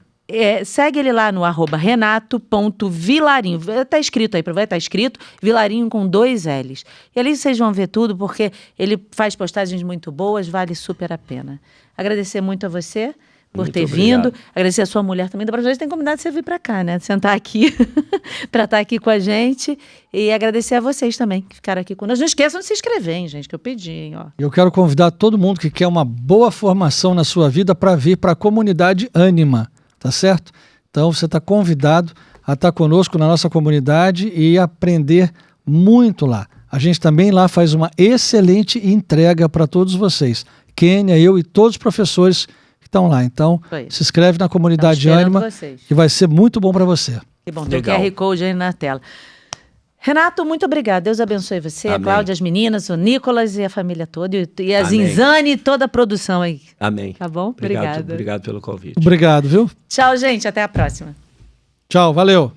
Segue ele lá no @renato.vilarinho. Está escrito aí, vai estar escrito Vilarinho com 2 L's. E ali vocês vão ver tudo, porque ele faz postagens muito boas, vale super a pena. Agradecer muito a você por Muito ter obrigado. vindo. Agradecer a sua mulher também. Da próxima vez tem combinado você vir para cá, né? Sentar aqui, para estar aqui com a gente. E agradecer a vocês também, que ficaram aqui conosco. Não esqueçam de se inscrever, hein, gente, que eu pedi, hein, ó. Eu quero convidar todo mundo que quer uma boa formação na sua vida para vir para a comunidade Ânima. Tá certo? Então você está convidado a estar conosco na nossa comunidade e aprender muito lá. A gente também lá faz uma excelente entrega para todos vocês. Kênia, eu e todos os professores que estão lá. Então, se inscreve na comunidade Ânima, que vai ser muito bom para você. Que bom, tem o QR Code aí na tela. Renato, muito obrigado. Deus abençoe você, Amém. a Cláudia, as meninas, o Nicolas e a família toda. E a Amém. Zinzane e toda a produção aí. Amém. Tá bom? Obrigado. Obrigada. Obrigado pelo convite. Obrigado, viu? Tchau, gente. Até a próxima. Tchau, valeu.